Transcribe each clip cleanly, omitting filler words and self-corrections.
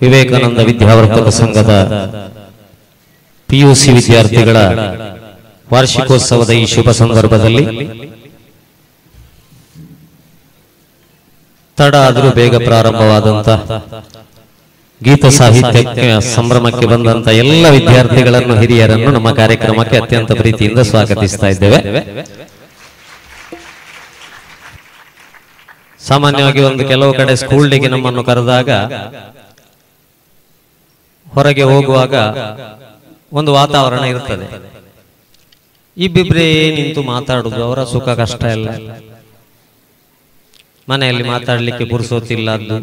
ವಿವೇಕಾನಂದ ವಿದ್ಯಾವರ್ಧಕ ಸಂಘದ ಪಿಯುಸಿ ವಿದ್ಯಾರ್ಥಿಗಳ ವಾರ್ಷಿಕೋತ್ಸವದ ಈ ಶುಭ ಸಂದರ್ಭದಲ್ಲಿ ತಡ ಆದರೂ ಬೇಗ ಪ್ರಾರಂಭವಾದಂತಹ ಗೀತ ಸಾಹಿತ್ಯಕ್ಕೆ ಸಂಭ್ರಮಕ್ಕೆ ಬಂದಂತ ಎಲ್ಲ ವಿದ್ಯಾರ್ಥಿಗಳನ್ನು ಹಿರಿಯರನ್ನು ನಮ್ಮ ಕಾರ್ಯಕ್ರಮಕ್ಕೆ ಅತ್ಯಂತ ಪ್ರೀತಿಯಿಂದ ಸ್ವಾಗತಿಸ್ತಾ ಇದ್ದೇವೆ. ಸಾಮಾನ್ಯವಾಗಿ ಒಂದು ಕೆಲವು ಕಡೆ ಸ್ಕೂಲ್ ಡೇಗೆ ನಮ್ಮನ್ನು ಕರೆದಾಗ ಹೊರಗೆ ಹೋಗುವಾಗ ಒಂದು ವಾತಾವರಣ ಇರ್ತದೆ. ಇಬ್ಬಿಬ್ರೇ ನಿಂತು ಮಾತಾಡುದು, ಅವರ ಸುಖ ಕಷ್ಟ ಎಲ್ಲ, ಮನೆಯಲ್ಲಿ ಮಾತಾಡ್ಲಿಕ್ಕೆ ಪುರ್ಸೋತಿಲ್ಲದ್ದು,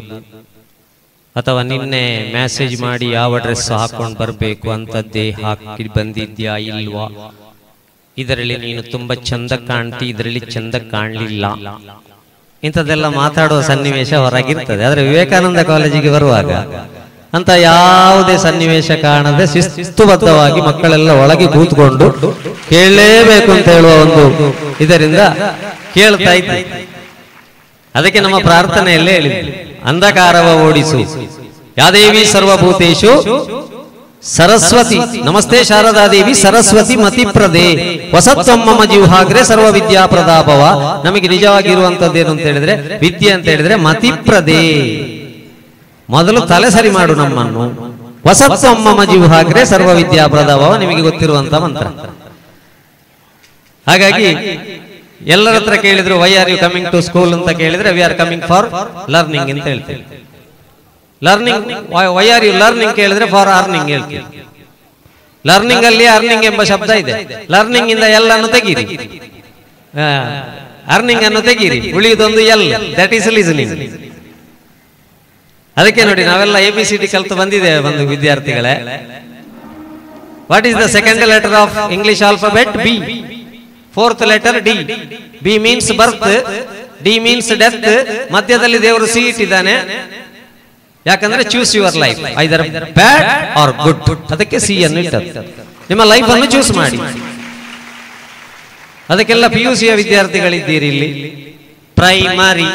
ಅಥವಾ ನಿನ್ನೆ ಮೆಸೇಜ್ ಮಾಡಿ ಯಾವ ಡ್ರೆಸ್ ಹಾಕೊಂಡು ಬರಬೇಕು ಅಂತದ್ದೇ ಹಾಕಿ ಬಂದಿದ್ಯಾ ಇಲ್ವಾ, ಇದರಲ್ಲಿ ನೀನು ತುಂಬಾ ಚಂದ ಕಾಣ್ತಿ, ಇದರಲ್ಲಿ ಚಂದ ಕಾಣ್ಲಿಲ್ಲ, ಇಂಥದ್ದೆಲ್ಲ ಮಾತಾಡುವ ಸನ್ನಿವೇಶ ಹೊರಗಿರ್ತದೆ. ಆದ್ರೆ ವಿವೇಕಾನಂದ ಕಾಲೇಜಿಗೆ ಬರುವಾಗ ಅಂತ ಯಾವುದೇ ಸನ್ನಿವೇಶ ಕಾಣದೆ ಶಿಸ್ತುಬದ್ಧವಾಗಿ ಮಕ್ಕಳೆಲ್ಲ ಒಳಗೆ ಕೂತ್ಕೊಂಡು ಕೇಳಲೇಬೇಕು ಅಂತ ಹೇಳುವ ಒಂದು ಇದರಿಂದ ಕೇಳ್ತಾ ಇದ್ದೆ. ಅದಕ್ಕೆ ನಮ್ಮ ಪ್ರಾರ್ಥನೆಯಲ್ಲೇ ಹೇಳಿದ್ವಿ, ಅಂಧಕಾರವ ಓಡಿಸು ಯಾದೇವಿ ಸರ್ವಭೂತೇಶು ಸರಸ್ವತಿ ನಮಸ್ತೆ ಶಾರದಾದೇವಿ ಸರಸ್ವತಿ ಮತಿಪ್ರದೇ ವಸತ್ವಂ ಮಮ ಜಿಹ್ವಾಗ್ರೆ ಸರ್ವ ವಿದ್ಯಾ ಪ್ರದಾಭವ. ನಮಗೆ ನಿಜವಾಗಿರುವಂತದ್ದೇನು ಅಂತ ಹೇಳಿದ್ರೆ, ವಿದ್ಯೆ ಅಂತ ಹೇಳಿದ್ರೆ ಮತಿಪ್ರದೇ, ಮೊದಲು ತಲೆ ಸರಿ ಮಾಡು ನಮ್ಮನ್ನು. ವಸತ್ವಂ ಮಮ ಜಿಹ್ವಾಗ್ರೆ ಸರ್ವ ವಿದ್ಯಾ ಪ್ರದಾಭವ ನಿಮಗೆ ಗೊತ್ತಿರುವಂತ ಮಂತ್ರ. ಹಾಗಾಗಿ ಎಲ್ಲರ ಹತ್ರ ಕೇಳಿದ್ರು why are you coming to school ಅಂತ ಕೇಳಿದ್ರೆ we are coming for learning ಅಂತ ಹೇಳ್ತೇವೆ. Learning why are you learning ಕೇಳಿದ್ರೆ ಫಾರ್ ಅರ್ನಿಂಗ್ ಹೇಳ್ತೀವಿ. ಲರ್ನಿಂಗ್ ಅಲ್ಲಿ ಅರ್ನಿಂಗ್ ಎಂಬ ಶಬ್ದ ಇದೆ. ಲರ್ನಿಂಗ್ ಇಂದ ಎಲ್ಲನ್ನು ತೆಗೀರಿ, ಅರ್ನಿಂಗ್ ಅನ್ನು ತೆಗೀರಿ, ಉಳಿಯುವುದೊಂದು ಎಲ್, ದಟ್ ಈಸ್ ಲಿಸನಿಂಗ್. ಅದಕ್ಕೆ ನೋಡಿ ನಾವೆಲ್ಲ ABCD ಕಲ್ತು ಬಂದಿದ್ದೇವೆ ಒಂದು ವಿದ್ಯಾರ್ಥಿಗಳೇ. What is the second letter of English alphabet? B. Fourth letter D. B means birth, D means death, ಮಧ್ಯದಲ್ಲಿ ದೇವರು ಸಿ ಇಟ್ಟಿದ್ದಾನೆ. ಯಾಕಂದ್ರೆ choose your life, either bad are good. ಅದಕ್ಕೆ ಸಿ ಅನ್ನು ಇಟ್ಟದ್ದು. ನಿಮ್ಮ ಲೈಫ್ ಅನ್ನು ಚೂಸ್ ಮಾಡಿ. ಅದಕ್ಕೆಲ್ಲ PUCಯ ವಿದ್ಯಾರ್ಥಿಗಳಿದ್ದೀರಿ ಇಲ್ಲಿ. ಪ್ರೈಮರಿ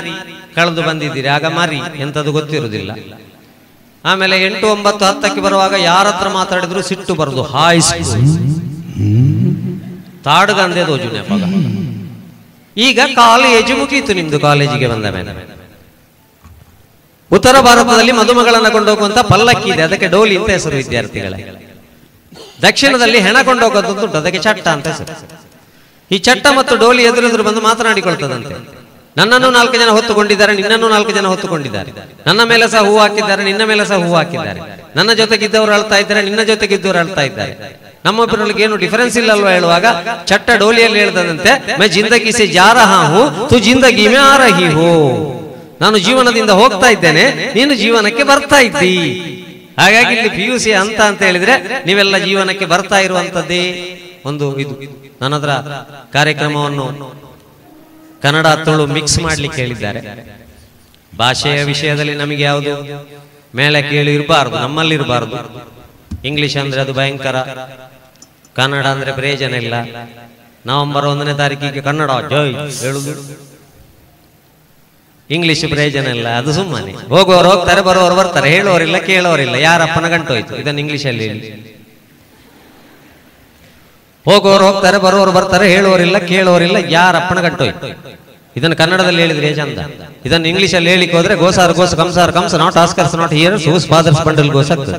ಕಳೆದು ಬಂದಿದ್ದೀರಿ, ಆಗ ಮರಿ ಎಂತದ್ದು ಗೊತ್ತಿರುವುದಿಲ್ಲ. ಆಮೇಲೆ 8, 9, 10ಕ್ಕೆ ಬರುವಾಗ ಯಾರ ಹತ್ರ ಮಾತಾಡಿದ್ರು ಸಿಟ್ಟು ಬರುದು. ಹಾಯ್ ತಾಡುಗಂದೆ ದೋಜುನೆ ಪಗ. ಈಗ ಕಾಲೇಜು ಮುಗೀತು ನಿಮ್ದು. ಕಾಲೇಜಿಗೆ ಬಂದ ಮೇಲೆ ಉತ್ತರ ಭಾರತದಲ್ಲಿ ಮದುಮಗಳನ್ನು ಕೊಂಡೋಗುವಂತ ಪಲ್ಲಕ್ಕಿ ಇದೆ, ಅದಕ್ಕೆ ಡೋಲಿ ಅಂತ ಹೆಸರು ವಿದ್ಯಾರ್ಥಿಗಳೇ. ದಕ್ಷಿಣದಲ್ಲಿ ಹೆಣ ಕೊಂಡೋಗೋದುಂಟು, ಅದಕ್ಕೆ ಚಟ್ಟ ಅಂತ ಹೆಸರು. ಈ ಚಟ್ಟ ಮತ್ತು ಡೋಲಿ ಎದುರೆದುರು ಬಂದು ಮಾತನಾಡಿಕೊಳ್ತದಂತೆ. ನನ್ನನ್ನು 4 ಜನ ಹೊತ್ತುಕೊಂಡಿದ್ದಾರೆ, ನಿನ್ನನ್ನು 4 ಜನ ಹೊತ್ತುಕೊಂಡಿದ್ದಾರೆ, ನನ್ನ ಮೇಲೆ ಸಹ ಹೂ ಹಾಕಿದ್ದಾರೆ, ನಿನ್ನ ಮೇಲೆ ಸಹ ಹೂ ಹಾಕಿದ್ದಾರೆ, ನನ್ನ ಜೊತೆಗಿದ್ದವರು ಅಳ್ತಾ ಇದ್ದಾರೆ, ನಿನ್ನ ಜೊತೆಗಿದ್ದವರು ಅಳ್ತಾ ಇದ್ದಾರೆ, ನಮ್ಮೊಬ್ಬರೊಳಗೆ ಏನು ಡಿಫರೆನ್ಸ್ ಇಲ್ಲ ಅಲ್ವಾ ಹೇಳುವಾಗ ಚಟ್ಟ ಡೋಲಿಯಲ್ಲಿ ಹೇಳ್ತದಂತೆ, ಮೈ ಜಿಂದಗಿ ಸೆ ಜಾ ರಹಾ ಹೂ ತು ಜಿಂದಗಿ ಮೇ ಆ ರಹಿ ಹೋ. ನಾನು ಜೀವನದಿಂದ ಹೋಗ್ತಾ ಇದ್ದೇನೆ, ನೀನು ಜೀವನಕ್ಕೆ ಬರ್ತಾ ಇದ್ದಿ. ಹಾಗಾಗಿ ಇಲ್ಲಿ PUC ಅಂತ ಹೇಳಿದ್ರೆ ನೀವೆಲ್ಲ ಜೀವನಕ್ಕೆ ಬರ್ತಾ ಇರುವಂತದ್ದೇ ಒಂದು ಇದು. ನನ್ನ ಹತ್ರ ಕಾರ್ಯಕ್ರಮವನ್ನು ಕನ್ನಡ ತುಳು ಮಿಕ್ಸ್ ಮಾಡ್ಲಿಕ್ಕೆ ಹೇಳಿದ್ದಾರೆ. ಭಾಷೆಯ ವಿಷಯದಲ್ಲಿ ನಮಗೆ ಯಾವುದು ಮೇಲೆ ಕೇಳಿ ಇರಬಾರ್ದು, ನಮ್ಮಲ್ಲಿ ಇರಬಾರ್ದು. ಇಂಗ್ಲಿಷ್ ಅಂದ್ರೆ ಅದು ಭಯಂಕರ, ಕನ್ನಡ ಅಂದ್ರೆ ಪ್ರಯೋಜನ ಇಲ್ಲ. ನವೆಂಬರ್ 1ನೇ ತಾರೀಕಿಗೆ ಕನ್ನಡ ಜೈ ಹೇಳುದು, ಇಂಗ್ಲಿಷ್ ಪ್ರಯೋಜನ ಇಲ್ಲ, ಅದು ಸುಮ್ಮನೆ. ಹೋಗುವವರು ಹೋಗ್ತಾರೆ, ಬರುವವರು ಬರ್ತಾರೆ, ಹೇಳುವವರಿಲ್ಲ ಕೇಳೋರಿಲ್ಲ, ಯಾರಪ್ಪನ ಗಂಟೋಯ್ತು. ಇದನ್ನು ಇಂಗ್ಲಿಷಲ್ಲಿ ಹೇಳಿ. ಹೋಗುವವರು ಹೋಗ್ತಾರೆ, ಬರುವವರು ಬರ್ತಾರೆ, ಹೇಳುವವರಿಲ್ಲ ಕೇಳುವವರಿಲ್ಲ, ಯಾರಪ್ಪನ ಗಂಟೋಯ್ತು. ಇದನ್ನು ಕನ್ನಡದಲ್ಲಿ ಹೇಳಿದ್ರೆ ಚಂದ. ಇದನ್ನು ಇಂಗ್ಲಿಷಲ್ಲಿ ಹೇಳಿಕ್ ಹೋದ್ರೆ ಗೋಸಾರ್ ಗೋಸ್ ಕಂಸಾರ್ ಕಂಸ not askers not hearers whose father's bundle goes ಆಗ್ತದೆ.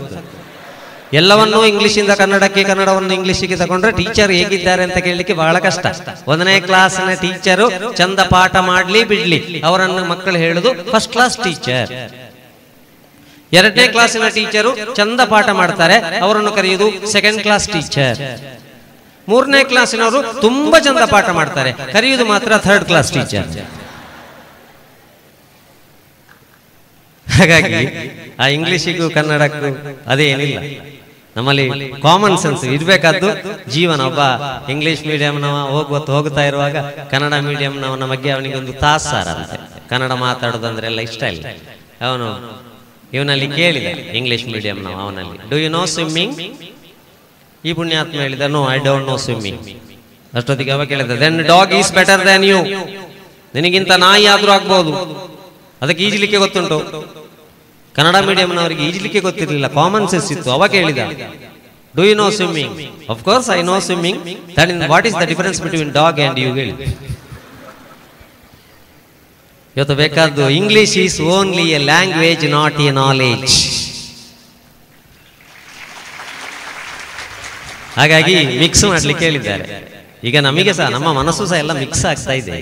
ಎಲ್ಲವನ್ನೂ ಇಂಗ್ಲಿಷಿಂದ ಕನ್ನಡಕ್ಕೆ, ಕನ್ನಡವನ್ನು ಇಂಗ್ಲಿಷಿಗೆ ತಗೊಂಡ್ರೆ ಟೀಚರ್ ಹೇಗಿದ್ದಾರೆ ಅಂತ ಕೇಳಲಿಕ್ಕೆ ಬಹಳ ಕಷ್ಟ. 1ನೇ ಕ್ಲಾಸ್ನ ಟೀಚರು ಚಂದ ಪಾಠ ಮಾಡ್ಲಿ ಬಿಡ್ಲಿ, ಅವರನ್ನು ಮಕ್ಕಳು ಹೇಳುದು ಫಸ್ಟ್ ಕ್ಲಾಸ್ ಟೀಚರ್. 2ನೇ ಕ್ಲಾಸಿನ ಟೀಚರು ಚಂದ ಪಾಠ ಮಾಡ್ತಾರೆ, ಅವರನ್ನು ಕರೆಯುವುದು ಸೆಕೆಂಡ್ ಕ್ಲಾಸ್ ಟೀಚರ್. 3ನೇ ಕ್ಲಾಸಿನವರು ತುಂಬಾ ಚಂದ ಪಾಠ ಮಾಡ್ತಾರೆ, ಕರೆಯುವುದು ಮಾತ್ರ ಥರ್ಡ್ ಕ್ಲಾಸ್ ಟೀಚರ್. ಹಾಗಾಗಿ ಆ ಇಂಗ್ಲಿಷಿಗೂ ಕನ್ನಡಕ್ಕೂ ಅದೇನಿಲ್ಲ. ನಮ್ಮಲ್ಲಿ ಕಾಮನ್ ಸೆನ್ಸ್ ಇರ್ಬೇಕಾದ್ದು ಜೀವನ. ಒಬ್ಬ ಇಂಗ್ಲಿಷ್ ಮೀಡಿಯಂನವ ಹೋಗ್ತಾ ಇರುವಾಗ ಕನ್ನಡ ಮೀಡಿಯಂನವನ ಬಗ್ಗೆ ಅವನಿಗೊಂದು ತಾಸಾರ ಅಂತೆ. ಕನ್ನಡ ಮಾತಾಡೋದಂದ್ರೆ ಎಲ್ಲ ಇಷ್ಟ ಇಲ್ಲ. ಅವನು ಇವನಲ್ಲಿ ಕೇಳಿದ ಇಂಗ್ಲಿಷ್ ಮೀಡಿಯಂನವ, ಅವನಲ್ಲಿ ಡು ಯು ನೋ ಸ್ವಿಮ್ಮಿಂಗ್? ಈ ಪುಣ್ಯಾತ್ಮ ಹೇಳಿದ no I don't know swimming. ಅಷ್ಟೊತ್ತಿಗೆ ಅವ ಕೇಳಿದ then dog is better than you. ನಿನಗಿಂತ ನಾಯಿ ಆದ್ರೂ ಆಗ್ಬಹುದು, ಅದಕ್ಕೆ ಈಜಲಿಕ್ಕೆ ಗೊತ್ತುಂಟು. ಕನ್ನಡ ಮೀಡಿಯಂನವರಿಗೆ ಈಜಲಿಕ್ಕೆ ಗೊತ್ತಿರಲಿಲ್ಲ, ಕಾಮನ್ ಸೆನ್ಸ್ ಇತ್ತು. ಅವಾಗ ಹೇಳಿದ, do you know swimming? Of course I know swimming. That in what is the difference between dog and you ಹೇಳಿ. ಇವತ್ತು ಬೇಕಾದ್ದು English is only a language not a knowledge. ಹಾಗಾಗಿ ಮಿಕ್ಸ್ ಮಾಡ್ಲಿಕ್ಕೆ ಹೇಳಿದ್ದಾರೆ. ಈಗ ನಮಗೆ ಸಹ ನಮ್ಮ ಮನಸ್ಸು ಸಹ ಎಲ್ಲ ಮಿಕ್ಸ್ ಆಗ್ತಾ ಇದೆ.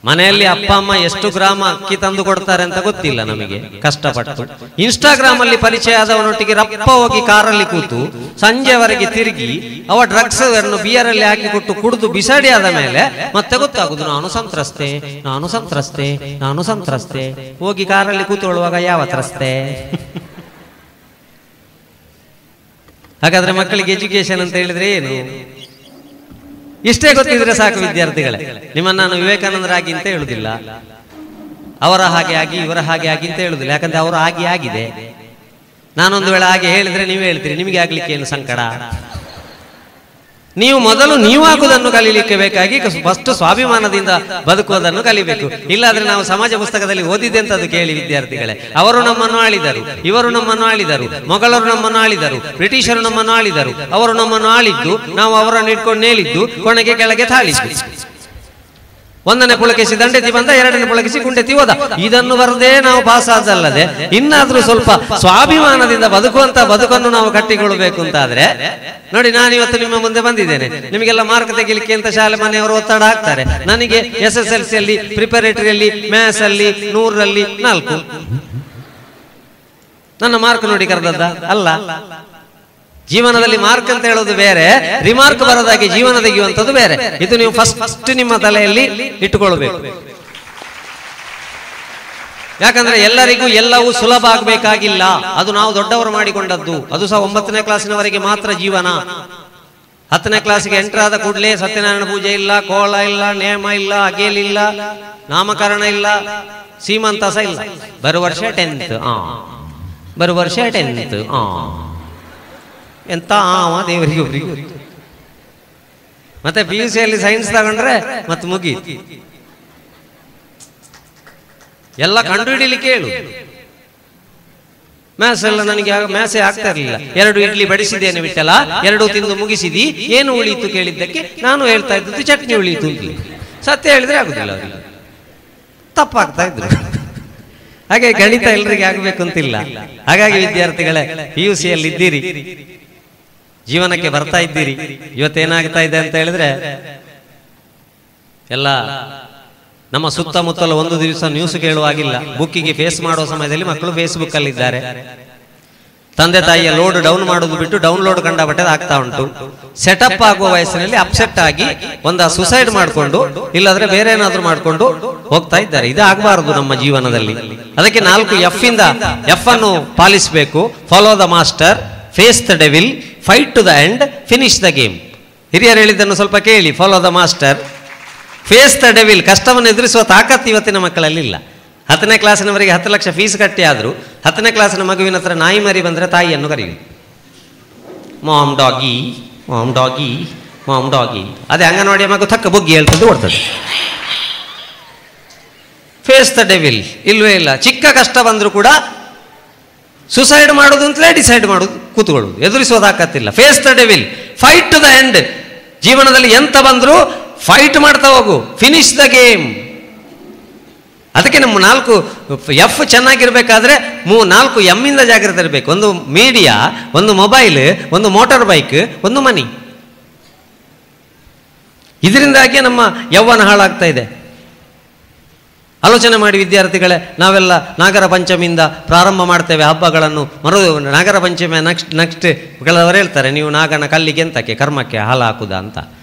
ಮನೆಯಲ್ಲಿ ಅಪ್ಪ ಅಮ್ಮ ಎಷ್ಟು ಗ್ರಾಮ ಅಕ್ಕಿ ತಂದು ಕೊಡ್ತಾರೆ ಅಂತ ಗೊತ್ತಿಲ್ಲ ನಮಗೆ, ಕಷ್ಟಪಟ್ಟು. ಇನ್ಸ್ಟಾಗ್ರಾಮ್ ಅಲ್ಲಿ ಪರಿಚಯ ಆದವನೊಟ್ಟಿಗೆ ರಪ್ಪ ಹೋಗಿ ಕಾರಲ್ಲಿ ಕೂತು ಸಂಜೆವರೆಗೆ ತಿರುಗಿ ಅವ ಡ್ರಗ್ಸ್ ಅನ್ನು ಬಿಯರ್ ಅಲ್ಲಿ ಹಾಕಿ ಕೊಟ್ಟು ಕುಡಿದು ಬಿಸಾಡಿ ಆದ ಮೇಲೆ ಮತ್ತೆ ಗೊತ್ತಾಗುದು ನಾನು ಸಂತ್ರಸ್ತೆ, ನಾನು ಸಂತ್ರಸ್ತೆ, ನಾನು ಸಂತ್ರಸ್ತೆ. ಹೋಗಿ ಕಾರಲ್ಲಿ ಕೂತ್ಕೊಳ್ಳುವಾಗ ಯಾವ ತ್ರಸ್ತೆ? ಹಾಗಾದ್ರೆ ಮಕ್ಕಳಿಗೆ ಎಜುಕೇಶನ್ ಅಂತ ಹೇಳಿದ್ರೆ ಏನು? ಇಷ್ಟೇ ಗೊತ್ತಿದ್ರೆ ಸಾಕು ವಿದ್ಯಾರ್ಥಿಗಳೇ. ನಿಮ್ಮನ್ನು ನಾನು ವಿವೇಕಾನಂದರಾಗಿ ಅಂತ ಹೇಳುದಿಲ್ಲ, ಅವರ ಹಾಗೆ ಆಗಿ ಇವರ ಹಾಗೆ ಆಗಿ ಅಂತ ಹೇಳುದಿಲ್ಲ. ಯಾಕಂದ್ರೆ ಅವರು ಹಾಗೆ ಆಗಿದೆ. ನಾನೊಂದು ವೇಳೆ ಹಾಗೆ ಹೇಳಿದ್ರೆ ನೀವು ಹೇಳ್ತೀರಿ ನಿಮಗೆ ಆಗ್ಲಿಕ್ಕೆ ಏನು ಸಂಕಟ? ನೀವು ಮೊದಲು ನೀವಾಗುವುದನ್ನು ಕಲೀಲಿಕ್ಕೆ ಬೇಕಾಗಿ ಫಸ್ಟ್ ಸ್ವಾಭಿಮಾನದಿಂದ ಬದುಕುವುದನ್ನು ಕಲಿಬೇಕು. ಇಲ್ಲಾದ್ರೆ ನಾವು ಸಮಾಜ ಪುಸ್ತಕದಲ್ಲಿ ಓದಿದೆ ಅಂತ ಅದು ಕೇಳಿ ವಿದ್ಯಾರ್ಥಿಗಳೇ. ಅವರು ನಮ್ಮನ್ನು ಆಳಿದರು, ಇವರು ನಮ್ಮನ್ನು ಆಳಿದರು, ಮೊಘಲರು ನಮ್ಮನ್ನು ಆಳಿದರು, ಬ್ರಿಟಿಷರು ನಮ್ಮನ್ನು ಆಳಿದರು. ಅವರು ನಮ್ಮನ್ನು ಆಳಿದ್ದು, ನಾವು ಅವರನ್ನು ಇಟ್ಕೊಂಡು ನೇಳಿದ್ದು, ಕೊನೆಗೆ ಕೆಳಗೆ ತಾಳಿದ್ದು. ಒಂದನೇ ಪುಳಕಿಸಿ ದಂಡೆತಿ ಬಂದ, ಎರಡನೇ ಪುಳಕಿಸಿ ಗುಂಡೆತಿ ಹೋದ. ಇದನ್ನು ಬರದೇ ನಾವು ಪಾಸ್ ಆದಲ್ಲದೆ ಇನ್ನಾದ್ರೂ ಸ್ವಲ್ಪ ಸ್ವಾಭಿಮಾನದಿಂದ ಬದುಕುವಂತ ಬದುಕನ್ನು ನಾವು ಕಟ್ಟಿಕೊಳ್ಬೇಕು ಅಂತಾದ್ರೆ ನೋಡಿ, ನಾನಿವತ್ತು ನಿಮ್ಮ ಮುಂದೆ ಬಂದಿದ್ದೇನೆ. ನಿಮಗೆಲ್ಲ ಮಾರ್ಕ್ ತೆಗಿಲಿಕ್ಕೆ ಅಂತ ಶಾಲೆ ಮನೆಯವರು ಒತ್ತಡ ಹಾಕ್ತಾರೆ. ನನಗೆ SSLC ಅಲ್ಲಿ ಪ್ರಿಪರೇಟರಿಯಲ್ಲಿ ಮ್ಯಾಥ್ಸ್ ಅಲ್ಲಿ 100ರಲ್ಲಿ 4. ನನ್ನ ಮಾರ್ಕ್ ನೋಡಿ ಕರೆದದ್ದ ಅಲ್ಲ. ಜೀವನದಲ್ಲಿ ಮಾರ್ಕ್ ಅಂತ ಹೇಳೋದು ಬೇರೆ, ರಿಮಾರ್ಕ್ ಬರೋದಾಗಿ ಜೀವನ ತೆಗೆಯುವಂಥದ್ದು ಬೇರೆ. ಇದು ನೀವು ಫಸ್ಟ್ ನಿಮ್ಮ ತಲೆಯಲ್ಲಿ ಇಟ್ಟುಕೊಳ್ಬೇಕು. ಯಾಕಂದ್ರೆ ಎಲ್ಲರಿಗೂ ಎಲ್ಲವೂ ಸುಲಭ ಆಗಬೇಕಾಗಿಲ್ಲ. ಅದು ನಾವು ದೊಡ್ಡವರು ಮಾಡಿಕೊಂಡದ್ದು. ಅದು ಸಹ 9ನೇ ಕ್ಲಾಸಿನವರೆಗೆ ಮಾತ್ರ ಜೀವನ. 10ನೇ ಕ್ಲಾಸಿಗೆ ಎಂಟರ್ ಆದ ಕೂಡಲೇ ಸತ್ಯನಾರಾಯಣ ಪೂಜೆ ಇಲ್ಲ, ಕೋಲ ಇಲ್ಲ, ನೇಮ ಇಲ್ಲ, ಅಗೇಲಿಲ್ಲ, ನಾಮಕರಣ ಇಲ್ಲ, ಸೀಮಂತ ಸಹ ಇಲ್ಲ. ಬರುವ ವರ್ಷ 10th, ಬರುವ ವರ್ಷ 10th. ಎಂತ ದೇವರಿಗೆ ಒಬ್ಬರಿಗೂ. ಮತ್ತೆ PUC ಅಲ್ಲಿ ಸೈನ್ಸ್ ತಗೊಂಡ್ರೆ ಮತ್ತೆ ಮುಗೀತು. ಎಲ್ಲ ಕಂಡು ಹಿಡಿಲಿಕ್ಕೆ ಹೇಳು. ಮ್ಯಾಥ್ಸ್ ಎಲ್ಲ ನನಗೆ ಮ್ಯಾಥ್ಸೇ ಆಗ್ತಾ ಇರಲಿಲ್ಲ. 2 ಇಡ್ಲಿ ಬಡಿಸಿದ್ದೇನೆ ಬಿಟ್ಟಲ್ಲ, 2 ತಿಂದು ಮುಗಿಸಿದಿ, ಏನು ಉಳಿಯಿತು ಕೇಳಿದ್ದಕ್ಕೆ ನಾನು ಹೇಳ್ತಾ ಇದ್ದದ್ದು ಚಟ್ನಿ ಉಳಿಯಿತು ಅಂತ. ಸತ್ಯ ಹೇಳಿದ್ರೆ ಆಗುದಿಲ್ಲ, ಅವರಿಗೆ ತಪ್ಪಾಗ್ತಾ ಇದ್ರು. ಹಾಗೆ ಗಣಿತ ಎಲ್ಲರಿಗೆ ಆಗ್ಬೇಕು ಅಂತಿಲ್ಲ. ಹಾಗಾಗಿ ವಿದ್ಯಾರ್ಥಿಗಳೇ, PUC ಅಲ್ಲಿ ಇದ್ದೀರಿ, ಜೀವನಕ್ಕೆ ಬರ್ತಾ ಇದ್ದೀರಿ. ಇವತ್ತೇನಾಗ್ತಾ ಇದೆ ಅಂತ ಹೇಳಿದ್ರೆ, ಎಲ್ಲ ನಮ್ಮ ಸುತ್ತಮುತ್ತಲು ಒಂದು ದಿವಸ ನ್ಯೂಸ್ ಕೇಳುವಾಗಿಲ್ಲ. ಬುಕ್ಕಿಗೆ ಫೇಸ್ ಮಾಡುವ ಸಮಯದಲ್ಲಿ ಮಕ್ಕಳು ಫೇಸ್ಬುಕ್ ಅಲ್ಲಿ ಇದ್ದಾರೆ. ತಂದೆ ತಾಯಿಯ ಲೋಡ್ ಡೌನ್ ಮಾಡೋದು ಬಿಟ್ಟು ಡೌನ್ಲೋಡ್ ಕಂಡಬಟ್ಟೆ ಆಗ್ತಾ ಉಂಟು. ಸೆಟಪ್ ಆಗುವ ವಯಸ್ಸಿನಲ್ಲಿ ಅಪ್ಸೆಟ್ ಆಗಿ ಒಂದು ಸುಸೈಡ್ ಮಾಡಿಕೊಂಡು, ಇಲ್ಲಾದ್ರೆ ಬೇರೆ ಏನಾದ್ರೂ ಮಾಡಿಕೊಂಡು ಹೋಗ್ತಾ ಇದ್ದಾರೆ. ಇದು ಆಗಬಾರದು ನಮ್ಮ ಜೀವನದಲ್ಲಿ. ಅದಕ್ಕೆ 4 F ಇಂದ F ಅನ್ನು ಪಾಲಿಸಬೇಕು. Follow the master, face the devil, fight to the end, finish the game. ಹಿರಿಯರು ಹೇಳಿದ್ದನ್ನು ಸ್ವಲ್ಪ ಕೇಳಿ. Follow the master, face the devil. ಕಷ್ಟವನ್ನು ಎದುರಿಸುವ ತಾಕತ್ತು ಇವತ್ತಿನ ಮಕ್ಕಳಲ್ಲಿ ಇಲ್ಲ. 10ನೇ ಕ್ಲಾಸಿನವರೆಗೆ 10 ಲಕ್ಷ ಫೀಸ್ ಕಟ್ಟಿ ಆದರೂ 10ನೇ ಕ್ಲಾಸಿನ ಮಗುವಿನ ಹತ್ರ ನಾಯಿ ಮರಿ ಬಂದರೆ ತಾಯಿಯನ್ನು ಕರೀಲಿ, mom doggy, mom doggy, mom doggy. ಅದೇ ಅಂಗನವಾಡಿಯ ಮಗು ತಕ್ಕ ಬುಗ್ಗಿ ಹೇಳ್ತದ್ದು ಓಡ್ತದೆ. ಫೇಸ್ ದ ಡೆವಿಲ್ ಇಲ್ವೇ ಇಲ್ಲ. ಚಿಕ್ಕ ಕಷ್ಟ ಬಂದರೂ ಕೂಡ ಸುಸೈಡ್ ಮಾಡೋದು ಅಂತಲೇ ಡಿಸೈಡ್ ಮಾಡೋದು, ಕೂತ್ಕೊಳ್ಳೋದು, ಎದುರಿಸುವ ತಾಕತ್ತಿಲ್ಲ. Face the devil, fight to the end. ಜೀವನದಲ್ಲಿ ಎಂತ ಬಂದರೂ ಫೈಟ್ ಮಾಡ್ತಾ ಹೋಗು, ಫಿನಿಶ್ ದ ಗೇಮ್. ಅದಕ್ಕೆ ನಮ್ಮ 4 F ಚೆನ್ನಾಗಿರ್ಬೇಕಾದ್ರೆ 4 M ಇಂದ ಜಾಗ್ರತೆ ಇರಬೇಕು. ಒಂದು ಮೀಡಿಯಾ, ಒಂದು ಮೊಬೈಲ್, ಒಂದು ಮೋಟಾರ್ ಬೈಕ್, ಒಂದು ಮನಿ. ಇದರಿಂದಾಗಿ ನಮ್ಮ ಯೌವನ ಹಾಳಾಗ್ತಾ ಇದೆ. ಆಲೋಚನೆ ಮಾಡಿ ವಿದ್ಯಾರ್ಥಿಗಳೇ. ನಾವೆಲ್ಲ ನಾಗರ ಪಂಚಮಿಯಿಂದ ಪ್ರಾರಂಭ ಮಾಡ್ತೇವೆ ಹಬ್ಬಗಳನ್ನು. ನಾಗರ ಪಂಚಮಿ ನೆಕ್ಸ್ಟ್ ಕೆಲವರು ಹೇಳ್ತಾರೆ, ನೀವು ನಾಗನ ಕಲ್ಲಿಗೆ ಎಂತಕ್ಕೆ, ಕರ್ಮಕ್ಕೆ ಹಾಲು ಹಾಕುದ ಅಂತ.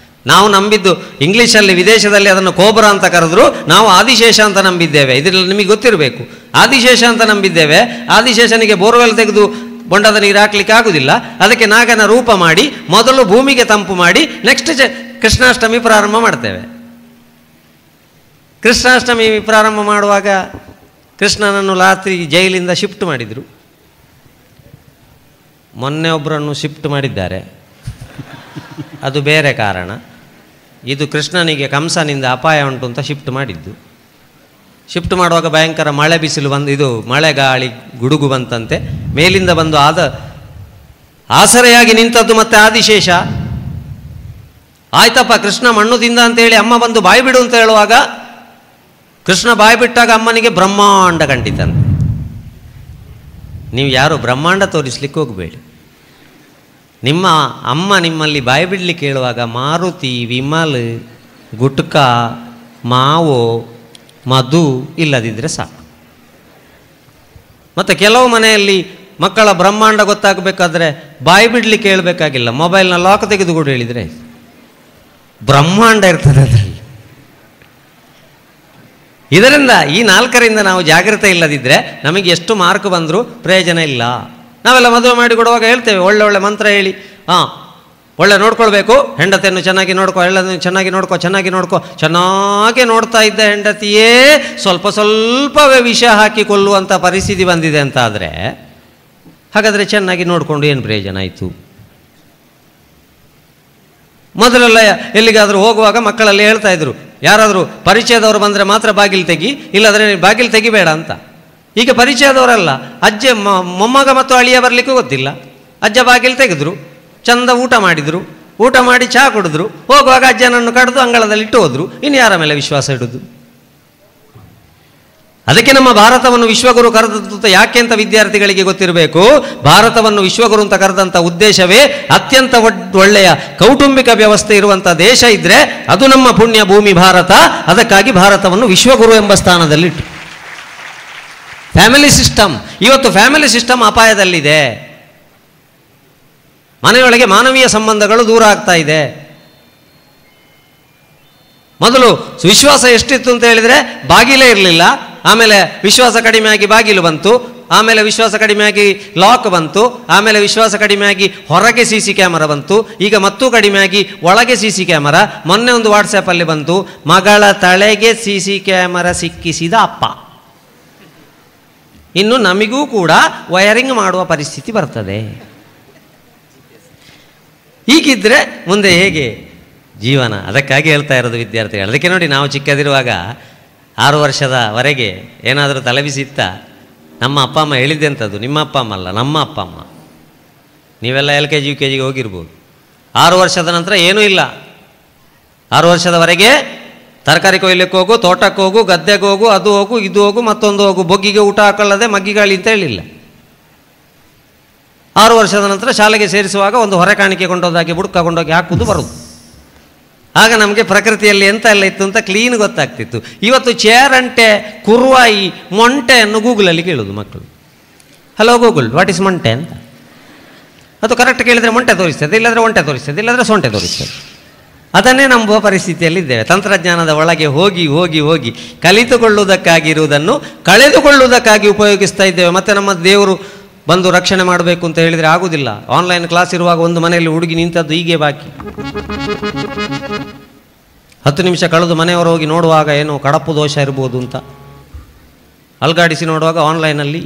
ನಾವು ನಂಬಿದ್ದು ಇಂಗ್ಲೀಷಲ್ಲಿ, ವಿದೇಶದಲ್ಲಿ ಅದನ್ನು ಕೋಬ್ರಾ ಅಂತ ಕರೆದ್ರು, ನಾವು ಆದಿಶೇಷ ಅಂತ ನಂಬಿದ್ದೇವೆ. ಇದರಲ್ಲಿ ನಿಮಗೆ ಗೊತ್ತಿರಬೇಕು. ಆದಿಶೇಷ ಅಂತ ನಂಬಿದ್ದೇವೆ. ಆದಿಶೇಷನಿಗೆ ಬೋರ್ವೆಲ್ ತೆಗೆದು ಬೊಂಡದ ನೀರು ಹಾಕ್ಲಿಕ್ಕೆ ಆಗುದಿಲ್ಲ. ಅದಕ್ಕೆ ನಾಗನ ರೂಪ ಮಾಡಿ ಮೊದಲು ಭೂಮಿಗೆ ತಂಪು ಮಾಡಿ ನೆಕ್ಸ್ಟ್ ಕೃಷ್ಣಾಷ್ಟಮಿ ಪ್ರಾರಂಭ ಮಾಡ್ತೇವೆ. ಕೃಷ್ಣಾಷ್ಟಮಿ ಪ್ರಾರಂಭ ಮಾಡುವಾಗ ಕೃಷ್ಣನನ್ನು ರಾತ್ರಿ ಜೈಲಿಂದ ಶಿಫ್ಟ್ ಮಾಡಿದರು. ಮೊನ್ನೆ ಒಬ್ಬರನ್ನು ಶಿಫ್ಟ್ ಮಾಡಿದ್ದಾರೆ, ಅದು ಬೇರೆ ಕಾರಣ. ಇದು ಕೃಷ್ಣನಿಗೆ ಕಂಸನಿಂದ ಅಪಾಯ ಉಂಟು ಅಂತ ಶಿಫ್ಟ್ ಮಾಡಿದ್ದು. ಶಿಫ್ಟ್ ಮಾಡುವಾಗ ಭಯಂಕರ ಮಳೆ ಬಿಸಿಲು ಬಂದು ಇದು ಮಳೆ ಗಾಳಿ ಗುಡುಗು ಬಂತಂತೆ. ಮೇಲಿಂದ ಬಂದು ಆಸರೆಯಾಗಿ ನಿಂತದ್ದು ಮತ್ತೆ ಆದಿಶೇಷ. ಆಯ್ತಪ್ಪ ಕೃಷ್ಣ ಮಣ್ಣು ತಿಂದ ಅಂತೇಳಿ ಅಮ್ಮ ಬಂದು ಬಾಯಿ ಬಿಡು ಅಂತ ಹೇಳುವಾಗ ಕೃಷ್ಣ ಬಾಯಿ ಬಿಟ್ಟಾಗ ಅಮ್ಮನಿಗೆ ಬ್ರಹ್ಮಾಂಡ ಕಂಡಿತಂತೆ. ನೀವು ಯಾರು ಬ್ರಹ್ಮಾಂಡ ತೋರಿಸ್ಲಿಕ್ಕೆ ಹೋಗಬೇಡಿ. ನಿಮ್ಮ ಅಮ್ಮ ನಿಮ್ಮಲ್ಲಿ ಬಾಯಿ ಬಿಡ್ಲಿಕ್ಕೆ ಹೇಳುವಾಗ ಮಾರುತಿ, ವಿಮಲ್, ಗುಟ್ಕ, ಮಾವೋ, ಮಧು ಇಲ್ಲದಿದ್ದರೆ ಸಾಕು. ಮತ್ತು ಕೆಲವು ಮನೆಯಲ್ಲಿ ಮಕ್ಕಳ ಬ್ರಹ್ಮಾಂಡ ಗೊತ್ತಾಗಬೇಕಾದ್ರೆ ಬಾಯಿ ಬಿಡ್ಲಿಕ್ಕೆ ಹೇಳಬೇಕಾಗಿಲ್ಲ, ಮೊಬೈಲ್ನ ಲಾಕ್ ತೆಗೆದು ಕೂಡ ಹೇಳಿದರೆ ಬ್ರಹ್ಮಾಂಡ ಇರ್ತದೆ ಅದರಲ್ಲಿ. ಇದರಿಂದ ಈ 4ರಿಂದ ನಾವು ಜಾಗೃತೆ ಇಲ್ಲದಿದ್ದರೆ ನಮಗೆ ಎಷ್ಟು ಮಾರ್ಕ್ ಬಂದರೂ ಪ್ರಯೋಜನ ಇಲ್ಲ. ನಾವೆಲ್ಲ ಮದುವೆ ಮಾಡಿ ಕೊಡುವಾಗ ಹೇಳ್ತೇವೆ, ಒಳ್ಳೆ ಮಂತ್ರ ಹೇಳಿ, ಒಳ್ಳೆ ನೋಡ್ಕೊಳ್ಬೇಕು, ಹೆಂಡತಿಯನ್ನು ಚೆನ್ನಾಗಿ ನೋಡ್ಕೊ, ಎಲ್ಲದನ್ನು ಚೆನ್ನಾಗಿ ನೋಡ್ಕೊ. ಚೆನ್ನಾಗಿ ನೋಡ್ತಾ ಇದ್ದ ಹೆಂಡತಿಯೇ ಸ್ವಲ್ಪವೇ ವಿಷ ಹಾಕಿ ಕೊಲ್ಲುವಂಥ ಪರಿಸ್ಥಿತಿ ಬಂದಿದೆ ಅಂತ ಆದರೆ ಹಾಗಾದರೆ ಚೆನ್ನಾಗಿ ನೋಡಿಕೊಂಡು ಏನು ಪ್ರಯೋಜನ ಆಯಿತು? ಮೊದಲೆಲ್ಲ ಎಲ್ಲಿಗಾದರೂ ಹೋಗುವಾಗ ಮಕ್ಕಳಲ್ಲಿ ಹೇಳ್ತಾ ಇದ್ರು, ಯಾರಾದರೂ ಪರಿಚಯದವರು ಬಂದರೆ ಮಾತ್ರ ಬಾಗಿಲು ತೆಗಿ, ಇಲ್ಲಾದರೆ ಬಾಗಿಲು ತೆಗಿಬೇಡ ಅಂತ. ಈಗ ಪರಿಚಯದವರಲ್ಲ, ಅಜ್ಜೆ ಮೊಮ್ಮಗ ಮತ್ತು ಅಳಿಯ ಬರಲಿಕ್ಕೂ ಗೊತ್ತಿಲ್ಲ, ಅಜ್ಜ ಬಾಗಿಲು ತೆಗೆದ್ರು, ಚಂದ ಊಟ ಮಾಡಿದರು, ಊಟ ಮಾಡಿ ಚಹಾ ಕುಡಿದ್ರು, ಹೋಗುವಾಗ ಅಜ್ಜನನ್ನು ಕಡಿದು ಅಂಗಳದಲ್ಲಿ ಇಟ್ಟು ಹೋದ್ರು. ಇನ್ನು ಯಾರ ಮೇಲೆ ವಿಶ್ವಾಸ ಇಡುವುದು? ಅದಕ್ಕೆ ನಮ್ಮ ಭಾರತವನ್ನು ವಿಶ್ವಗುರು ಕರೆದದ್ದು ಯಾಕೆ ಅಂತ ವಿದ್ಯಾರ್ಥಿಗಳಿಗೆ ಗೊತ್ತಿರಬೇಕು. ಭಾರತವನ್ನು ವಿಶ್ವಗುರು ಅಂತ ಕರೆದಂಥ ಉದ್ದೇಶವೇ ಅತ್ಯಂತ ಒಳ್ಳೆಯ ಕೌಟುಂಬಿಕ ವ್ಯವಸ್ಥೆ ಇರುವಂಥ ದೇಶ ಇದ್ದರೆ ಅದು ನಮ್ಮ ಪುಣ್ಯ ಭೂಮಿ ಭಾರತ. ಅದಕ್ಕಾಗಿ ಭಾರತವನ್ನು ವಿಶ್ವಗುರು ಎಂಬ ಸ್ಥಾನದಲ್ಲಿಟ್ಟು ಫ್ಯಾಮಿಲಿ ಸಿಸ್ಟಮ್, ಇವತ್ತು ಫ್ಯಾಮಿಲಿ ಸಿಸ್ಟಮ್ ಅಪಾಯದಲ್ಲಿದೆ. ಮನೆಯೊಳಗೆ ಮಾನವೀಯ ಸಂಬಂಧಗಳು ದೂರ ಆಗ್ತಾ ಇದೆ. ಮೊದಲು ವಿಶ್ವಾಸ ಎಷ್ಟಿತ್ತು ಅಂತ ಹೇಳಿದರೆ ಬಾಗಿಲೇ ಇರಲಿಲ್ಲ, ಆಮೇಲೆ ವಿಶ್ವಾಸ ಕಡಿಮೆಯಾಗಿ ಬಾಗಿಲು ಬಂತು, ಆಮೇಲೆ ವಿಶ್ವಾಸ ಕಡಿಮೆಯಾಗಿ ಲಾಕ್ ಬಂತು, ಆಮೇಲೆ ವಿಶ್ವಾಸ ಕಡಿಮೆಯಾಗಿ ಹೊರಗೆ CC ಕ್ಯಾಮರಾ ಬಂತು, ಈಗ ಮತ್ತೂ ಕಡಿಮೆಯಾಗಿ ಒಳಗೆ CC ಕ್ಯಾಮರಾ. ಮೊನ್ನೆ ಒಂದು ವಾಟ್ಸಪ್ಪಲ್ಲಿ ಬಂತು, ಮಗಳ ತಲೆಗೆ CC ಕ್ಯಾಮರಾ ಸಿಕ್ಕಿಸಿದ ಅಪ್ಪ. ಇನ್ನು ನಮಗೂ ಕೂಡ ವಯರಿಂಗ್ ಮಾಡುವ ಪರಿಸ್ಥಿತಿ ಬರ್ತದೆ. ಹೀಗಿದ್ದರೆ ಮುಂದೆ ಹೇಗೆ ಜೀವನ? ಅದಕ್ಕಾಗಿ ಹೇಳ್ತಾ ಇರೋದು ವಿದ್ಯಾರ್ಥಿಗಳು. ಅದಕ್ಕೆ ನೋಡಿ, ನಾವು ಚಿಕ್ಕದಿರುವಾಗ 6 ವರ್ಷದವರೆಗೆ ಏನಾದರೂ ತಲೆಬಿಸಿತ್ತ, ನಮ್ಮ ಅಪ್ಪ ಅಮ್ಮ ಹೇಳಿದ್ದೆಂಥದ್ದು, ನಿಮ್ಮ ಅಪ್ಪ ಅಮ್ಮ ಅಲ್ಲ, ನಮ್ಮ ಅಪ್ಪ ಅಮ್ಮ. ನೀವೆಲ್ಲ LKG UKGಗೆ ಹೋಗಿರ್ಬೋದು. 6 ವರ್ಷದ ನಂತರ ಏನೂ ಇಲ್ಲ. 6 ವರ್ಷದವರೆಗೆ ತರಕಾರಿ ಕೊಯ್ಲಿಕ್ಕೆ ಹೋಗು, ತೋಟಕ್ಕೆ ಹೋಗು, ಗದ್ದೆಗೆ ಹೋಗು, ಅದು ಹೋಗು, ಇದು ಹೋಗು, ಮತ್ತೊಂದು ಹೋಗು, ಬೊಗ್ಗಿಗೆ ಊಟ ಹಾಕೊಳ್ಳದೆ ಮಗ್ಗಿಗಾಳಿ ಅಂತ ಹೇಳಿಲ್ಲ. 6 ವರ್ಷದ ನಂತರ ಶಾಲೆಗೆ ಸೇರಿಸುವಾಗ ಒಂದು ಹೊರೆ ಕಾಣಿಕೆ ಕೊಂಡೋದಾಗಿ ಬುಡ್ಕ ಕೊಂಡೋಗಿ ಹಾಕುವುದು ಬರುವುದು. ಆಗ ನಮಗೆ ಪ್ರಕೃತಿಯಲ್ಲಿ ಎಂತ ಎಲ್ಲ ಇತ್ತು ಅಂತ ಕ್ಲೀನ್ ಗೊತ್ತಾಗ್ತಿತ್ತು. ಇವತ್ತು ಚೇರಂಟೆ, ಕುರುವಾಯಿ, ಮೊಂಟೆಯನ್ನು ಗೂಗಲಲ್ಲಿ ಕೇಳೋದು ಮಕ್ಕಳು. Hello Google, what is Monte ಅಂತ. ಅದು ಕರೆಕ್ಟ್ ಕೇಳಿದರೆ ಮೊಂಟೆ ತೋರಿಸ್ತದೆ, ಇಲ್ಲಾಂದರೆ ಒಂಟೆ ತೋರಿಸ್ತದೆ, ಇಲ್ಲಾಂದರೆ ಸೊಂಟೆ ತೋರಿಸ್ತದೆ. ಅದನ್ನೇ ನಂಬುವ ಪರಿಸ್ಥಿತಿಯಲ್ಲಿದ್ದೇವೆ. ತಂತ್ರಜ್ಞಾನದ ಒಳಗೆ ಹೋಗಿ ಹೋಗಿ ಹೋಗಿ ಕಲಿತುಕೊಳ್ಳುವುದಕ್ಕಾಗಿರುವುದನ್ನು ಕಳೆದುಕೊಳ್ಳುವುದಕ್ಕಾಗಿ ಉಪಯೋಗಿಸ್ತಾ ಇದ್ದೇವೆ. ಮತ್ತು ನಮ್ಮ ದೇವರು ಬಂದು ರಕ್ಷಣೆ ಮಾಡಬೇಕು ಅಂತ ಹೇಳಿದರೆ ಆಗುವುದಿಲ್ಲ. ಆನ್ಲೈನ್ ಕ್ಲಾಸ್ ಇರುವಾಗ ಒಂದು ಮನೆಯಲ್ಲಿ ಹುಡುಗಿ ನಿಂತದ್ದು ಹೀಗೆ ಬಾಕಿ. 10 ನಿಮಿಷ ಕಳೆದು ಮನೆಯವರು ಹೋಗಿ ನೋಡುವಾಗ ಏನೋ ಕಡಪು ದೋಷ ಇರ್ಬೋದು ಅಂತ ಅಲ್ಗಾಡಿಸಿ ನೋಡುವಾಗ ಆನ್ಲೈನಲ್ಲಿ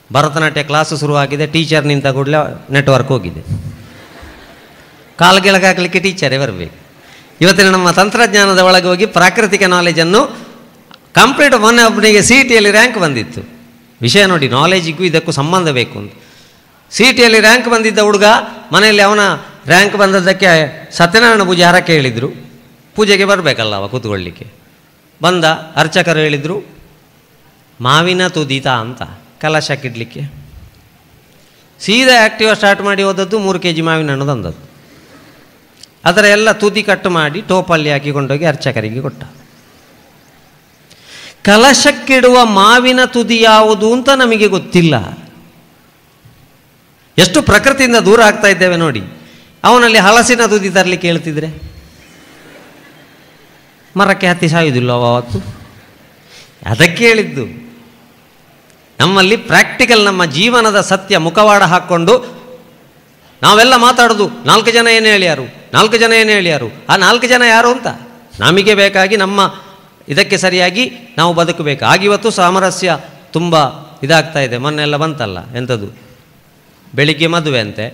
ಭರತನಾಟ್ಯ ಕ್ಲಾಸು ಶುರುವಾಗಿದೆ. ಟೀಚರ್ ನಿಂತ ಕೂಡಲೇ ನೆಟ್ವರ್ಕ್ ಹೋಗಿದೆ. ಕಾಲ್ಗೆಳಗೆ ಹಾಕಲಿಕ್ಕೆ ಟೀಚರೇ ಬರಬೇಕು. ಇವತ್ತಿನ ನಮ್ಮ ತಂತ್ರಜ್ಞಾನದ ಒಳಗೆ ಹೋಗಿ ಪ್ರಾಕೃತಿಕ ನಾಲೆಜನ್ನು ಕಂಪ್ಲೀಟ್. ಮೊನ್ನೆ ಒಬ್ಬನಿಗೆ CETಯಲ್ಲಿ ರ್ಯಾಂಕ್ ಬಂದಿತ್ತು. ವಿಷಯ ನೋಡಿ, ನಾಲೆಜಿಗೂ ಇದಕ್ಕೂ ಸಂಬಂಧ ಬೇಕು ಅಂತ. CETಯಲ್ಲಿ ರ್ಯಾಂಕ್ ಬಂದಿದ್ದ ಹುಡುಗ ಮನೆಯಲ್ಲಿ ಅವನ ರ್ಯಾಂಕ್ ಬಂದದ್ದಕ್ಕೆ ಸತ್ಯನಾರಾಯಣ ಪೂಜೆ ಹರಕೆ ಹೇಳಿದರು. ಪೂಜೆಗೆ ಬರಬೇಕಲ್ಲ ಅವ ಕೂತ್ಕೊಳ್ಳಿಕ್ಕೆ. ಬಂದ, ಅರ್ಚಕರು ಹೇಳಿದರು ಮಾವಿನ ತುದಿತ ಅಂತ ಕಲಶಕ್ಕಿಡ್ಲಿಕ್ಕೆ. ಸೀದಾ ಆ್ಯಕ್ಟಿವಾ ಸ್ಟಾರ್ಟ್ ಮಾಡಿ ಹೋದದ್ದು 3 kg ಮಾವಿನ ಹಣ್ಣು ತಂದದ್ದು. ಅದರ ಎಲ್ಲ ತುದಿ ಕಟ್ಟು ಮಾಡಿ ಟೋಪಲ್ಲಿ ಹಾಕಿಕೊಂಡೋಗಿ ಅರ್ಚಕರಿಗೆ ಕೊಟ್ಟ. ಕಲಶಕ್ಕಿಡುವ ಮಾವಿನ ತುದಿ ಯಾವುದು ಅಂತ ನಮಗೆ ಗೊತ್ತಿಲ್ಲ. ಎಷ್ಟು ಪ್ರಕೃತಿಯಿಂದ ದೂರ ಆಗ್ತಾ ಇದ್ದೇವೆ ನೋಡಿ. ಅವನಲ್ಲಿ ಹಲಸಿನ ತುದಿ ತರಲಿಕ್ಕೆ ಹೇಳ್ತಿದ್ರೆ ಮರಕ್ಕೆ ಹತ್ತಿ ಸಾಯುವುದಿಲ್ಲ ಅವತ್ತು. ಅದಕ್ಕೆ ಹೇಳಿದ್ದು ನಮ್ಮಲ್ಲಿ ಪ್ರಾಕ್ಟಿಕಲ್, ನಮ್ಮ ಜೀವನದ ಸತ್ಯ ಮುಖವಾಡ ಹಾಕ್ಕೊಂಡು ನಾವೆಲ್ಲ ಮಾತಾಡೋದು 4 ಜನ ಏನು ಹೇಳ್ಯಾರು, 4 ಜನ ಏನು ಹೇಳ್ಯಾರು, ಆ 4 ಜನ ಯಾರು ಅಂತ. ನಮಗೆ ಬೇಕಾಗಿ ನಮ್ಮ ಇದಕ್ಕೆ ಸರಿಯಾಗಿ ನಾವು ಬದುಕಬೇಕು. ಆಗಿವತ್ತು ಸಾಮರಸ್ಯ ತುಂಬ ಇದಾಗ್ತಾ ಇದೆ. ಮೊನ್ನೆಲ್ಲ ಬಂತಲ್ಲ ಎಂಥದ್ದು, ಬೆಳಿಗ್ಗೆ ಮದುವೆ ಅಂತೆ,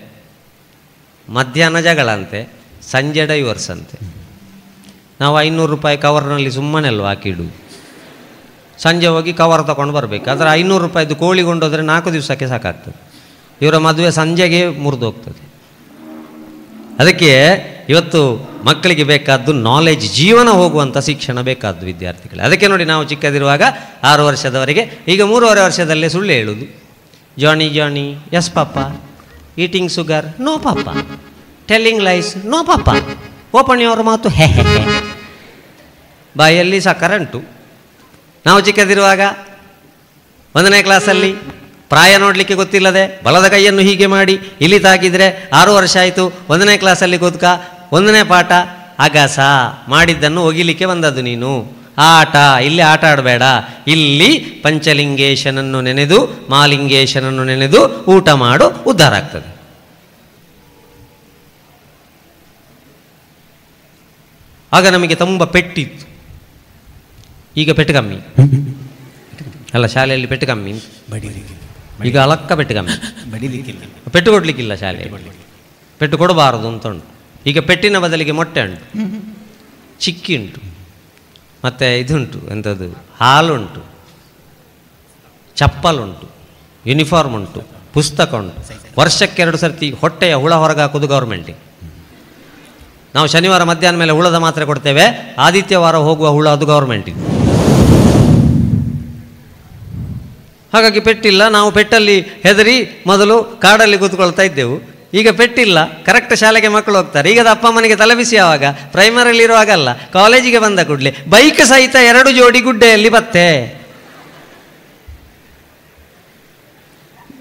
ಮಧ್ಯಾಹ್ನ ಜಗಳ ಅಂತೆ, ಸಂಜೆ ಡೈವರ್ಸ್ ಅಂತೆ. ನಾವು 500 ರೂಪಾಯಿ ಕವರ್ನಲ್ಲಿ ಸುಮ್ಮನೆ ಅಲ್ವ ಹಾಕಿಡು. ಸಂಜೆ ಹೋಗಿ ಕವರ್ ತಗೊಂಡು ಬರಬೇಕು. ಅದರ 500 ರೂಪಾಯಿದು ಕೋಳಿ ಕೊಂಡೋದ್ರೆ 4 ದಿವಸಕ್ಕೆ ಸಾಕಾಗ್ತದೆ. ಇವರ ಮದುವೆ ಸಂಜೆಗೆ ಮುರಿದು ಹೋಗ್ತದೆ. ಅದಕ್ಕೆ ಇವತ್ತು ಮಕ್ಕಳಿಗೆ ಬೇಕಾದ್ದು ನಾಲೆಜ್, ಜೀವನ ಹೋಗುವಂಥ ಶಿಕ್ಷಣ ಬೇಕಾದ್ದು ವಿದ್ಯಾರ್ಥಿಗಳು. ಅದಕ್ಕೆ ನೋಡಿ, ನಾವು ಚಿಕ್ಕದಿರುವಾಗ 6 ವರ್ಷದವರೆಗೆ, ಈಗ 3.5 ವರ್ಷದಲ್ಲೇ ಸುಳ್ಳು ಹೇಳುವುದು. Johnny Johnny, yes papa. Eating sugar, no papa. Telling lies, no papa. Open your ಮಾತು, ಹೇ ಹೇ ಹೇ. ಬಾಯಲ್ಲಿ ಸಕ್ಕರೆ ಉಂಟು. ನಾವು ಚಿಕ್ಕದಿರುವಾಗ 1ನೇ ಕ್ಲಾಸಲ್ಲಿ ಪ್ರಾಯ ನೋಡಲಿಕ್ಕೆ ಗೊತ್ತಿಲ್ಲದೆ ಬಲದ ಕೈಯನ್ನು ಹೀಗೆ ಮಾಡಿ ಇಲ್ಲಿ ತಾಕಿದರೆ 6 ವರ್ಷ ಆಯಿತು. 1ನೇ ಕ್ಲಾಸಲ್ಲಿ ಕೂತ್ಕ, 1ನೇ ಪಾಠ ಅಗಸ ಮಾಡಿದ್ದನ್ನು ಒಗಿಲಿಕ್ಕೆ ಬಂದದ್ದು ನೀನು. ಆಟ, ಇಲ್ಲಿ ಆಟ ಆಡಬೇಡ, ಇಲ್ಲಿ ಪಂಚಲಿಂಗೇಶನನ್ನು ನೆನೆದು ಮಾಲಿಂಗೇಶನನ್ನು ನೆನೆದು ಊಟ ಮಾಡು, ಉದ್ಧಾರ ಆಗ್ತದೆ. ಆಗ ನಮಗೆ ತುಂಬ ಪೆಟ್ಟಿತ್ತು. ಈಗ ಪೆಟ್ಟು ಕಮ್ಮಿ ಅಲ್ಲ, ಶಾಲೆಯಲ್ಲಿ ಪೆಟ್ಟು ಕಮ್ಮಿ. ಈಗ ಅಲಕ್ಕ ಪೆಟ್ಟು ಕಮ್ಮಿ, ಪೆಟ್ಟು ಕೊಡಲಿಕ್ಕಿಲ್ಲ ಶಾಲೆಯಲ್ಲಿ. ಪೆಟ್ಟು ಕೊಡಬಾರದು ಅಂತ ಉಂಟು. ಈಗ ಪೆಟ್ಟಿನ ಬದಲಿಗೆ ಮೊಟ್ಟೆ ಉಂಟು, ಚಿಕ್ಕಿ ಉಂಟು, ಮತ್ತು ಇದುಂಟು, ಎಂಥದ್ದು, ಹಾಲುಂಟು, ಚಪ್ಪಲುಂಟು, ಯೂನಿಫಾರ್ಮ್ ಉಂಟು, ಪುಸ್ತಕ ಉಂಟು. ವರ್ಷಕ್ಕೆ 2 ಸರ್ತಿ ಹೊಟ್ಟೆಯ ಹುಳ ಹೊರಗೆ ಹಾಕೋದು ಗೌರ್ಮೆಂಟಿಗೆ. ನಾವು ಶನಿವಾರ ಮಧ್ಯಾಹ್ನ ಮೇಲೆ ಹುಳದ ಮಾತ್ರೆ ಕೊಡ್ತೇವೆ, ಆದಿತ್ಯವಾರ ಹೋಗುವ ಹುಳ ಅದು ಗೌರ್ಮೆಂಟಿಗೆ. ಹಾಗಾಗಿ ಪೆಟ್ಟಿಲ್ಲ. ನಾವು ಪೆಟ್ಟಲ್ಲಿ ಹೆದರಿ ಮೊದಲು ಕಾಡಲ್ಲಿ ಕೂತ್ಕೊಳ್ತಾ ಇದ್ದೆವು. ಈಗ ಪೆಟ್ಟಿಲ್ಲ, ಕರೆಕ್ಟ್ ಶಾಲೆಗೆ ಮಕ್ಕಳು ಹೋಗ್ತಾರೆ. ಈಗದ ಅಪ್ಪ ಅಮ್ಮನಿಗೆ ತಲೆಬಿಸಿ ಯಾವಾಗ? ಪ್ರೈಮರಿಯಲ್ಲಿ ಇರುವಾಗಲ್ಲ, ಕಾಲೇಜಿಗೆ ಬಂದ ಕೂಡಲೇ ಬೈಕ್ ಸಹಿತ 2 ಜೋಡಿ ಗುಡ್ಡೆಯಲ್ಲಿ ಬತ್ತೆ.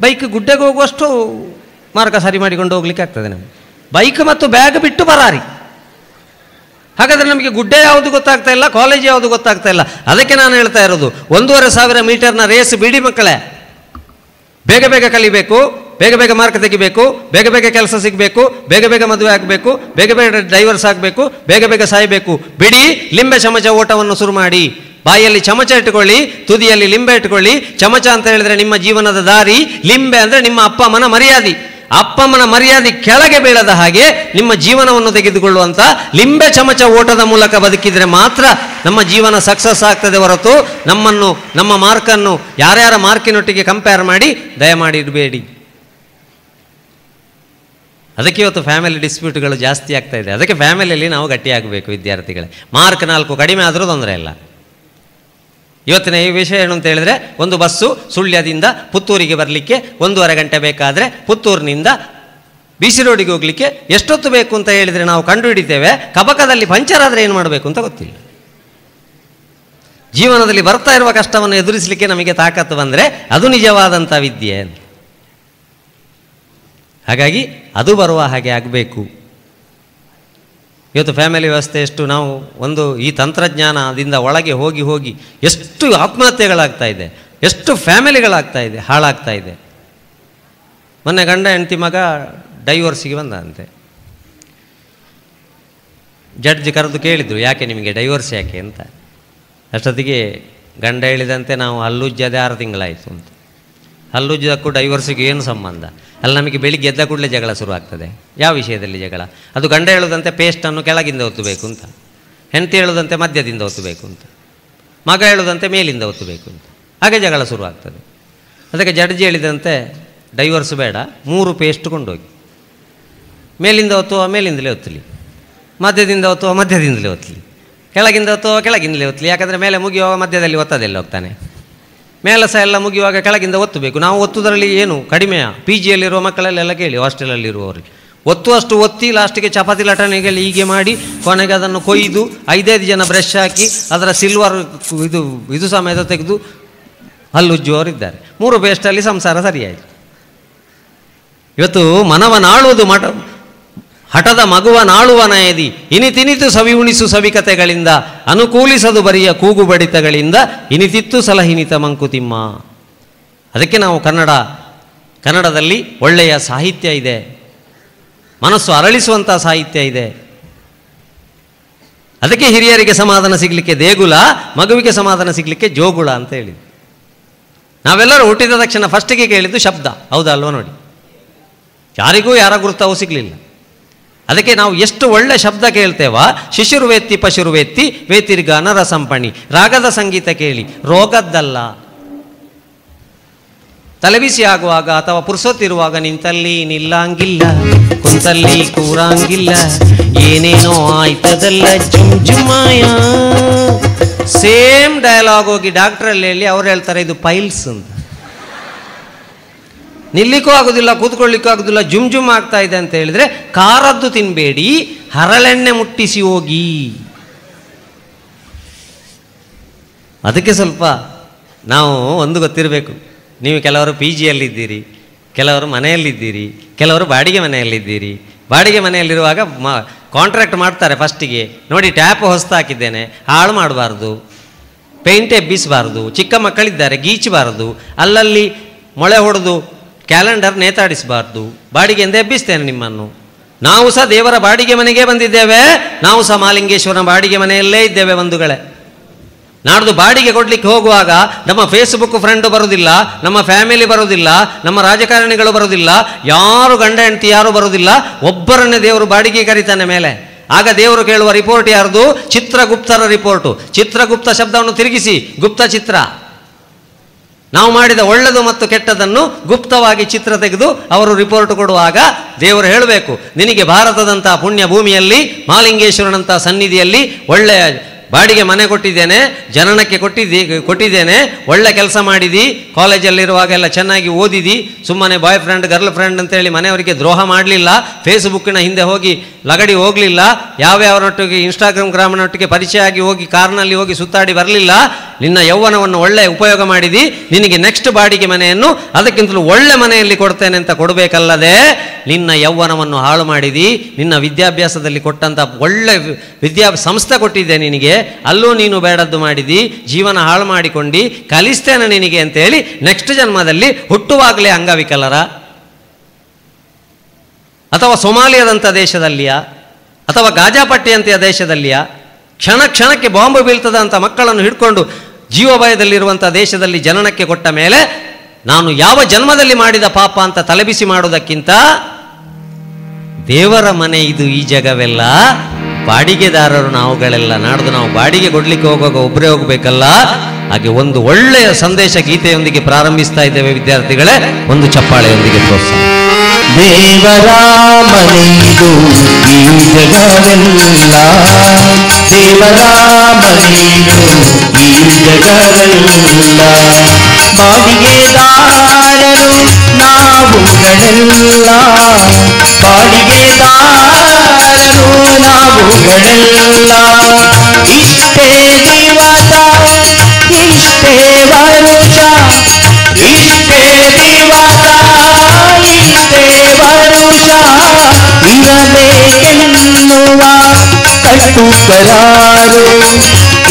ಬೈಕ್ ಗುಡ್ಡೆಗೆ ಹೋಗುವಷ್ಟು ಮಾರ್ಗ ಸರಿ ಮಾಡಿಕೊಂಡು ಹೋಗ್ಲಿಕ್ಕೆ ಆಗ್ತದೆ ನಮಗೆ. ಬೈಕ್ ಮತ್ತು ಬ್ಯಾಗ್ ಬಿಟ್ಟು ಬರಾರಿ. ಹಾಗಾದರೆ ನಮಗೆ ಗುಡ್ಡೆ ಯಾವುದು ಗೊತ್ತಾಗ್ತಾ ಇಲ್ಲ, ಕಾಲೇಜ್ ಯಾವುದು ಗೊತ್ತಾಗ್ತಾ ಇಲ್ಲ. ಅದಕ್ಕೆ ನಾನು ಹೇಳ್ತಾ ಇರೋದು, 1,500 ಮೀಟರ್ನ ರೇಸ್ ಬಿಡಿ ಮಕ್ಕಳೇ. ಬೇಗ ಬೇಗ ಕಲಿಬೇಕು, ಬೇಗ ಬೇಗ ಮಾರ್ಕ್ ತೆಗಿಬೇಕು, ಬೇಗ ಬೇಗ ಕೆಲಸ ಸಿಗಬೇಕು, ಬೇಗ ಬೇಗ ಮದುವೆ ಆಗಬೇಕು, ಬೇಗ ಬೇಗ ಡೈವರ್ಸ್ ಆಗಬೇಕು, ಬೇಗ ಬೇಗ ಸಾಯಬೇಕು. ಬಿಡಿ ಲಿಂಬೆ ಚಮಚ ಓಟವನ್ನು ಶುರು ಮಾಡಿ. ಬಾಯಲ್ಲಿ ಚಮಚ ಇಟ್ಟುಕೊಳ್ಳಿ, ತುದಿಯಲ್ಲಿ ಲಿಂಬೆ ಇಟ್ಟುಕೊಳ್ಳಿ. ಚಮಚ ಅಂತ ಹೇಳಿದ್ರೆ ನಿಮ್ಮ ಜೀವನದ ದಾರಿ, ಲಿಂಬೆ ಅಂದರೆ ನಿಮ್ಮ ಅಪ್ಪ ಅಮ್ಮನ ಮರ್ಯಾದೆ. ಅಪ್ಪ ಅಮ್ಮನ ಮರ್ಯಾದೆ ಕೆಳಗೆ ಬೀಳದ ಹಾಗೆ ನಿಮ್ಮ ಜೀವನವನ್ನು ತೆಗೆದುಕೊಳ್ಳುವಂಥ ಲಿಂಬೆ ಚಮಚ ಓಟದ ಮೂಲಕ ಬದುಕಿದರೆ ಮಾತ್ರ ನಮ್ಮ ಜೀವನ ಸಕ್ಸಸ್ ಆಗ್ತದೆ ಹೊರತು ನಮ್ಮನ್ನು, ನಮ್ಮ ಮಾರ್ಕನ್ನು ಯಾರ್ಯಾರ ಮಾರ್ಕಿನೊಟ್ಟಿಗೆ ಕಂಪೇರ್ ಮಾಡಿ ದಯಮಾಡಿ ಇಡಬೇಡಿ. ಅದಕ್ಕೆ ಇವತ್ತು ಫ್ಯಾಮಿಲಿ ಡಿಸ್ಪ್ಯೂಟ್ಗಳು ಜಾಸ್ತಿ ಆಗ್ತಾ ಇದೆ. ಅದಕ್ಕೆ ಫ್ಯಾಮಿಲಿಯಲ್ಲಿ ನಾವು ಗಟ್ಟಿಯಾಗಬೇಕು ವಿದ್ಯಾರ್ಥಿಗಳೇ. ಮಾರ್ಕ್ 4 ಕಡಿಮೆ ಆದರೂ ತೊಂದರೆ ಇಲ್ಲ. ಇವತ್ತಿನ ಈ ವಿಷಯ ಏನು ಅಂತ ಹೇಳಿದ್ರೆ, ಒಂದು ಬಸ್ಸು ಸುಳ್ಯದಿಂದ ಪುತ್ತೂರಿಗೆ ಬರಲಿಕ್ಕೆ 1.5 ಗಂಟೆ ಬೇಕಾದರೆ ಪುತ್ತೂರಿನಿಂದ BC ರೋಡಿಗೆ ಹೋಗಲಿಕ್ಕೆ ಎಷ್ಟೊತ್ತು ಬೇಕು ಅಂತ ಹೇಳಿದರೆ ನಾವು ಕಂಡುಹಿಡಿತೇವೆ. ಕಬಕದಲ್ಲಿ ಪಂಚರ್ ಆದರೆ ಏನು ಮಾಡಬೇಕು ಅಂತ ಗೊತ್ತಿಲ್ಲ. ಜೀವನದಲ್ಲಿ ಬರ್ತಾ ಇರುವ ಕಷ್ಟವನ್ನು ಎದುರಿಸಲಿಕ್ಕೆ ನಮಗೆ ತಾಕತ್ತು ಬಂದರೆ ಅದು ನಿಜವಾದಂಥ ವಿದ್ಯೆ. ಹಾಗಾಗಿ ಅದು ಬರುವ ಹಾಗೆ ಆಗಬೇಕು. ಇವತ್ತು ಫ್ಯಾಮಿಲಿ ವ್ಯವಸ್ಥೆ ಎಷ್ಟು, ನಾವು ಒಂದು ಈ ತಂತ್ರಜ್ಞಾನದಿಂದ ಒಳಗೆ ಹೋಗಿ ಹೋಗಿ ಎಷ್ಟು ಆತ್ಮಹತ್ಯೆಗಳಾಗ್ತಾ ಇದೆ, ಎಷ್ಟು ಫ್ಯಾಮಿಲಿಗಳಾಗ್ತಾ ಇದೆ, ಹಾಳಾಗ್ತಾ ಇದೆ. ಮೊನ್ನೆ ಗಂಡ ಹೆಂಡತಿ ಮಗ ಡೈವರ್ಸಿಗೆ ಬಂದಂತೆ. ಜಡ್ಜ್ ಕರೆದು ಕೇಳಿದರು, ಯಾಕೆ ನಿಮಗೆ ಡೈವರ್ಸ್ ಯಾಕೆ ಅಂತ. ಅಷ್ಟೊತ್ತಿಗೆ ಗಂಡ ಹೇಳಿದಂತೆ, ನಾವು ಹಲ್ಲುಜ್ಜದೆ 6 ತಿಂಗಳಾಯಿತು ಅಂತ. ಹಲ್ಲುಜ್ಜದಕ್ಕೂ ಡೈವರ್ಸಿಗೆ ಏನು ಸಂಬಂಧ? ಅಲ್ಲಿ ನಮಗೆ ಬೆಳಿಗ್ಗೆ ಎದ್ದ ಕೂಡಲೇ ಜಗಳ ಶುರು ಆಗ್ತದೆ. ಯಾವ ವಿಷಯದಲ್ಲಿ ಜಗಳ? ಅದು ಗಂಡ ಹೇಳುದಂತೆ ಪೇಸ್ಟನ್ನು ಕೆಳಗಿಂದ ಒತ್ತಬೇಕು ಅಂತ, ಹೆಂಡತಿ ಹೇಳುದಂತೆ ಮಧ್ಯದಿಂದ ಒತ್ತಬೇಕು ಅಂತ, ಮಗ ಹೇಳುದಂತೆ ಮೇಲಿಂದ ಒತ್ತಬೇಕು ಅಂತ. ಹಾಗೆ ಜಗಳ ಶುರು ಆಗ್ತದೆ. ಅದಕ್ಕೆ ಜಡ್ಜಿ ಹೇಳಿದಂತೆ, ಡೈವರ್ಸ್ ಬೇಡ, 3 ಪೇಸ್ಟ್ ಕೊಂಡೋಗಿ, ಮೇಲಿಂದ ಒತ್ತುವ ಮೇಲಿಂದಲೇ ಒತ್ತಲಿ, ಮಧ್ಯದಿಂದ ಒತ್ತುವ ಮಧ್ಯದಿಂದಲೇ ಒತ್ತಲಿ, ಕೆಳಗಿಂದ ಒತ್ತುವ ಕೆಳಗಿಂದಲೇ ಒತ್ತಲಿ. ಯಾಕಂದರೆ ಮೇಲೆ ಮುಗಿಯುವಾಗ ಮಧ್ಯದಲ್ಲಿ ಒತ್ತದೆಲ್ಲ ಹೋಗ್ತಾನೆ, ಮೇಲೆ ಸಹ ಎಲ್ಲ ಮುಗಿಯುವಾಗ ಕೆಳಗಿಂದ ಒತ್ತಬೇಕು. ನಾವು ಒತ್ತುದರಲ್ಲಿ ಏನು ಕಡಿಮೆಯ? PGಯಲ್ಲಿರುವ ಮಕ್ಕಳಲ್ಲೆಲ್ಲ ಕೇಳಿ, ಹಾಸ್ಟೆಲಲ್ಲಿರುವವರಿಗೆ ಒತ್ತುವಷ್ಟು ಒತ್ತಿ ಲಾಸ್ಟಿಗೆ ಚಪಾತಿ ಲಟನೆಗಳು ಹೀಗೆ ಮಾಡಿ ಕೊನೆಗೆ ಅದನ್ನು ಕೊಯ್ದು 5-5 ಜನ ಬ್ರಷ್ ಹಾಕಿ ಅದರ ಸಿಲ್ವರ್ ಇದು ಸಮೇತ ತೆಗೆದು ಹಲ್ಲುಜ್ಜುವವರಿದ್ದಾರೆ. 3 ಪೇಸ್ಟಲ್ಲಿ ಸಂಸಾರ ಸರಿಯಾಯಿತು. ಇವತ್ತು ಮನವನಾಳುವುದು ಹಠದ ಮಗುವನಾಳುವನ ಎದಿ, ಇನಿತಿನಿತು ಸವಿ ಉಣಿಸು ಸವಿಕತೆಗಳಿಂದ, ಅನುಕೂಲಿಸದು ಬರಿಯ ಕೂಗು ಬಡಿತಗಳಿಂದ, ಇನಿತಿತ್ತು ಸಲಹಿನಿತ ಮಂಕುತಿಮ್ಮ. ಅದಕ್ಕೆ ನಾವು ಕನ್ನಡದಲ್ಲಿ ಒಳ್ಳೆಯ ಸಾಹಿತ್ಯ ಇದೆ, ಮನಸ್ಸು ಅರಳಿಸುವಂಥ ಸಾಹಿತ್ಯ ಇದೆ. ಅದಕ್ಕೆ ಹಿರಿಯರಿಗೆ ಸಮಾಧಾನ ಸಿಗಲಿಕ್ಕೆ ದೇಗುಲ, ಮಗುವಿಗೆ ಸಮಾಧಾನ ಸಿಗಲಿಕ್ಕೆ ಜೋಗುಳ ಅಂತ ಹೇಳಿದ್ದು. ನಾವೆಲ್ಲರೂ ಹುಟ್ಟಿದ ತಕ್ಷಣ ಫಸ್ಟಿಗೆ ಕೇಳಿದ್ದು ಶಬ್ದ, ಹೌದಾ ಅಲ್ವಾ? ನೋಡಿ, ಯಾರಿಗೂ ಯಾರ ಗುರುತವೂ ಸಿಗಲಿಲ್ಲ. ಅದಕ್ಕೆ ನಾವು ಎಷ್ಟು ಒಳ್ಳೆ ಶಬ್ದ ಕೇಳ್ತೇವ, ಶಿಶುರ್ವೇತ್ತಿ ಪಶುರ್ವೇತ್ತಿ ವೇತಿರ್ಗಾನ ರಸಂಪಣಿ, ರಾಗದ ಸಂಗೀತ ಕೇಳಿ, ರೋಗದ್ದಲ್ಲ. ತಲೆಬಿಸಿ ಆಗುವಾಗ ಅಥವಾ ಪುರ್ಸೊತ್ತಿರುವಾಗ ನಿಂತಲ್ಲಿ ನಿಲ್ಲಂಗಿಲ್ಲ, ಕುಂತಲ್ಲಿ ಕೂರಂಗಿಲ್ಲ, ಏನೇನೋ ಆಯ್ತದಲ್ಲ ಜುಮ್ ಜುಮಾಯ. ಸೇಮ್ ಡಯಲಾಗ್ ಹೋಗಿ ಡಾಕ್ಟ್ರಲ್ಲಿ ಹೇಳಿ ಅವ್ರು ಹೇಳ್ತಾರೆ ಇದು ಪೈಲ್ಸ್ ಅಂತ. ನಿಲ್ಲಿಕ್ಕೂ ಆಗೋದಿಲ್ಲ, ಕೂತ್ಕೊಳ್ಳಿಕ್ಕೂ ಆಗೋದಿಲ್ಲ, ಜುಮ್ ಜುಮ್ ಆಗ್ತಾ ಇದೆ ಅಂತ ಹೇಳಿದ್ರೆ ಖಾರದ್ದು ತಿನ್ನಬೇಡಿ, ಹರಳೆಣ್ಣೆ ಮುಟ್ಟಿಸಿ ಹೋಗಿ. ಅದಕ್ಕೆ ಸ್ವಲ್ಪ ನಾವು ಒಂದು ಗೊತ್ತಿರಬೇಕು. ನೀವು ಕೆಲವರು ಪಿ ಜಿಯಲ್ಲಿದ್ದೀರಿ, ಕೆಲವರು ಮನೆಯಲ್ಲಿದ್ದೀರಿ, ಕೆಲವರು ಬಾಡಿಗೆ ಮನೆಯಲ್ಲಿದ್ದೀರಿ. ಬಾಡಿಗೆ ಮನೆಯಲ್ಲಿರುವಾಗ ಕಾಂಟ್ರಾಕ್ಟ್ ಮಾಡ್ತಾರೆ ಫಸ್ಟಿಗೆ, ನೋಡಿ ಟ್ಯಾಪ್ ಹೊಸ್ತಾಕಿದ್ದೇನೆ, ಹಾಳು ಮಾಡಬಾರ್ದು, ಪೇಂಟ್ ಎಬ್ಬಿಸಬಾರ್ದು, ಚಿಕ್ಕ ಮಕ್ಕಳಿದ್ದಾರೆ ಗೀಚಬಾರ್ದು, ಅಲ್ಲಲ್ಲಿ ಮೊಳೆ ಹೊಡೆದು ಕ್ಯಾಲೆಂಡರ್ ನೇತಾಡಿಸಬಾರ್ದು, ಬಾಡಿಗೆಯಿಂದ ಎಬ್ಬಿಸ್ತೇನೆ ನಿಮ್ಮನ್ನು. ನಾವು ಸಹ ದೇವರ ಬಾಡಿಗೆ ಮನೆಗೆ ಬಂದಿದ್ದೇವೆ, ನಾವು ಸಹ ಮಹಾಲಿಂಗೇಶ್ವರನ ಬಾಡಿಗೆ ಮನೆಯಲ್ಲೇ ಇದ್ದೇವೆ ಬಂಧುಗಳೇ. ನಾಡ್ದು ಬಾಡಿಗೆ ಕೊಡ್ಲಿಕ್ಕೆ ಹೋಗುವಾಗ ನಮ್ಮ ಫೇಸ್ಬುಕ್ ಫ್ರೆಂಡ್ ಬರೋದಿಲ್ಲ, ನಮ್ಮ ಫ್ಯಾಮಿಲಿ ಬರೋದಿಲ್ಲ, ನಮ್ಮ ರಾಜಕಾರಣಿಗಳು ಬರೋದಿಲ್ಲ, ಯಾರು ಗಂಡ ಹೆಂಡತಿ ಯಾರು ಬರೋದಿಲ್ಲ, ಒಬ್ಬರನ್ನೇ ದೇವರು ಬಾಡಿಗೆ ಕರೀತಾನೆ ಮೇಲೆ. ಆಗ ದೇವರು ಕೇಳುವ ರಿಪೋರ್ಟ್ ಯಾರ್ದು? ಚಿತ್ರಗುಪ್ತರ ರಿಪೋರ್ಟು. ಚಿತ್ರಗುಪ್ತ ಶಬ್ದವನ್ನು ತಿರುಗಿಸಿ ಗುಪ್ತ ಚಿತ್ರ. ನಾವು ಮಾಡಿದ ಒಳ್ಳೆದು ಮತ್ತು ಕೆಟ್ಟದನ್ನು ಗುಪ್ತವಾಗಿ ಚಿತ್ರ ತೆಗೆದು ಅವರು ರಿಪೋರ್ಟ್ ಕೊಡುವಾಗ ದೇವರು ಹೇಳಬೇಕು, ನಿನಗೆ ಭಾರತದಂತಹ ಪುಣ್ಯ ಭೂಮಿಯಲ್ಲಿ ಮಹಾಲಿಂಗೇಶ್ವರನಂತಹ ಸನ್ನಿಧಿಯಲ್ಲಿ ಒಳ್ಳೆಯ ಬಾಡಿಗೆ ಮನೆ ಕೊಟ್ಟಿದ್ದೇನೆ, ಜನನಕ್ಕೆ ಕೊಟ್ಟಿದ್ದೇನೆ, ಒಳ್ಳೆ ಕೆಲಸ ಮಾಡಿದಿ, ಕಾಲೇಜಲ್ಲಿರುವಾಗೆಲ್ಲ ಚೆನ್ನಾಗಿ ಓದಿದಿ, ಸುಮ್ಮನೆ ಬಾಯ್ ಫ್ರೆಂಡ್ ಗರ್ಲ್ ಫ್ರೆಂಡ್ ಅಂತೇಳಿ ಮನೆಯವರಿಗೆ ದ್ರೋಹ ಮಾಡಲಿಲ್ಲ, ಫೇಸ್ಬುಕ್ಕಿನ ಹಿಂದೆ ಹೋಗಿ ಲಗಡಿ ಹೋಗಲಿಲ್ಲ, ಯಾವ್ಯಾವನೊಟ್ಟಿಗೆ ಇನ್ಸ್ಟಾಗ್ರಾಮ್ನೊಟ್ಟಿಗೆ ಪರಿಚಯ ಆಗಿ ಹೋಗಿ ಕಾರ್ನಲ್ಲಿ ಹೋಗಿ ಸುತ್ತಾಡಿ ಬರಲಿಲ್ಲ, ನಿನ್ನ ಯೌವನವನ್ನು ಒಳ್ಳೆ ಉಪಯೋಗ ಮಾಡಿದಿ, ನಿನಗೆ ನೆಕ್ಸ್ಟ್ ಬಾಡಿಗೆ ಮನೆಯನ್ನು ಅದಕ್ಕಿಂತಲೂ ಒಳ್ಳೆ ಮನೆಯಲ್ಲಿ ಕೊಡ್ತೇನೆ ಅಂತ ಕೊಡಬೇಕಲ್ಲದೆ ನಿನ್ನ ಯೌವನವನ್ನು ಹಾಳು ಮಾಡಿದಿ. ನಿನ್ನ ವಿದ್ಯಾಭ್ಯಾಸದಲ್ಲಿ ಕೊಟ್ಟಂಥ ಒಳ್ಳೆ ಸಂಸ್ಥೆ ಕೊಟ್ಟಿದ್ದೆ ನಿನಗೆ, ಅಲ್ಲೂ ನೀನು ಬೇಡದ್ದು ಮಾಡಿದಿ, ಜೀವನ ಹಾಳು ಮಾಡಿಕೊಂಡು ಕಲಿಸ್ತೇನೆ ನಿನಗೆ ಅಂತೇಳಿ ನೆಕ್ಸ್ಟ್ ಜನ್ಮದಲ್ಲಿ ಹುಟ್ಟುವಾಗಲೇ ಅಂಗವಿಕಲರ ಅಥವಾ ಸೊಮಾಲಿಯಾದಂಥ ದೇಶದಲ್ಲಿಯ ಅಥವಾ ಗಾಜಾಪಟ್ಟಿಯಂತೆಯ ದೇಶದಲ್ಲಿಯ ಕ್ಷಣ ಕ್ಷಣಕ್ಕೆ ಬಾಂಬು ಬೀಳ್ತದಂಥ ಮಕ್ಕಳನ್ನು ಹಿಡ್ಕೊಂಡು ಜೀವಭಯದಲ್ಲಿರುವಂಥ ದೇಶದಲ್ಲಿ ಜನನಕ್ಕೆ ಕೊಟ್ಟ ಮೇಲೆ ನಾನು ಯಾವ ಜನ್ಮದಲ್ಲಿ ಮಾಡಿದ ಪಾಪ ಅಂತ ತಲೆಬಿಸಿ ಮಾಡುವುದಕ್ಕಿಂತ ದೇವರ ಮನೆ ಇದು ಈ ಜಗವೆಲ್ಲ, ಬಾಡಿಗೆದಾರರು ನಾವುಗಳೆಲ್ಲ, ನಾಡ್ದು ನಾವು ಬಾಡಿಗೆ ಕೊಡ್ಲಿಕ್ಕೆ ಹೋಗುವಾಗ ಒಬ್ಬರೇ ಹೋಗ್ಬೇಕಲ್ಲ. ಹಾಗೆ ಒಂದು ಒಳ್ಳೆಯ ಸಂದೇಶ ಗೀತೆಯೊಂದಿಗೆ ಪ್ರಾರಂಭಿಸ್ತಾ ಇದ್ದೇವೆ ವಿದ್ಯಾರ್ಥಿಗಳೇ, ಒಂದು ಚಪ್ಪಾಳೆಯೊಂದಿಗೆ ಪ್ರೋತ್ಸಾಹ. ದೇವರ ಮನೆಯಿದು ಈ ಜಗವೆಲ್ಲ, ದೇವರ ಮನೆಯಿದು ಈ ಜಗವೆಲ್ಲ, ಬಾಡಿಗೆದಾರರು ನಾವುಗಳೆಲ್ಲ, ಬಾಡಿಗೆದಾರರು ನಾವುಗಳೆಲ್ಲ, ಇಷ್ಟೇ ದಿವಸ ಇಷ್ಟೇ ವರುಷ, ಇಷ್ಟೇ ದಿವಸ ಇಷ್ಟೇ ವರುಷ, ಇರಬೇಕೆನ್ನುವ ಕಟ್ಟುಕರಾರು,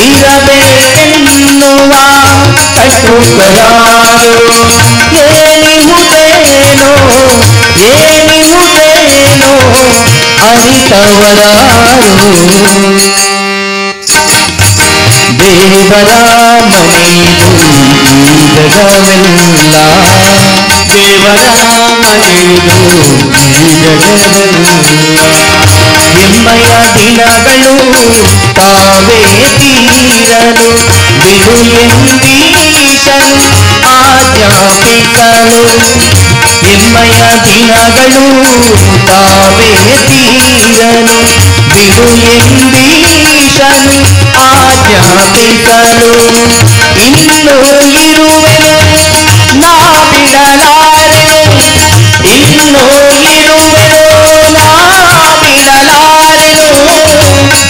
ಇರಬೇಕೆನ್ನುವ ಕಟ್ಟುಕರಾರು, ಏನಿಹುದೇನೋ ಏನಿಹುದೇನೋ ಅರಿತವರಾರು. ದೇವರ ಮನೆಯಿದು ಈ ಜಗವೆಲ್ಲ, ದೇವರ ಮನೆಯಿದು ಈ ಜಗವೆಲ್ಲ, ಹೆಮ್ಮೆಯ ದಿನಗಳು ತಾವೇ ತೀರಲು ಬಿಡು ಎಂದೀಶನು ಆಜ್ಞಾಪಿಸಲು, ಹೆಮ್ಮೆಯ ದಿನಗಳು ತಾವೇ ತೀರಲು ಬಿಡು ಎಂದೀಶನು ಆಜ್ಞಾಪಿಸಲು, ಇನ್ನೂ ಇರುವೆನು ನಾ ಬಿಡಲಾರೆನು, ಇನ್ನೂ ಇರುವೆನು ನಾ ಬಿಡಲಾರೆನು,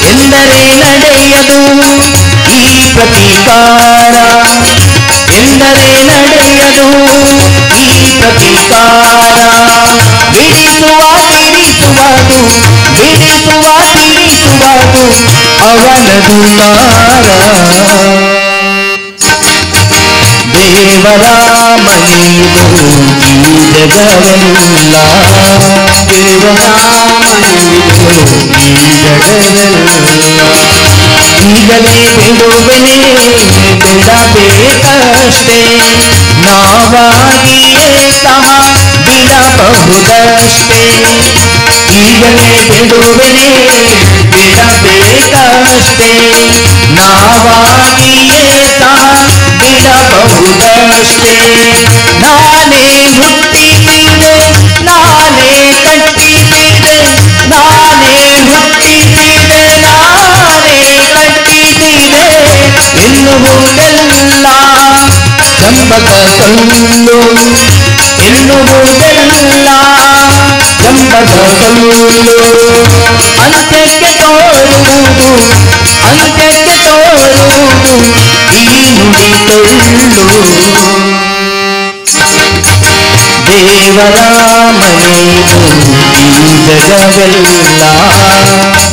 ಎಂದರೆ ನಡೆಯದು ಈ ಪ್ರತೀಕಾರ, ಎಂದರೆ ನಡೆಯದು ಈ ಪ್ರತೀಕಾರ, ಬಿಡಿಸುವ ತಿರಿಸುವುದು, ಬಿಡಿಸುವ ತಿರಿಸುವುದು ಅವನದು ತಾರ. ದೇವರ ಮನೆಯಿದು ಈ ಜಗವೆಲ್ಲ, ದೇವರ ಮನೆಯಿದು ಈ ಜಗವೆಲ್ಲ, ಈಗಲೇ ಬಿಡುವೆನೆ ಬಿಡಬೇಕಷ್ಟೇ, ನಾವಾಗಿಯೇ ಸಹ ಬಿಡಬಹುದಷ್ಟೇ, ಈಗಲೇ ಬಿಡುವೆನೆ ಬಿಡಬೇಕಷ್ಟೇ ನಾವಾಗಿಯೇ ಬಿಡಬಹುದಷ್ಟೇ ನಾನೇ ಹುಟ್ಟಿಸಿದೆ ನಾನೇ ಕಟ್ಟಿಸಿದೆ ನಾನೇ ಹುಟ್ಟಿಸಿದೆ ನಾನೇ ಕಟ್ಟಿಸಿದೆ ಎನ್ನುವುದೆಲ್ಲ ಜಂಬಕ ಕಲ್ಲು ಎನ್ನುವುದೆಲ್ಲ ಜಂಬಕ ಕಲ್ಲು ಅಂತ್ಯಕ್ಕೆ ತೋರುವುದು ಅಂತ್ಯಕ್ಕೆ ತೋರುವುದು ಈ ನುಡಿ ಟೊಳ್ಳು ದೇವರ ಮನೆಯು ಈ ಜಗವೆಲ್ಲ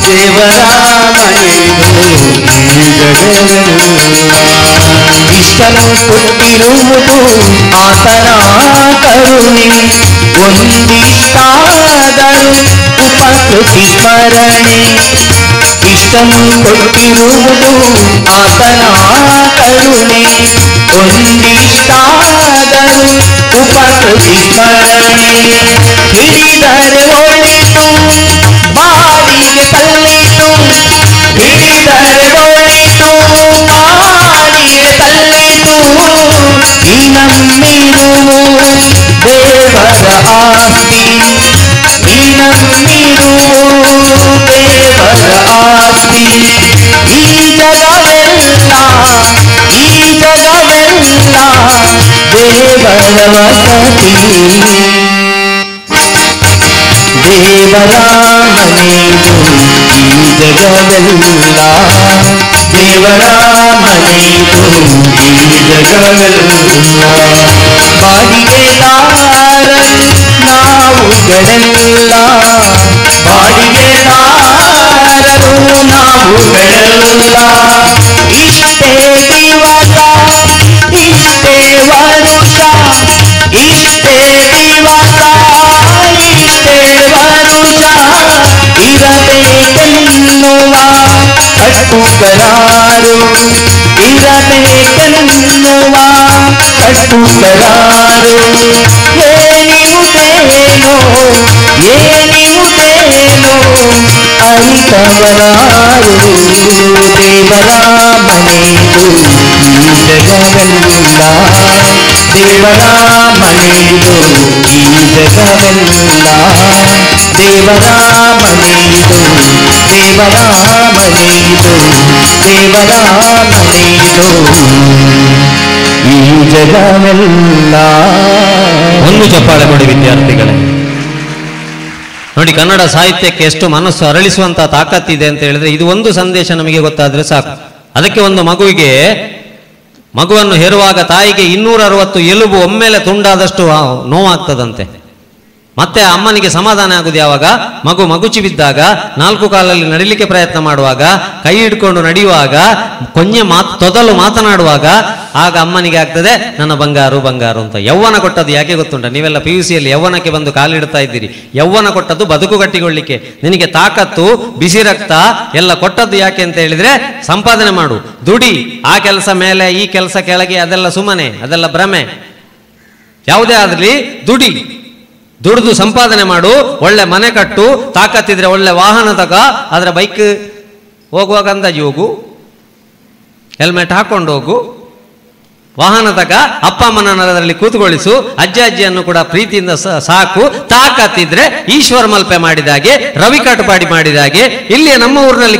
ದೇವರ ಮನೆಯು ಈ ಜಗವೆಲ್ಲ ಇಷ್ಟನು ಕೊಟ್ಟಿರುವುದು ಆತನ ಕರುಣೆ ಒಂದಿಷ್ಟಾದರೂ ಉಪಕೃತಿ ಸ್ಮರಣೆ ಇಷ್ಟನು ಕೊಟ್ಟಿರುವುದು ಆತನ ಕರುಣೆ ಒಂದಿಷ್ಟಾದರೂ ಉಪಕೃತಿ ಸ್ಮರಣೆ ಹಿಡಿದರೆ ಒಳಿತು ಬಾಡಿಗೆ ಸಲ್ಲಿತು ಹಿಡಿದರೆ ಒಳಿತು ಬಾಡಿಗೆ ಸಲ್ಲಿತು ಈ ನಮ್ಮಿರುವು ದೇವರ ಆಸ್ತಿ ಈ ನಮ್ಮಿರುವು ದೇವರ ಆಸ್ತಿ ಈ ಜಗವೆಲ್ಲ ಈ ಜಗವೆಲ್ಲ ದೇವರ ವಸತಿ ದೇವರ ಮನೆಯು ಈ ಜಗವೆಲ್ಲ ದೇವರ ಮನೆಯು ಈ ಜಗವೆಲ್ಲ ಬಾಡಿಗೆದಾರರು ನಾವುಗಳೆಲ್ಲ ಬಾಡಿಗೆದಾರರು ನಾವುಗಳೆಲ್ಲ ಇಷ್ಟೇ ದಿವಸ ಇಷ್ಟೇ ವರುಷ ಇಷ್ಟೇ ದಿವಸ ಇಷ್ಟೇ ವರುಷ ಇರಬೇಕೆನ್ನುವ ಕಟ್ಟುಕರಾರು ಇರಬೇಕೆನ್ನುವ ಕಟ್ಟುಕರಾರು ಏನಿರುವುದೇನೋ ಏನಿರುವುದೇನೋ ಅರಿತವರಾರು ದೇವರ ಮನೆಯು ಈ ಜಗವೆಲ್ಲ ದೇವರ ಮನೆಯು ಈ ಜಗವೆಲ್ಲ ದೇವರ ಮನೆಯು ದೇವರ ಮನೆಯು ದೇವರ ಮನೆಯು ಈ ಜಗವೆಲ್ಲ ಒಂದು ಚಪ್ಪಾಳೆ ಕೊಡಿ ವಿದ್ಯಾರ್ಥಿಗಳೇ. ನೋಡಿ, ಕನ್ನಡ ಸಾಹಿತ್ಯಕ್ಕೆ ಎಷ್ಟು ಮನಸ್ಸು ಅರಳಿಸುವಂತ ತಾಕತ್ತಿದೆ ಅಂತ ಹೇಳಿದ್ರೆ ಇದು ಒಂದು ಸಂದೇಶ ನಮಗೆ ಗೊತ್ತಾದ್ರೆ ಸಾಕು. ಅದಕ್ಕೆ ಒಂದು ಮಗುವನ್ನು ಹೆರುವಾಗ ತಾಯಿಗೆ 260 ಎಲುಬು ಒಮ್ಮೆಲೆ ತುಂಡಾದಷ್ಟು ನೋವಾಗ್ತದಂತೆ. ಮತ್ತೆ ಅಮ್ಮನಿಗೆ ಸಮಾಧಾನ ಆಗುದು ಯಾವಾಗ? ಮಗುಚಿ ಬಿದ್ದಾಗ 4 ಕಾಲಲ್ಲಿ ನಡಿಲಿಕ್ಕೆ ಪ್ರಯತ್ನ ಮಾಡುವಾಗ, ಕೈ ಹಿಡ್ಕೊಂಡು ನಡೆಯುವಾಗ, ತೊದಲು ಮಾತನಾಡುವಾಗ ಆಗ ಅಮ್ಮನಿಗೆ ಆಗ್ತದೆ ನನ್ನ ಬಂಗಾರು ಬಂಗಾರು ಅಂತ. ಯೌವನ ಕೊಟ್ಟದ್ದು ಯಾಕೆ ಗೊತ್ತುಂಟ? ನೀವೆಲ್ಲ PUCಯಲ್ಲಿ ಯೌವನಕ್ಕೆ ಬಂದು ಕಾಲಿಡ್ತಾ ಇದ್ದೀರಿ. ಯೌವನ ಕೊಟ್ಟದ್ದು ಬದುಕು ಕಟ್ಟಿಕೊಳ್ಳಿಕ್ಕೆ, ನಿನಗೆ ತಾಕತ್ತು, ಬಿಸಿ ರಕ್ತ ಎಲ್ಲ ಕೊಟ್ಟದ್ದು ಯಾಕೆ ಅಂತ ಹೇಳಿದ್ರೆ ಸಂಪಾದನೆ ಮಾಡು, ದುಡಿ. ಆ ಕೆಲಸ ಮೇಲೆ ಈ ಕೆಲಸ ಕೆಳಗೆ ಅದೆಲ್ಲ ಸುಮ್ಮನೆ, ಅದೆಲ್ಲ ಭ್ರಮೆ. ಯಾವುದೇ ಆದ್ರೂ ದುಡಿದು ಸಂಪಾದನೆ ಮಾಡು, ಒಳ್ಳೆ ಮನೆ ಕಟ್ಟು, ತಾಕತ್ತಿದ್ರೆ ಒಳ್ಳೆ ವಾಹನ ತಗ. ಆದ್ರೆ ಬೈಕ್ ಹೋಗುವಾಗ ಅಂದಾಜು ಹೋಗು, ಹೆಲ್ಮೆಟ್ ಹಾಕೊಂಡು ಹೋಗು, ವಾಹನ ತಗ, ಅಪ್ಪ ಅಮ್ಮನನ್ನು ಅದರಲ್ಲಿ ಕೂತ್ಕೊಳ್ಳಿಸು, ಅಜ್ಜಿಯನ್ನು ಕೂಡ ಪ್ರೀತಿಯಿಂದ ಸಾಕು. ತಾಕತ್ತಿದ್ರೆ ಈಶ್ವರ ಮಲ್ಪೆ ಮಾಡಿದಾಗೆ, ರವಿ ಕಾಟಪಾಡಿ ಮಾಡಿದಾಗೆ, ಇಲ್ಲಿ ನಮ್ಮ ಊರಿನಲ್ಲಿ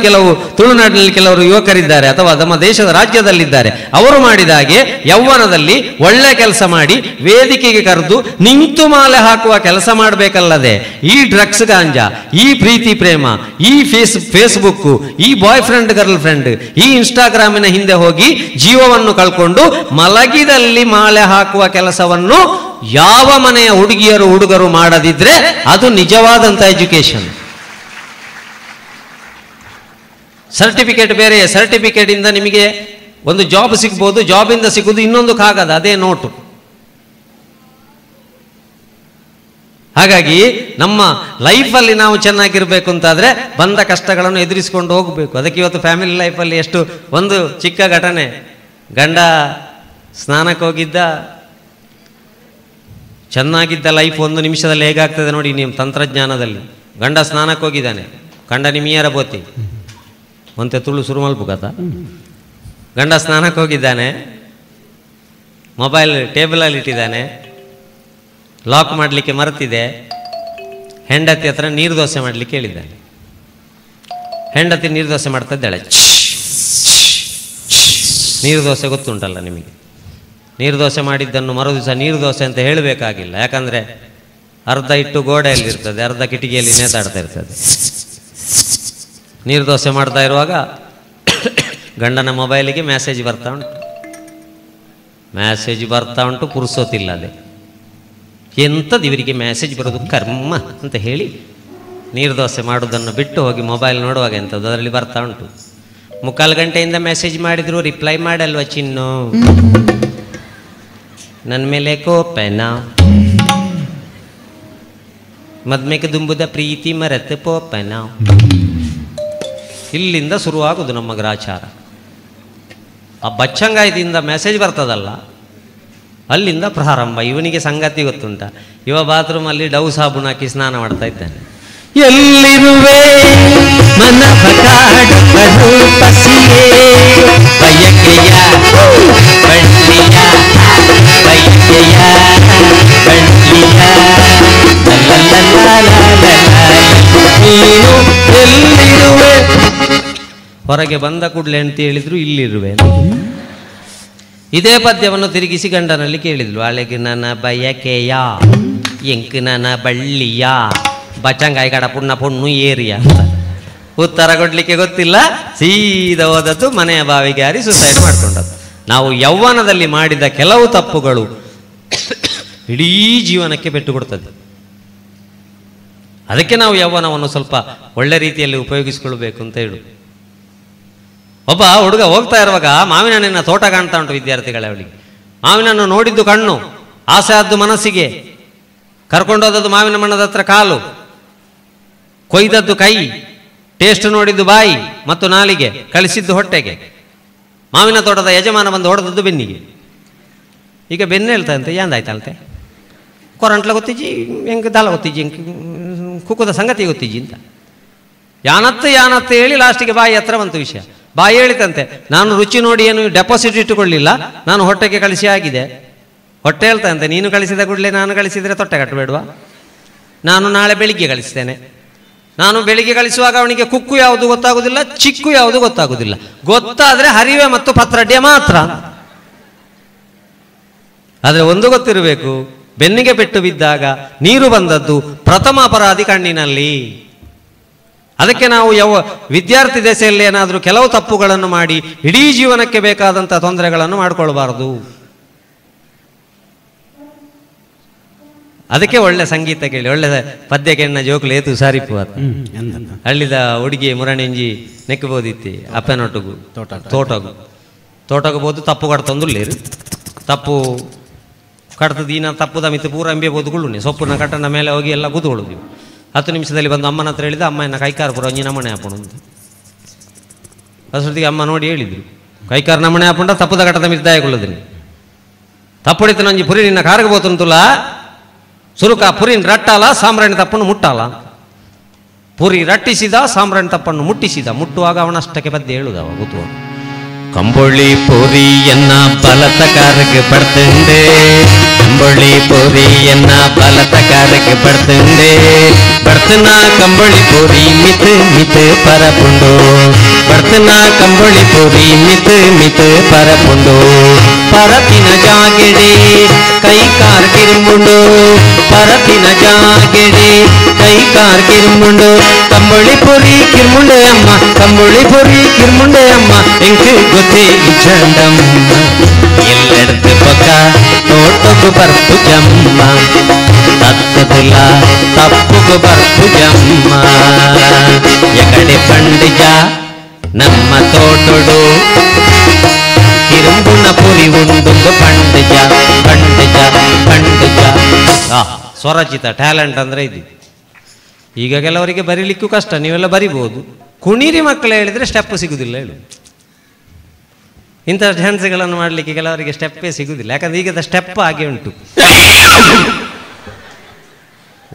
ತುಳುನಾಡಿನಲ್ಲಿ ಕೆಲವರು ಯುವಕರಿದ್ದಾರೆ ಅಥವಾ ನಮ್ಮ ದೇಶದ ರಾಜ್ಯದಲ್ಲಿದ್ದಾರೆ, ಅವರು ಮಾಡಿದಾಗೆ ಯೌವನದಲ್ಲಿ ಒಳ್ಳೆ ಕೆಲಸ ಮಾಡಿ ವೇದಿಕೆಗೆ ಕರೆದು ನಿಂತು ಮಾಲೆ ಹಾಕುವ ಕೆಲಸ ಮಾಡಬೇಕಲ್ಲದೆ ಈ ಡ್ರಗ್ಸ್ ಗಾಂಜಾ, ಈ ಪ್ರೀತಿ ಪ್ರೇಮ, ಈ ಫೇಸ್ಬುಕ್, ಈ ಬಾಯ್ ಫ್ರೆಂಡ್ ಗರ್ಲ್ ಫ್ರೆಂಡ್, ಈ ಇನ್ಸ್ಟಾಗ್ರಾಮಿನ ಹಿಂದೆ ಹೋಗಿ ಜೀವವನ್ನು ಕಳ್ಕೊಂಡು ಮಲಗಿದಲ್ಲಿ ಮಾಲೆ ಹಾಕುವ ಕೆಲಸವನ್ನು ಯಾವ ಮನೆಯ ಹುಡುಗಿಯರು ಹುಡುಗರು ಮಾಡದಿದ್ರೆ ಅದು ನಿಜವಾದಂತ ಎಜುಕೇಶನ್. ಸರ್ಟಿಫಿಕೇಟ್ ಬೇರೆ, ಸರ್ಟಿಫಿಕೇಟ್ ಇಂದ ನಿಮಗೆ ಒಂದು ಜಾಬ್ ಸಿಗ್ಬೋದು, ಜಾಬ್ ಇಂದ ಸಿಗುವುದು ಇನ್ನೊಂದು ಕಾಗದ, ಅದೇ ನೋಟು. ಹಾಗಾಗಿ ನಮ್ಮ ಲೈಫಲ್ಲಿ ನಾವು ಚೆನ್ನಾಗಿರ್ಬೇಕು ಅಂತಾದ್ರೆ ಬಂದ ಕಷ್ಟಗಳನ್ನು ಎದುರಿಸಿಕೊಂಡು ಹೋಗಬೇಕು. ಅದಕ್ಕೆ ಇವತ್ತು ಫ್ಯಾಮಿಲಿ ಲೈಫಲ್ಲಿ ಎಷ್ಟು ಒಂದು ಚಿಕ್ಕ ಘಟನೆ, ಗಂಡ ಸ್ನಾನಕ್ಕೆ ಹೋಗಿದ್ದ, ಚೆನ್ನಾಗಿದ್ದ ಲೈಫ್ 1 ನಿಮಿಷದಲ್ಲಿ ಹೇಗಾಗ್ತದೆ ನೋಡಿ ನಿಮ್ಮ ತಂತ್ರಜ್ಞಾನದಲ್ಲಿ. ಗಂಡ ಸ್ನಾನಕ್ಕೆ ಹೋಗಿದ್ದಾನೆ, ಕಂಡನಿ ಮೀಯರ ಬೋತಿ ಒಂತೆ ತುಳು ಶುರು ಮಲ್ಪು ಕಥ. ಗಂಡ ಸ್ನಾನಕ್ಕೆ ಹೋಗಿದ್ದಾನೆ, ಮೊಬೈಲ್ ಟೇಬಲಲ್ಲಿ ಇಟ್ಟಿದ್ದಾನೆ, ಲಾಕ್ ಮಾಡಲಿಕ್ಕೆ ಮರೆತಿದೆ. ಹೆಂಡತಿ ಹತ್ರ ನೀರು ದೋಸೆ ಮಾಡಲಿಕ್ಕೆ ಹೇಳಿದ್ದಾನೆ. ಹೆಂಡತಿ ನೀರು ದೋಸೆ ಮಾಡ್ತಾ ಇದ್ದಾಳೆ. ನೀರು ದೋಸೆ ಗೊತ್ತುಂಟಲ್ಲ ನಿಮಗೆ. ನೀರು ದೋಸೆ ಮಾಡಿದ್ದನ್ನು ಮರು ದಿವಸ ನೀರು ದೋಸೆ ಅಂತ ಹೇಳಬೇಕಾಗಿಲ್ಲ, ಯಾಕಂದರೆ ಅರ್ಧ ಇಟ್ಟು ಗೋಡೆಯಲ್ಲಿ ಇರ್ತದೆ, ಅರ್ಧ ಕಿಟಕಿಯಲ್ಲಿ ನೇತಾಡ್ತಾ ಇರ್ತದೆ. ನೀರು ದೋಸೆ ಮಾಡ್ತಾ ಇರುವಾಗ ಗಂಡನ ಮೊಬೈಲಿಗೆ ಮೆಸೇಜ್ ಬರ್ತಾ ಉಂಟು. ಪುರುಸೋತಿಲ್ಲ ಅದೇ ಎಂಥದ್ದು ಇವರಿಗೆ ಮೆಸೇಜ್ ಬರೋದು ಕರ್ಮ ಅಂತ ಹೇಳಿ ನೀರು ದೋಸೆ ಮಾಡೋದನ್ನು ಬಿಟ್ಟು ಹೋಗಿ ಮೊಬೈಲ್ ನೋಡುವಾಗ ಎಂಥದ್ದು ಅದರಲ್ಲಿ ಬರ್ತಾ ಉಂಟು. 3/4 ಗಂಟೆಯಿಂದ ಮೆಸೇಜ್ ಮಾಡಿದ್ರು, ರಿಪ್ಲೈ ಮಾಡಲ್ವ ಚಿನ್ನು, ನನ್ನ ಮೇಲೆ ಕೋಪೆನಾ, ಮದ್ಮೆಗೆ ದುಂಬುದ ಪ್ರೀತಿ ಮರೆತು ಪೋಪೆನಾ. ಇಲ್ಲಿಂದ ಶುರುವಾಗುದು ನಮ್ಮ ಗ್ರಾಚಾರ. ಆ ಬಚ್ಚಂಗಾಯದಿಂದ ಮೆಸೇಜ್ ಬರ್ತದಲ್ಲ, ಅಲ್ಲಿಂದ ಪ್ರಾರಂಭ. ಇವನಿಗೆ ಸಂಗತಿ ಗೊತ್ತುಂಟ, ಇವ ಬಾತ್ರೂಮಲ್ಲಿ ಡವ್ ಸಾಬೂನ್ ಹಾಕಿ ಸ್ನಾನ ಮಾಡ್ತಾ ಇದ್ದಾನೆ. ಎಲ್ಲಿರುವೆ ಮನಪಕಾಡುವುದು ಪಸಿಯೇ ಬಯಕೆಯ ಬಳ್ಳಿಯ ಬಯಕೆಯ ಬಳ್ಳಿಯ ನೀನು ಎಲ್ಲಿರುವೆ. ಹೊರಗೆ ಬಂದ ಕೂಡಲೇ ಅಂತ ಹೇಳಿದ್ರು ಇಲ್ಲಿರುವೆ. ಇದೇ ಪದ್ಯವನ್ನು ತಿರುಗಿಸಿ ಗಂಡನಲ್ಲಿ ಕೇಳಿದ್ಲು. ಅಳೆಗೆ ನನ್ನ ಬಯಕೆಯ ಎಂಕ್ ನನ್ನ ಬಳ್ಳಿಯ ಬಚಂಗಾಯಿ ಕಡ ಪುಣ್ಣ ಪೊಣ್ಣು ಏರಿಯ ಅಂತ ಉತ್ತರ ಕೊಡ್ಲಿಕ್ಕೆ ಗೊತ್ತಿಲ್ಲ. ಸೀದಾ ಹೋದದ್ದು ಮನೆಯ ಬಾವಿಗೆ ಹಾರಿ ಸುಸೈಡ್ ಮಾಡ್ಕೊಂಡದ್ದು. ನಾವು ಯೌವನದಲ್ಲಿ ಮಾಡಿದ ಕೆಲವು ತಪ್ಪುಗಳು ಇಡೀ ಜೀವನಕ್ಕೆ ಪೆಟ್ಟು ಕೊಡ್ತದೆ. ಅದಕ್ಕೆ ನಾವು ಯೌವನವನ್ನು ಸ್ವಲ್ಪ ಒಳ್ಳೆ ರೀತಿಯಲ್ಲಿ ಉಪಯೋಗಿಸಿಕೊಳ್ಬೇಕು ಅಂತ ಹೇಳು. ಒಬ್ಬ ಹುಡುಗ ಹೋಗ್ತಾ ಇರುವಾಗ ಮಾವಿನ ಹಣ್ಣಿನ ತೋಟ ಕಾಣ್ತಾ ಉಂಟು ವಿದ್ಯಾರ್ಥಿಗಳ ಅವಳಿಗೆ. ಮಾವಿನನ್ನು ನೋಡಿದ್ದು ಕಣ್ಣು, ಆಸೆ ಆದ್ದು ಮನಸ್ಸಿಗೆ, ಕರ್ಕೊಂಡೋದದ್ದು ಮಾವಿನ ಮಣ್ಣದ ಹತ್ರ ಕಾಲು, ಕೊಯ್ದದ್ದು ಕೈ, ಟೇಸ್ಟ್ ನೋಡಿದ್ದು ಬಾಯಿ ಮತ್ತು ನಾಲಿಗೆ, ಕಳಿಸಿದ್ದು ಹೊಟ್ಟೆಗೆ. ಮಾವಿನ ತೋಟದ ಯಜಮಾನ ಬಂದು ಹೊಡೆದದ್ದು ಬೆನ್ನಿಗೆ. ಈಗ ಬೆನ್ನು ಹೇಳ್ತಂತೆ ಯಾಂದಾಯ್ತಂತೆ, ಕೊರಂಟ್ಲ ಗೊತ್ತಿಜ್ಜಿ ಹೆಂಗೆ ದಾಲ ಗೊತ್ತಿಜ್ಜಿ ಹೆಂಗೆ ಕುಕ್ಕುದ ಸಂಗತಿ ಗೊತ್ತಿಜ್ಜಿ ಅಂತ ಯಾನತ್ತು ಹೇಳಿ ಲಾಸ್ಟಿಗೆ ಬಾಯಿ ಹತ್ರ ಬಂತು ವಿಷಯ. ಬಾಯಿ ಹೇಳಿತಂತೆ, ನಾನು ರುಚಿ ನೋಡಿ ಏನು ಡೆಪಾಸಿಟ್ ಇಟ್ಟುಕೊಳ್ಳಿಲ್ಲ, ನಾನು ಹೊಟ್ಟೆಗೆ ಕಳಿಸಿ ಆಗಿದೆ. ಹೊಟ್ಟೆ ಹೇಳ್ತಂತೆ, ನೀನು ಕಳಿಸಿದ ಕೂಡಲೇ ನಾನು ಕಳಿಸಿದರೆ ತೊಟ್ಟೆ ಕಟ್ಟಬೇಡುವ, ನಾನು ನಾಳೆ ಬೆಳಿಗ್ಗೆ ಕಳಿಸ್ತೇನೆ. ನಾನು ಬೆಳಿಗ್ಗೆ ಕಳಿಸುವಾಗ ಅವನಿಗೆ ಕುಕ್ಕು ಯಾವುದು ಗೊತ್ತಾಗುವುದಿಲ್ಲ, ಚಿಕ್ಕು ಯಾವುದು ಗೊತ್ತಾಗುವುದಿಲ್ಲ. ಗೊತ್ತಾದರೆ ಹರಿವೆ ಮತ್ತು ಪತ್ರಡ್ಯ ಮಾತ್ರ. ಆದರೆ ಒಂದು ಗೊತ್ತಿರಬೇಕು, ಬೆನ್ನಿಗೆ ಪೆಟ್ಟು ಬಿದ್ದಾಗ ನೀರು ಬಂದದ್ದು ಪ್ರಥಮ ಅಪರಾಧಿ ಕಣ್ಣಿನಲ್ಲಿ. ಅದಕ್ಕೆ ನಾವು ವಿದ್ಯಾರ್ಥಿ ದೆಸೆಯಲ್ಲಿ ಏನಾದರೂ ಕೆಲವು ತಪ್ಪುಗಳನ್ನು ಮಾಡಿ ಇಡೀ ಜೀವನಕ್ಕೆ ಬೇಕಾದಂಥ ತೊಂದರೆಗಳನ್ನು ಮಾಡಿಕೊಳ್ಬಾರದು. ಅದಕ್ಕೆ ಒಳ್ಳೆ ಸಂಗೀತ ಕೇಳಿ, ಒಳ್ಳೆ ಪದ್ಯ ಕೆಣ್ಣ ಜೋಕ್ಲು ಏತು ಸಾರಿಪು ಹಳ್ಳಿದ ಹುಡುಗಿ ಮುರಣೆಂಜಿ ನೆಕ್ಕಬೋದಿತ್ತಿ ಅಪ್ಪನೊಟ್ಟಿಗೂ ತೋಟಗೂ ಬೋದು ತಪ್ಪು ಕಡ್ತೊಂದುಲ್ಲೇರು ತಪ್ಪು ಕಡ್ತದ ಈನ ತಪ್ಪುದ ಮಿತ್ತು ಪೂರ ಅಂಬೆ ಬೋದುಕೊಳ್ಳು ಸೊಪ್ಪುನ ಕಟ್ಟನ ಮೇಲೆ ಹೋಗಿ ಎಲ್ಲ ಕೂತ್ಕೊಳ್ಳೋದು. 10 ನಿಮಿಷದಲ್ಲಿ ಬಂದು ಅಮ್ಮನ ಹತ್ರ ಹೇಳಿದ, ಅಮ್ಮನ ಕೈಕಾರ ಪುರ ಒಂಜಿ ನಮಣೆ ಹಾಪುಣ ಅಂತ. ಅಷ್ಟೊತ್ತಿಗೆ ಅಮ್ಮ ನೋಡಿ ಹೇಳಿದ್ರು, ಕೈಕಾರ ನಮಣೆ ಹಾಪುಂಡ ತಪ್ಪುದ ಕಟ್ಟದ ಮಿತ್ತು ದಾಯಕೊಳ್ಳೋದ್ರಿ ತಪ್ಪುಡಿತ ನಂಜಿ ಪುರಿ ನಿನ್ನ ಕಾರ್ಗೆ ಬೋತಂತುಲ ಸುರುಕ ಪುರಿನ ರಟ್ಟಾಲ ಸಾಮ್ರಾಣಿ ತಪ್ಪನ್ನು ಮುಟ್ಟಾಲ. ಪುರಿ ರಟ್ಟಿಸಿದ, ಸಾಮ್ರಾಣಿ ತಪ್ಪನ್ನು ಮುಟ್ಟಿಸಿದ. ಮುಟ್ಟುವಾಗ ಅವನಷ್ಟಕ್ಕೆ ಪದ್ಯ ಹೇಳುದ ಅವ ಕೂತು. ಕಂಬಳಿ ಪೂರಿಯನ್ನ ಬಲತಕಾರಕ್ಕೆ ಬರ್ತಂದೆ, ಕಂಬಳಿ ಪೂರಿಯನ್ನ ಬಲತಕಾರಕ್ಕೆ ಬರ್ತಂದೆ, ಬರ್ತನ ಕಂಬಳಿ ಪೂರಿ ಮಿತ್ ಮಿತ್ ಪರಪುಂಡು, ಬರ್ತನ ಕಂಬಳಿ ಪೂರಿ ಮಿತ್ ಮಿತ್ ಪರಪುಂಡು, ಪರತಿನ ಜಾಗೆಡೆ ಕೈ ಕಾರ್ ಕಿರ್ಮುಂಡು, ಪರತಿನ ಜಾಗೆಡೆ ಕೈ ಕಾರ್ ಕಿರ್ಮುಂಡು, ಕಂಬಳಿ ಪೂರಿ ಕಿರ್ಮುಂಡೆ ಅಮ್ಮ, ಕಂಬಳಿ ಪೂರಿ ಕಿರ್ಮುಂಡೆ ಅಮ್ಮ, ಎಂಕು ಗೊತ್ತೇ ಚಂದಮ್ಮ, ಎಲ್ಲೆಡ್ದು ಪಕ್ಕ ತೋಟಕ್ಕೂ ಬರ್ತು ಜಮ್ಮ, ತತ್ತದುಲ ತಪ್ಪುಗೂ ಬರ್ತು ಜಮ್ಮ, ಎಕಡೆ ಪಂಡಿಜ ನಮ್ಮ ತೋಟುಡು ಕಿರುಂಬುನ ಪುರಿ ಉಂಡುಂದು ಪಂಡಿಜ ಪಂಡಿಜ ಪಂಡಿಜ. ಸ್ವರಚಿತ ಟ್ಯಾಲೆಂಟ್ ಅಂದರೆ ಇದು. ಈಗ ಕೆಲವರಿಗೆ ಬರೀಲಿಕ್ಕೂ ಕಷ್ಟ, ನೀವೆಲ್ಲ ಬರಿಬೋದು. ಕುಣಿರಿ ಮಕ್ಕಳು ಹೇಳಿದರೆ ಸ್ಟೆಪ್ ಸಿಗುವುದಿಲ್ಲ ಹೇಳು. ಇಂಥ ಡ್ಯಾನ್ಸ್ಗಳನ್ನು ಮಾಡಲಿಕ್ಕೆ ಕೆಲವರಿಗೆ ಸ್ಟೆಪ್ಪೇ ಸಿಗುವುದಿಲ್ಲ, ಯಾಕಂದ್ರೆ ಈಗದ ಸ್ಟೆಪ್ ಹಾಗೆ ಉಂಟು.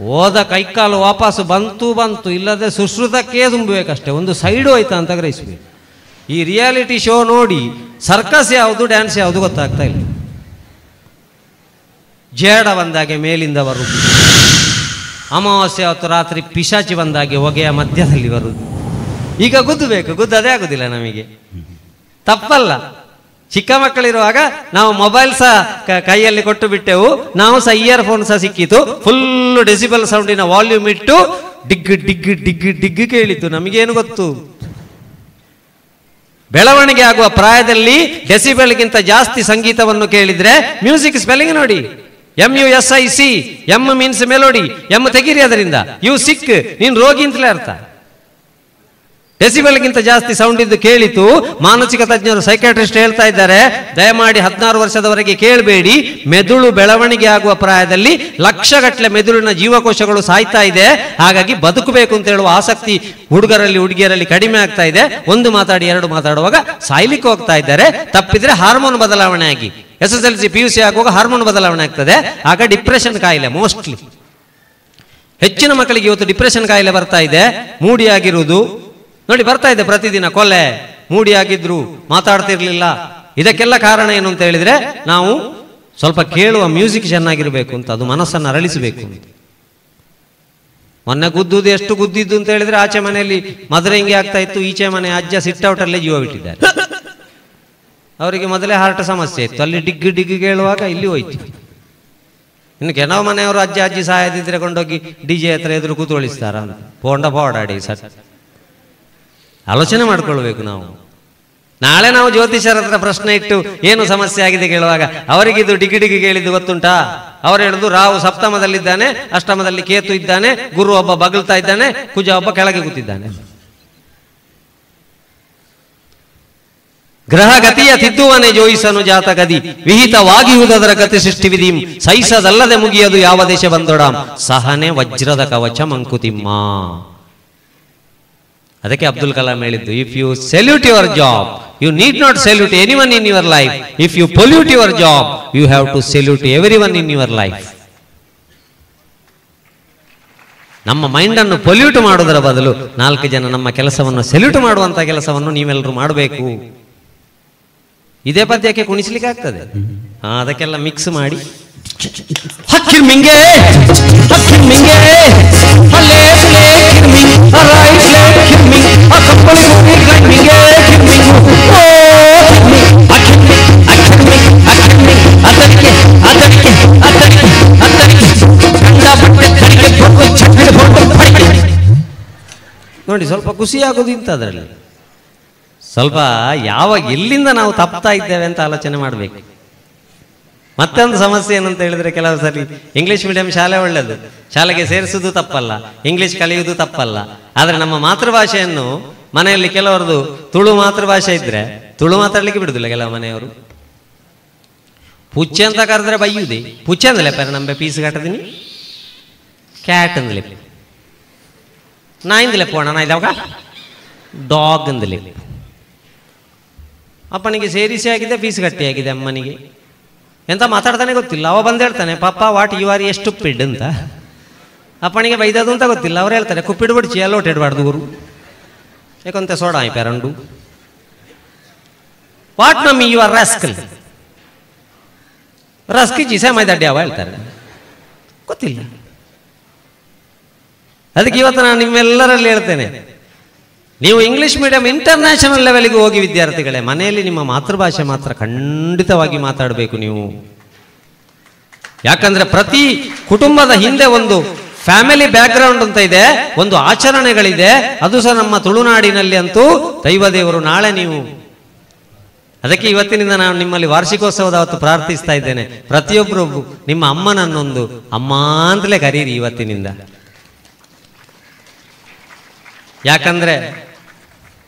ಹೋದ ಕೈಕಾಲು ವಾಪಸ್ಸು ಬಂತು ಇಲ್ಲದೆ ಸುಶ್ರುತಕ್ಕೇ ತುಂಬಬೇಕಷ್ಟೇ, ಒಂದು ಸೈಡು ಹೋಯ್ತಾ ಅಂತ ಗ್ರಹಿಸ್ಬೇಕು. ಈ ರಿಯಾಲಿಟಿ ಶೋ ನೋಡಿ ಸರ್ಕಸ್ ಯಾವುದು ಡ್ಯಾನ್ಸ್ ಯಾವುದು ಗೊತ್ತಾಗ್ತಾ ಇಲ್ಲ. ಜೇಡ ಬಂದಾಗೆ ಮೇಲಿಂದ ಬರುವುದು, ಅಮಾವಾಸ್ಯೆ ಹೊತ್ತು ರಾತ್ರಿ ಪಿಶಾಚಿ ಬಂದಾಗೆ ಹೊಗೆಯ ಮಧ್ಯದಲ್ಲಿ ಬರುವುದು. ಈಗ ಗುದ್ದಬೇಕು, ಗುದ್ದದೇ ಆಗುದಿಲ್ಲ ನಮಗೆ. ತಪ್ಪಲ್ಲ, ಚಿಕ್ಕ ಮಕ್ಕಳಿರುವಾಗ ನಾವು ಮೊಬೈಲ್ ಸಹ ಕೈಯಲ್ಲಿ ಕೊಟ್ಟು ಬಿಟ್ಟೆವು, ನಾವು ಸಹ ಇಯರ್ಫೋನ್ ಸಹ ಸಿಕ್ಕಿತು, ಫುಲ್ ಡೆಸಿಬಲ್ ಸೌಂಡಿನ ವಾಲ್ಯೂಮ್ ಇಟ್ಟು ಡಿಗ್ ಡಿಗ್ ಡಿಗ್ ಡಿಗ್ ಕೇಳಿತು. ನಮಗೇನು ಗೊತ್ತು? ಬೆಳವಣಿಗೆ ಆಗುವ ಪ್ರಾಯದಲ್ಲಿ ಡೆಸಿಬಲ್ಗಿಂತ ಜಾಸ್ತಿ ಸಂಗೀತವನ್ನು ಕೇಳಿದ್ರೆ ಮ್ಯೂಸಿಕ್ ಸ್ಪೆಲ್ಲಿಂಗ್ ನೋಡಿ, MUSIC, M means melody, M ತೆಗೀರಿ ಅದರಿಂದ, ಯು ಸಿಕ್, ನೀನ್ ರೋಗಿ ಅಂತಲೇ ಅರ್ಥ. ಡೆಸಿಬಲ್ಗಿಂತ ಜಾಸ್ತಿ ಸೌಂಡ್ ಇದ್ದು ಕೇಳಿತು. ಮಾನಸಿಕ ತಜ್ಞರು ಸೈಕಾಟ್ರಿಸ್ಟ್ ಹೇಳ್ತಾ ಇದ್ದಾರೆ, ದಯಮಾಡಿ 16 ವರ್ಷದವರೆಗೆ ಕೇಳಬೇಡಿ. ಮೆದುಳು ಬೆಳವಣಿಗೆ ಆಗುವ ಪ್ರಾಯದಲ್ಲಿ ಲಕ್ಷಗಟ್ಟಲೆ ಮೆದುಳಿನ ಜೀವಕೋಶಗಳು ಸಾಯ್ತಾ ಇದೆ. ಹಾಗಾಗಿ ಬದುಕಬೇಕು ಅಂತ ಹೇಳುವ ಆಸಕ್ತಿ ಹುಡುಗರಲ್ಲಿ ಹುಡುಗಿಯರಲ್ಲಿ ಕಡಿಮೆ ಆಗ್ತಾ ಇದೆ. ಒಂದು ಮಾತಾಡಿ ಎರಡು ಮಾತಾಡುವಾಗ ಸಾಯ್ಲಿಕ್ಕೆ ಹೋಗ್ತಾ ಇದ್ದಾರೆ. ತಪ್ಪಿದ್ರೆ ಹಾರ್ಮೋನ್ ಬದಲಾವಣೆ ಆಗಿ SSLC PUC ಆಗುವಾಗ ಹಾರ್ಮೋನ್ ಬದಲಾವಣೆ ಆಗ್ತದೆ. ಆಗ ಡಿಪ್ರೆಷನ್ ಕಾಯಿಲೆ ಮೋಸ್ಟ್ಲಿ ಹೆಚ್ಚಿನ ಮಕ್ಕಳಿಗೆ ಇವತ್ತು ಡಿಪ್ರೆಷನ್ ಕಾಯಿಲೆ ಬರ್ತಾ ಇದೆ. ಮೂಡಿಯಾಗಿರುವುದು ನೋಡಿ ಬರ್ತಾ ಇದೆ ಪ್ರತಿದಿನ, ಕೊಲೆ, ಮೂಡಿಯಾಗಿದ್ರು, ಮಾತಾಡ್ತಿರ್ಲಿಲ್ಲ. ಇದಕ್ಕೆಲ್ಲ ಕಾರಣ ಏನು ಅಂತ ಹೇಳಿದ್ರೆ ನಾವು ಸ್ವಲ್ಪ ಕೇಳುವ ಮ್ಯೂಸಿಕ್ ಚೆನ್ನಾಗಿರ್ಬೇಕು ಅಂತ, ಅದು ಮನಸ್ಸನ್ನು ಅರಳಿಸಬೇಕು. ಮೊನ್ನೆ ಗುದ್ದುದು ಎಷ್ಟು ಗುದ್ದಿದ್ದು ಅಂತ ಹೇಳಿದ್ರೆ ಆಚೆ ಮನೆಯಲ್ಲಿ ಮದುವೆಂಗೆ ಆಗ್ತಾ ಇತ್ತು, ಈಚೆ ಮನೆ ಅಜ್ಜ ಸಿಟ್ಔಟ್ ಅಲ್ಲೇ ಜೀವ ಬಿಟ್ಟಿದ್ದಾರೆ. ಅವರಿಗೆ ಮೊದಲೇ ಹಾರ್ಟ್ ಸಮಸ್ಯೆ ಇತ್ತು, ಅಲ್ಲಿ ಡಿಗ್ ಡಿಗ್ ಕೇಳುವಾಗ ಇಲ್ಲಿ ಹೋಯ್ತು. ಇನ್ನು ಕೆಲವು ಮನೆಯವರು ಅಜ್ಜ ಅಜ್ಜಿ ಸಹಾಯದಿದ್ರೆ ಕೊಂಡೋಗಿ DJ ಹತ್ರ ಎದುರು ಕೂತ್ಕೊಳಿಸ್ತಾರ ಅಂತ ಪೋಡಾಡಿ ಸರ್. ಆಲೋಚನೆ ಮಾಡ್ಕೊಳ್ಬೇಕು ನಾವು. ನಾಳೆ ನಾವು ಜ್ಯೋತಿಷರ ಹತ್ರ ಪ್ರಶ್ನೆ ಇಟ್ಟು ಏನು ಸಮಸ್ಯೆ ಆಗಿದೆ ಕೇಳುವಾಗ ಅವರಿಗಿದು ಡಿಗಿ ಡಿಗಿ ಕೇಳಿದ್ದು ಗೊತ್ತುಂಟಾ? ಅವರು ಹೇಳುದು ರಾಹು ಸಪ್ತಮದಲ್ಲಿದ್ದಾನೆ, ಅಷ್ಟಮದಲ್ಲಿ ಕೇತು ಇದ್ದಾನೆ, ಗುರು ಒಬ್ಬ ಬಗಲ್ತಾ ಇದ್ದಾನೆ, ಕುಜ ಒಬ್ಬ ಕೆಳಗೆ ಕೂತಿದ್ದಾನೆ. ಗ್ರಹ ಗತಿಯ ತಿದ್ದುವನೆ ಜೋಯಿಸನು ಜಾತಗದಿ, ವಿಹಿತವಾಗಿಯುವುದರ ಗತಿ ಸೃಷ್ಟಿ ವಿಧಿ, ಸಹಿಸದಲ್ಲದೆ ಮುಗಿಯದು ಯಾವ ದೇಶ ಬಂದೊಡಾಂ, ಸಹನೆ ವಜ್ರದ ಕವಚ ಮಂಕುತಿಮ್ಮ. ಅದಕ್ಕೆ ಅಬ್ದುಲ್ ಕಲಾಂ ಹೇಳಿದ್ದು, if you salute your job you need not salute anyone in your life, if you pollute your job you have to salute everyone in your life. ನಮ್ಮ ಮೈಂಡ್ ಅನ್ನು ಪೊಲ್ಯೂಟ್ ಮಾಡುವುದರ ಬದಲು 4 ಜನ ನಮ್ಮ ಕೆಲಸವನ್ನು ಸೆಲ್ಯೂಟ್ ಮಾಡುವಂತ ಕೆಲಸವನ್ನು ನೀವೆಲ್ಲರೂ ಮಾಡಬೇಕು. ಇದೇ ಪದ್ಯಕ್ಕೆ ಕುಣಿಸ್ಲಿಕ್ಕೆ ಆಗ್ತದೆ. ಅದಕ್ಕೆಲ್ಲ ಮಿಕ್ಸ್ ಮಾಡಿ ಹಕ್ಕಿರ್ ಮಿಂಗೆ ಹಕ್ಕಿರ್ ಮಿಂಗೆ ಅಲ್ಲೇ ಕಿರ್ಮಿಂಗ್ ರೈಟ್ ಲೆಗ್ ಕಿರ್ಮಿಂಗ್ ಆ ಕಪ್ಪಳಿ ಗುಡಿ ಗಣ್ಮಿಂಗೆ ಕಿರ್ಮಿಂಗ್ ಓ ಅದಕ್ಕೆ ಅದಕ್ಕೆ ಅದಕ್ಕೆ ಅದಕ್ಕೆ ಗಂಡ ಬಟ್ಟೆ ಕಡಿಗೆ ಬೊಟ್ಟು ಚಕ್ಕಿಡ ಬೊಟ್ಟು ಪಡಿಕೆ ನೋಡಿ. ಸ್ವಲ್ಪ ಖುಷಿ ಆಗೋದು ಇಂಥದ್ರಲ್ಲಿ. ಸ್ವಲ್ಪ ಯಾವಾಗ ಎಲ್ಲಿಂದ ನಾವು ತಪ್ತಾ ಇದ್ದೇವೆ ಅಂತ ಆಲೋಚನೆ ಮಾಡಬೇಕು. ಮತ್ತೊಂದು ಸಮಸ್ಯೆ ಏನಂತ ಹೇಳಿದ್ರೆ, ಕೆಲವು ಸರಿ ಇಂಗ್ಲಿಷ್ ಮೀಡಿಯಂ ಶಾಲೆ ಒಳ್ಳೆಯದು, ಶಾಲೆಗೆ ಸೇರಿಸುವುದು ತಪ್ಪಲ್ಲ, ಇಂಗ್ಲಿಷ್ ಕಲಿಯುವುದು ತಪ್ಪಲ್ಲ. ಆದರೆ ನಮ್ಮ ಮಾತೃಭಾಷೆಯನ್ನು ಮನೆಯಲ್ಲಿ ಕೆಲವರದು ತುಳು ಮಾತೃಭಾಷೆ ಇದ್ರೆ ತುಳು ಮಾತಾಡ್ಲಿಕ್ಕೆ ಬಿಡುದಿಲ್ಲ ಕೆಲವು ಮನೆಯವರು. ಪುಚ್ಚೆ ಅಂತ ಕರೆದ್ರೆ ಬೈಯುವುದೇ, ಪುಚ್ಚೆ ಅಂದಲೇ ಪೇರ ನಂಬೆ ಪೀಸ್ ಕಟ್ಟದಿನಿ, ಕ್ಯಾಟ್ ಅಂದಲೇ, ನಾಯಿಂದಲೇ ಪೋಣ ನಾ ಇದಾಗ ಡಾಗ್ ಅಂದಲೇ. ಅಪ್ಪನಿಗೆ ಸೇರಿಸಿ ಆಗಿದೆ, ಫೀಸ್ ಕಟ್ಟಿ ಆಗಿದೆ ಅಮ್ಮನಿಗೆ. ಎಂತ ಮಾತಾಡ್ತಾನೆ ಗೊತ್ತಿಲ್ಲ. ಅವ ಬಂದು ಹೇಳ್ತಾನೆ, ಪಾಪ ವಾಟ್ ಯು ಆರ್ ಎಷ್ಟು ಪಿಡ್ ಅಂತ. ಅಪ್ಪನಿಗೆ ಬೈದದು ಅಂತ ಗೊತ್ತಿಲ್ಲ. ಅವ್ರು ಹೇಳ್ತಾರೆ, ಕುಪ್ಪಿಡು ಬಿಡ್ಚಿ ಅಲ್ಲೋಟ್ ಇಡಬಾರ್ದು ಗುರು, ಯಾಕಂತೆ ಸೋಡಾ ಪೇರಂಡು. ವಾಟ್ ನಮ್ಮಿ ಯು ಆರ್ ರಾಸ್ಕಲ್, ರಸ್ಕಿ ಜಿಸೆ ಮೈದಡ್ಡಿ ಅವ ಹೇಳ್ತಾರೆ, ಗೊತ್ತಿಲ್ಲ. ಅದಕ್ಕೆ ಇವತ್ತು ನಾನು ನಿಮ್ಮೆಲ್ಲರಲ್ಲಿ ಹೇಳ್ತೇನೆ, ನೀವು ಇಂಗ್ಲಿಷ್ ಮೀಡಿಯಂ ಇಂಟರ್ನ್ಯಾಷನಲ್ ಲೆವೆಲ್ಗೆ ಹೋಗಿ ವಿದ್ಯಾರ್ಥಿಗಳೇ, ಮನೆಯಲ್ಲಿ ನಿಮ್ಮ ಮಾತೃಭಾಷೆ ಮಾತ್ರ ಖಂಡಿತವಾಗಿ ಮಾತಾಡಬೇಕು ನೀವು. ಯಾಕಂದ್ರೆ ಪ್ರತಿ ಕುಟುಂಬದ ಹಿಂದೆ ಒಂದು ಫ್ಯಾಮಿಲಿ ಬ್ಯಾಕ್ಗ್ರೌಂಡ್ ಅಂತ ಇದೆ, ಒಂದು ಆಚರಣೆಗಳಿದೆ. ಅದು ಸಹ ನಮ್ಮ ತುಳುನಾಡಿನಲ್ಲಿ ಅಂತೂ ದೈವದೇವರು ನಾಳೆ ನೀವು. ಅದಕ್ಕೆ ಇವತ್ತಿನಿಂದ ನಾನು ನಿಮ್ಮಲ್ಲಿ ವಾರ್ಷಿಕೋತ್ಸವದ ಅವತ್ತು ಪ್ರಾರ್ಥಿಸ್ತಾ ಇದ್ದೇನೆ, ಪ್ರತಿಯೊಬ್ಬರು ನಿಮ್ಮ ಅಮ್ಮನನ್ನೊಂದು ಅಮ್ಮ ಅಂತಲೇ ಕರೀರಿ ಇವತ್ತಿನಿಂದ. ಯಾಕಂದ್ರೆ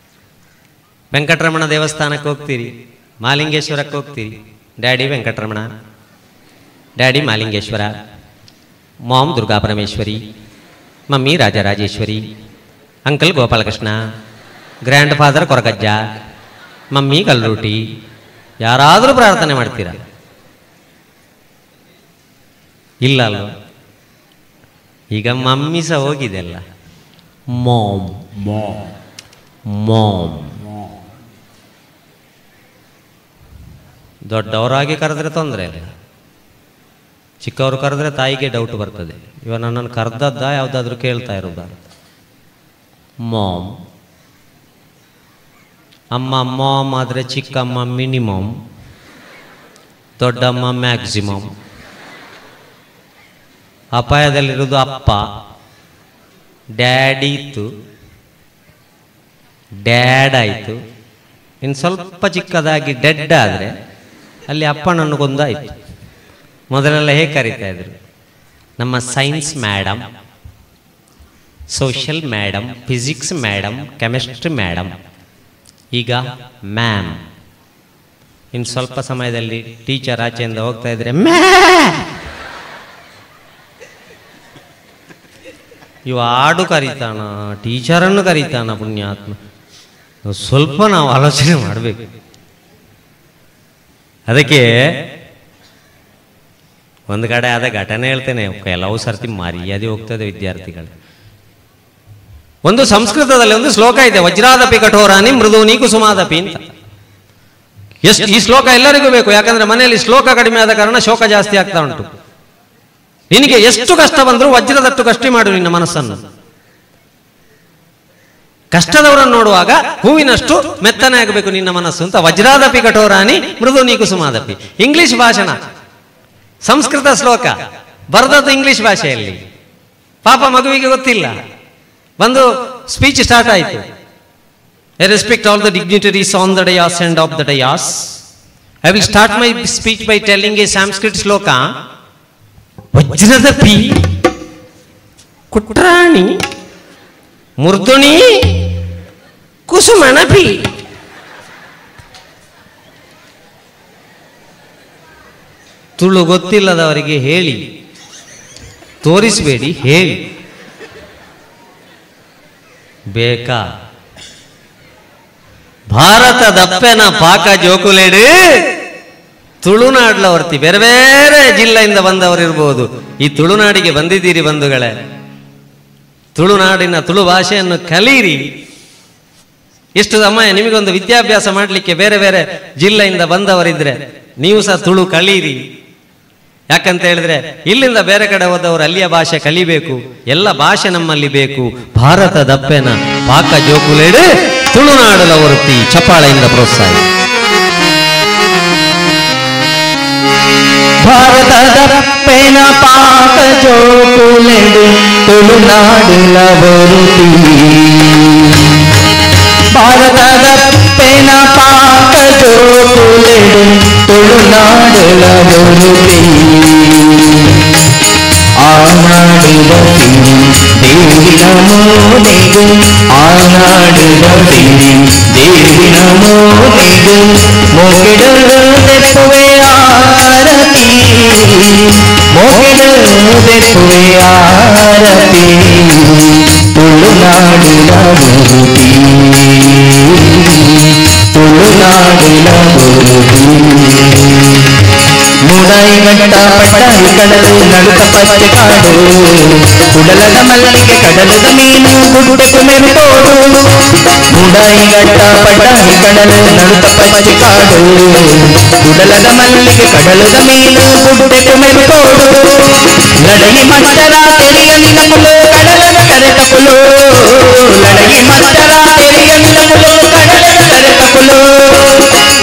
ವೆಂಕಟರಮಣ ದೇವಸ್ಥಾನಕ್ಕೆ ಹೋಗ್ತೀರಿ, ಮಾಲಿಂಗೇಶ್ವರಕ್ಕೆ ಹೋಗ್ತೀರಿ, daddy Venkataramana, daddy Malingeshwara, mom Durga Parameshwari, mummy Rajarajeshwari, uncle Gopalakrishna, grandfather Koragajja, mummy Kallurti. ಯಾರಾದರೂ ಪ್ರಾರ್ಥನೆ ಮಾಡ್ತೀರಾ? ಇಲ್ಲ ಅಲ್ವ? ಈಗ ಮಮ್ಮಿ ಸಹ ಹೋಗಿದೆ ಅಲ್ಲ. Ma'am ma'am. ದೊಡ್ಡವರಾಗಿ ಕರೆದ್ರೆ ತೊಂದರೆ ಇಲ್ಲ, ಚಿಕ್ಕವರು ಕರೆದ್ರೆ ತಾಯಿಗೆ ಡೌಟ್ ಬರ್ತದೆ. ಇವ ನನ್ನನ್ನು ಕರೆದದ್ದ ಯಾವುದಾದ್ರೂ ಕೇಳ್ತಾ ಇರೋದ. ಮಾಮ್. ಅಮ್ಮ ಮಾಮ್ ಆದರೆ ಚಿಕ್ಕಮ್ಮ ಮಿನಿಮಮ್, ದೊಡ್ಡಮ್ಮ ಮ್ಯಾಕ್ಸಿಮಮ್. ಅಪಾಯದಲ್ಲಿರೋದು ಅಪ್ಪ. ಡ್ಯಾಡಿ ಇತ್ತು, ಡ್ಯಾಡ್ ಆಯಿತು. ಇನ್ನು ಸ್ವಲ್ಪ ಚಿಕ್ಕದಾಗಿ ಡೆಡ್ ಆದರೆ ಅಲ್ಲಿ ಅಪ್ಪನನ್ನು ಕೊಂದಾಯಿತು. ಮೊದಲೆಲ್ಲ ಹೇಗೆ ಕರೀತಾ ಇದ್ರು? ನಮ್ಮ science madam, social madam, physics madam, chemistry madam. ಈಗ ಮ್ಯಾಮ್. ಇನ್ನು ಸ್ವಲ್ಪ ಸಮಯದಲ್ಲಿ ಟೀಚರ್ ಆಚೆಯಿಂದ ಹೋಗ್ತಾ ಇದ್ರೆ ಇವ ಆಡು ಕರೀತಾನ, ಟೀಚರನ್ನು ಕರೀತಾನ, ಪುಣ್ಯಾತ್ಮ. ಸ್ವಲ್ಪ ನಾವು ಆಲೋಚನೆ ಮಾಡಬೇಕು. ಅದಕ್ಕೆ ಒಂದು ಕಡೆ ಆದ ಘಟನೆ ಹೇಳ್ತೇನೆ. ಕೆಲವು ಸರ್ತಿ ಮರ್ಯಾದೆ ಹೋಗ್ತದೆ ವಿದ್ಯಾರ್ಥಿಗಳು. ಒಂದು ಸಂಸ್ಕೃತದಲ್ಲಿ ಒಂದು ಶ್ಲೋಕ ಇದೆ, ವಜ್ರಾದಪಿ ಕಠೋರಾನಿ ಮೃದೂನಿ ಕುಸುಮಾದಪಿ ಅಂತ. ಈ ಶ್ಲೋಕ ಎಲ್ಲರಿಗೂ ಬೇಕು. ಯಾಕಂದ್ರೆ ಮನೆಯಲ್ಲಿ ಶ್ಲೋಕ ಕಡಿಮೆ ಆದ ಕಾರಣ ಶೋಕ ಜಾಸ್ತಿ ಆಗ್ತಾ ಉಂಟು. ನಿನಗೆ ಎಷ್ಟು ಕಷ್ಟ ಬಂದರೂ ವಜ್ರದಷ್ಟು ಕಷ್ಟ ಮಾಡು ನಿನ್ನ ಮನಸ್ಸನ್ನು. ಕಷ್ಟದವರನ್ನು ನೋಡುವಾಗ ಹೂವಿನಷ್ಟು ಮೆತ್ತನೆ ಆಗಬೇಕು ನಿನ್ನ ಮನಸ್ಸು ಅಂತ. ವಜ್ರಾದಪಿ ಕಠೋರಾನಿ ಮೃದೂನಿ ಕುಸುಮಾದಪಿ. ಇಂಗ್ಲಿಷ್ ಭಾಷಣ, ಸಂಸ್ಕೃತ ಶ್ಲೋಕ ಬರೆದದ್ದು ಇಂಗ್ಲಿಷ್ ಭಾಷೆಯಲ್ಲಿ. ಪಾಪ ಮಗುವಿಗೆ ಗೊತ್ತಿಲ್ಲ. ಒಂದು ಸ್ಪೀಚ್ ಸ್ಟಾರ್ಟ್ ಆಯಿತು. I respect all the dignitaries on the dais and off the dais. I will start my speech by telling a Sanskrit shloka. ವಜ್ರದಪಿ ಕುಟ್ರಾಣಿ ಮುರ್ದುಣಿ ಕುಸುಮನಪಿ. ತುಳು ಗೊತ್ತಿಲ್ಲದವರಿಗೆ ಹೇಳಿ ತೋರಿಸಬೇಡಿ, ಹೇಳಿ. ಬೇಕಾ? ಭಾರತದಪ್ಪೆನ ಪಾಕ ಜೋಕುಲೇಡು. ತುಳುನಾಡ್ಲವರ್ತಿ ಬೇರೆ ಬೇರೆ ಜಿಲ್ಲೆಯಿಂದ ಬಂದವರು ಇರ್ಬೋದು. ಈ ತುಳುನಾಡಿಗೆ ಬಂದಿದ್ದೀರಿ ಬಂಧುಗಳೇ, ತುಳುನಾಡಿನ ತುಳು ಭಾಷೆಯನ್ನು ಕಲೀರಿ. ಎಷ್ಟು ಸಮಯ ನಿಮಗೊಂದು ವಿದ್ಯಾಭ್ಯಾಸ ಮಾಡಲಿಕ್ಕೆ ಬೇರೆ ಬೇರೆ ಜಿಲ್ಲೆಯಿಂದ ಬಂದವರಿದ್ರೆ ನೀವು ಸಹ ತುಳು ಕಲೀರಿ. ಯಾಕಂತ ಹೇಳಿದ್ರೆ ಇಲ್ಲಿಂದ ಬೇರೆ ಕಡೆ ಹೋದವರು ಅಲ್ಲಿಯ ಭಾಷೆ ಕಲಿಬೇಕು. ಎಲ್ಲ ಭಾಷೆ ನಮ್ಮಲ್ಲಿ ಬೇಕು. ಭಾರತದಪ್ಪೆನ ಪಾಕ ಜೋಕುಲೇಡು ತುಳುನಾಡಲ ಹೊರತಿ. ಚಪ್ಪಾಳೆಯಿಂದ ಪ್ರೋತ್ಸಾಹ. ಭಾರತದಪ್ಪೆನ ಪಾಕ ಜೋಕುಲೆಡು ತುಳುನಾಡಲ ಹೊರತಿ. ಭಾರತದಪ್ಪೆನ ಪಾಕ ಜೋಕುಲೆಡು ತುಳುನಾಡಲ ಹೊರತಿ. ಆನಾಡಿದ ತಿರಿ ದೇವಿನ ಮೋನೆಗು, ಆನಾಡಿದ ತಿರಿ ದೇವಿನ ಮೋನೆಗು, ಮೊಗೆಡಲು ತೆಪ್ಪುವೆ ಆರತಿ, ಮೊಗೆಡಲು ತೆಪ್ಪುವೆ ಆರತಿ. ತುಳುನಾಡಿನ ಹೊರತಿ, ತುಳುನಾಡಿನ ಹೊರತಿ. ಮೂಡಾಯಿಗಟ್ಟ ಪಟ್ಟಾಯಿ ಕಡಲು ನಡುಕ ಪಚ್ಚೆ ಕಾಡು, ಕುಡಲದ ಮಲ್ಲಿಗೆ ಕಡಲದ ಮೀನು ಗುಡ್ಡೆಕು ಮೆರುಕೋಡು. ಮೂಡಾಯಿಗಟ್ಟ ಪಟ್ಟಾಯಿ ಕಡಲು ನಡುಕ ಪಚ್ಚೆ ಕಾಡು, ಕುಡಲದ ಮಲ್ಲಿಗೆ ಕಡಲದ ಮೀನು ಗುಡ್ಡೆಕು ಮೆರುಕೋಡು. ಲಡಯಿ ಮಚ್ಚರ ತೆರೆಯ ನಿನಕುಲು ಕಡಲದ ಕರೆತಕುಲು, ಲಡಯಿ ಮಚ್ಚರ ತೆರೆಯ ನಿನಕುಲು ಕಡಲದ ಕರೆತಕುಲು.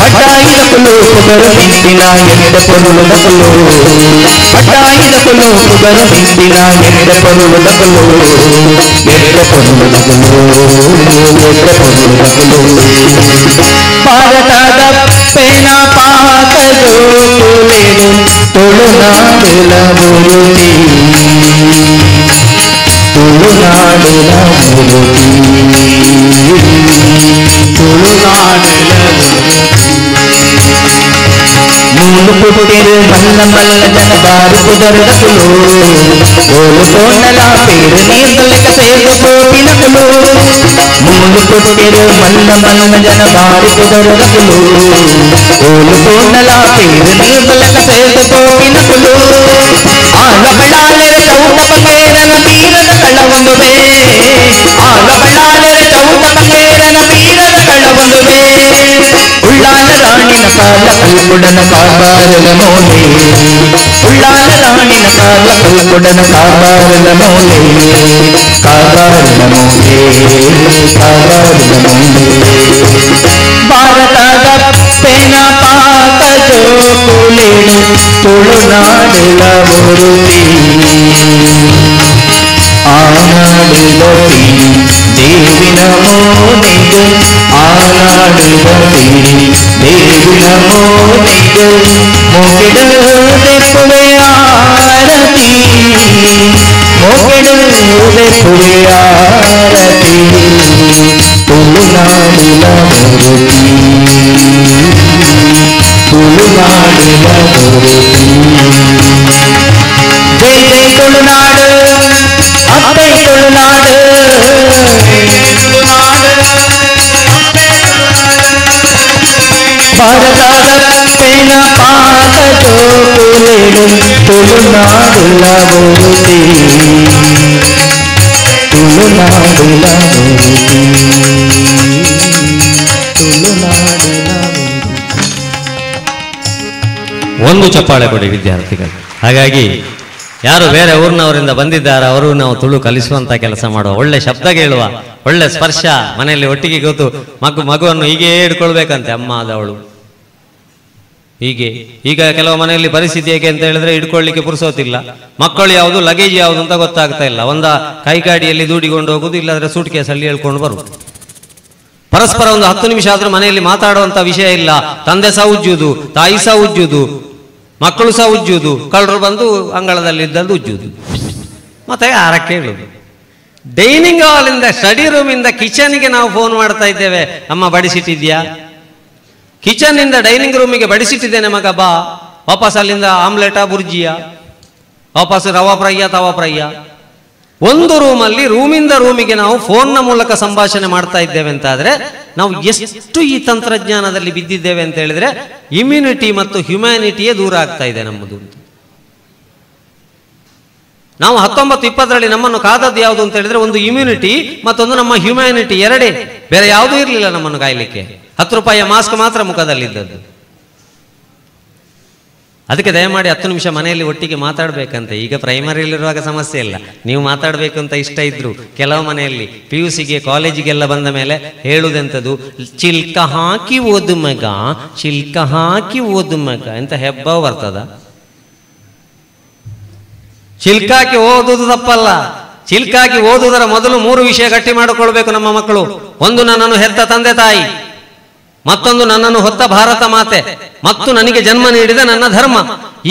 ಹಟ್ಟಾಯಿದ ಕುಲು ಕುಗರು ಹಿಂದಿನ ಎಡ್ಡ ಪೊರುಳುದ ಕುಲು, ಹಟ್ಟಾಯಿದ ಕುಲು ಕುಗರು ಹಿಂದಿನ ಎಡ್ಡ ಪೊರುಳುದ ಕುಲು, ಎಡ್ಡ ಪೊರುಳುದ ಕುಲು, ಎಡ್ಡ ಪೊರುಳುದ ಕುಲು. ಭಾರತದಪ್ಪೆನ ಪಾಕ ಜೋಕುಲೆಡು ತುಳುನಾಡಲ ಹೊರತಿ, ತುಳುನಾಡಲ ಹೊರತಿ, ತುಳುನಾಡಲ ಮೂಲು ಪುಟ್ಟಿರು ಮಲ್ಲ ಮಲ್ಲ ಜನ ಬಾರು ಕುದರದಕುಲು, ಓಲು ಕೋಣಲ ಪೇರು ನೀರ್ದಲೆಕ ಸೇರು ಕೋಪಿನ ಕುಲು. ಮೂಲು ಪುಟ್ಟಿರು ಮಲ್ಲ ಮಲ್ಲ ಜನ ಬಾರು ಕುದರದಕುಲು, ಓಲು ಕೋಣಲ ಪೇರು ನೀರ್ದಲೆಕ ಸೇರು ಕೋಪಿನ ಕುಲು. ಆಲ ಬಡಾಲೆರ ಚೌಟಪಕೇರನ ತೀರದ ಕಳ್ಳವೊಂದುವೆ ಆಗ ಬಳ್ಳಾಲೆರೆ ಚೌಟಪಕೇರನ ತೀರದ ಕಳ್ಳವೊಂದುವೆ ಉಳ್ಳಾಲ ರಾಣಿನ ಕಾಲ ಕಲ್ಕುಡನ ಕಾಬಾರಲ ಮೌಲೆ ಉಳ್ಳಾಲ ರಾಣಿನ ಕಾಲ ಕಲ್ಕುಡನ ಕಾಬಾರಲ ಮೌಲೆ ಕಾಬಾರಲ ಮೌಲೆ ಕಾಬಾರಲ ಮೌಲೆ ಭಾರತದ ಪೆನ ಪಾಕ ಜೋಕುಲೆಡು ತುಳುನಾಡಿನ ಮುರುತಿ ಆನಾಡಿದತಿ ದೇವಿನ ಮೋನಿಗೆ ಆನಾಡಿದತಿ ದೇವಿನ ಮೋನಿಗೆ ಮೊಗಿಡದೆ ಆರತಿ ಮೊಗಿಡದೆ ಆರತಿ ತುಳುನಾಡಿನ ಮುರುತಿ ತುಳುನಾಡಿನ ಮುರುತಿ ಜೈ ಜೈ ತುಳುನಾಡು ಅಪ್ಪೆ ತುಳುನಾಡು ಭಾರತದ ಪೆನ ಪಾಕ ಜೋಕುಲೆಡು ತುಳುನಾಡಿನ ಮುರುತಿ ತುಳುನಾಡಿನ ಮುರುತಿ ತುಳುನಾಡಿನ ಒಂದು ಚಪ್ಪಾಳೆ ಕೊಡಿ ವಿದ್ಯಾರ್ಥಿಗಳು. ಹಾಗಾಗಿ ಯಾರು ಬೇರೆ ಊರಿನವರಿಂದ ಬಂದಿದ್ದಾರೆ ಅವರು ನಾವು ತುಳು ಕಲಿಸುವಂತ ಕೆಲಸ ಮಾಡುವ, ಒಳ್ಳೆ ಶಬ್ದ ಕೇಳುವ, ಒಳ್ಳೆ ಸ್ಪರ್ಶ, ಮನೆಯಲ್ಲಿ ಒಟ್ಟಿಗೆ ಕೂತು ಮಗುವನ್ನು ಹೀಗೆ ಹಿಡ್ಕೊಳ್ಬೇಕಂತೆ ಅಮ್ಮ ಆದವಳು. ಹೀಗೆ ಈಗ ಕೆಲವು ಮನೆಯಲ್ಲಿ ಪರಿಸ್ಥಿತಿ ಹೇಗೆ ಅಂತ ಹೇಳಿದ್ರೆ ಹಿಡ್ಕೊಳ್ಳಿಕ್ಕೆ ಪುರುಸೋತಿಲ್ಲ, ಮಕ್ಕಳು ಯಾವುದು ಲಗೇಜ್ ಯಾವುದು ಅಂತ ಗೊತ್ತಾಗ್ತಾ ಇಲ್ಲ. ಒಂದ ಕೈಗಾಡಿಯಲ್ಲಿ ದೂಡಿಕೊಂಡು ಹೋಗುದು, ಇಲ್ಲಾಂದ್ರೆ ಸೂಟ್ ಕೇಸಲ್ಲಿ ಹೇಳ್ಕೊಂಡು ಬರುದು. ಪರಸ್ಪರ ಒಂದು 10 ನಿಮಿಷ ಆದ್ರೂ ಮನೆಯಲ್ಲಿ ಮಾತಾಡುವಂತ ವಿಷಯ ಇಲ್ಲ. ತಂದೆ ಸಹ ಉಜ್ಜುವುದು, ತಾಯಿ ಸಹ ಉಜ್ಜುವುದು, ಮಕ್ಕಳು ಸಹ ಉಜ್ಜುವುದು, ಕಳ್ಳರು ಬಂದು ಅಂಗಳದಲ್ಲಿ ಇದ್ದದ್ದು ಉಜ್ಜುವುದು. ಮತ್ತೆ ಯಾರ ಕೇಳುದು? ಡೈನಿಂಗ್ ಹಾಲ್ ಇಂದ ಸ್ಟಡಿ ರೂಮ್ ಇಂದ ಕಿಚನ್ಗೆ ನಾವು ಫೋನ್ ಮಾಡ್ತಾ ಇದ್ದೇವೆ, ಅಮ್ಮ ಬಡಿಸಿಟ್ಟಿದ್ಯಾ? ಕಿಚನ್ ಇಂದ ಡೈನಿಂಗ್ ರೂಮಿಗೆ ಬಡಿಸಿಟ್ಟಿದ್ದೇನೆ ಮಗ ಬಾ, ವಾಪಸ್ ಅಲ್ಲಿಂದ ಆಮ್ಲೆಟಾ ಬುರ್ಜಿಯಾ, ವಾಪಸ್ ರವಾ ಫ್ರೈಯಾ ತವಾ ಫ್ರೈಯಾ. ಒಂದು ರೂಮಲ್ಲಿ ರೂಮಿಂದ ರೂಮಿಗೆ ನಾವು ಫೋನ್ನ ಮೂಲಕ ಸಂಭಾಷಣೆ ಮಾಡ್ತಾ ಇದ್ದೇವೆ ಅಂತ ಆದ್ರೆ ನಾವು ಎಷ್ಟು ಈ ತಂತ್ರಜ್ಞಾನದಲ್ಲಿ ಬಿದ್ದಿದ್ದೇವೆ ಅಂತ ಹೇಳಿದ್ರೆ ಇಮ್ಯುನಿಟಿ ಮತ್ತು ಹ್ಯುಮ್ಯಾನಿಟಿಯೇ ದೂರ ಆಗ್ತಾ ಇದೆ ನಮ್ಮದು. ನಾವು 1920ರಲ್ಲಿ ನಮ್ಮನ್ನು ಕಾದದ್ದು ಯಾವುದು ಅಂತ ಹೇಳಿದ್ರೆ ಒಂದು ಇಮ್ಯುನಿಟಿ ಮತ್ತೊಂದು ನಮ್ಮ ಹ್ಯುಮ್ಯಾನಿಟಿ, ಎರಡೇ, ಬೇರೆ ಯಾವುದೂ ಇರಲಿಲ್ಲ ನಮ್ಮನ್ನು ಕಾಯಲಿಕ್ಕೆ. 10 ರೂಪಾಯಿಯ ಮಾಸ್ಕ್ ಮಾತ್ರ ಮುಖದಲ್ಲಿದ್ದದ್ದು. ಅದಕ್ಕೆ ದಯಮಾಡಿ 10 ನಿಮಿಷ ಮನೆಯಲ್ಲಿ ಒಟ್ಟಿಗೆ ಮಾತಾಡ್ಬೇಕಂತೆ. ಈಗ ಪ್ರೈಮರಿಯಲ್ಲಿರುವಾಗ ಸಮಸ್ಯೆ ಇಲ್ಲ, ನೀವು ಮಾತಾಡಬೇಕು ಅಂತ ಇಷ್ಟ ಇದ್ರು ಕೆಲವು ಮನೆಯಲ್ಲಿ PUCಗೆ ಕಾಲೇಜಿಗೆಲ್ಲ ಬಂದ ಮೇಲೆ ಹೇಳುವುದೆಂಥದ್ದು, ಚಿಲ್ಕ ಹಾಕಿ ಓದು ಮಗ, ಚಿಲ್ಕ ಹಾಕಿ ಓದು ಮಗ ಅಂತ ಹೆಬ್ಬ ಬರ್ತದ. ಚಿಲ್ಕಾಕಿ ಓದುವುದು ತಪ್ಪಲ್ಲ, ಚಿಲ್ಕಾಕಿ ಓದುವುದರ ಮೊದಲು 3 ವಿಷಯ ಗಟ್ಟಿ ಮಾಡಿಕೊಳ್ಬೇಕು ನಮ್ಮ ಮಕ್ಕಳು. ಒಂದು, ನನ್ನನ್ನು ಹೆತ್ತ ತಂದೆ ತಾಯಿ, ಮತ್ತೊಂದು ನನ್ನನ್ನು ಹೊತ್ತ ಭಾರತ ಮಾತೆ, ಮತ್ತು ನನಗೆ ಜನ್ಮ ನೀಡಿದ ನನ್ನ ಧರ್ಮ.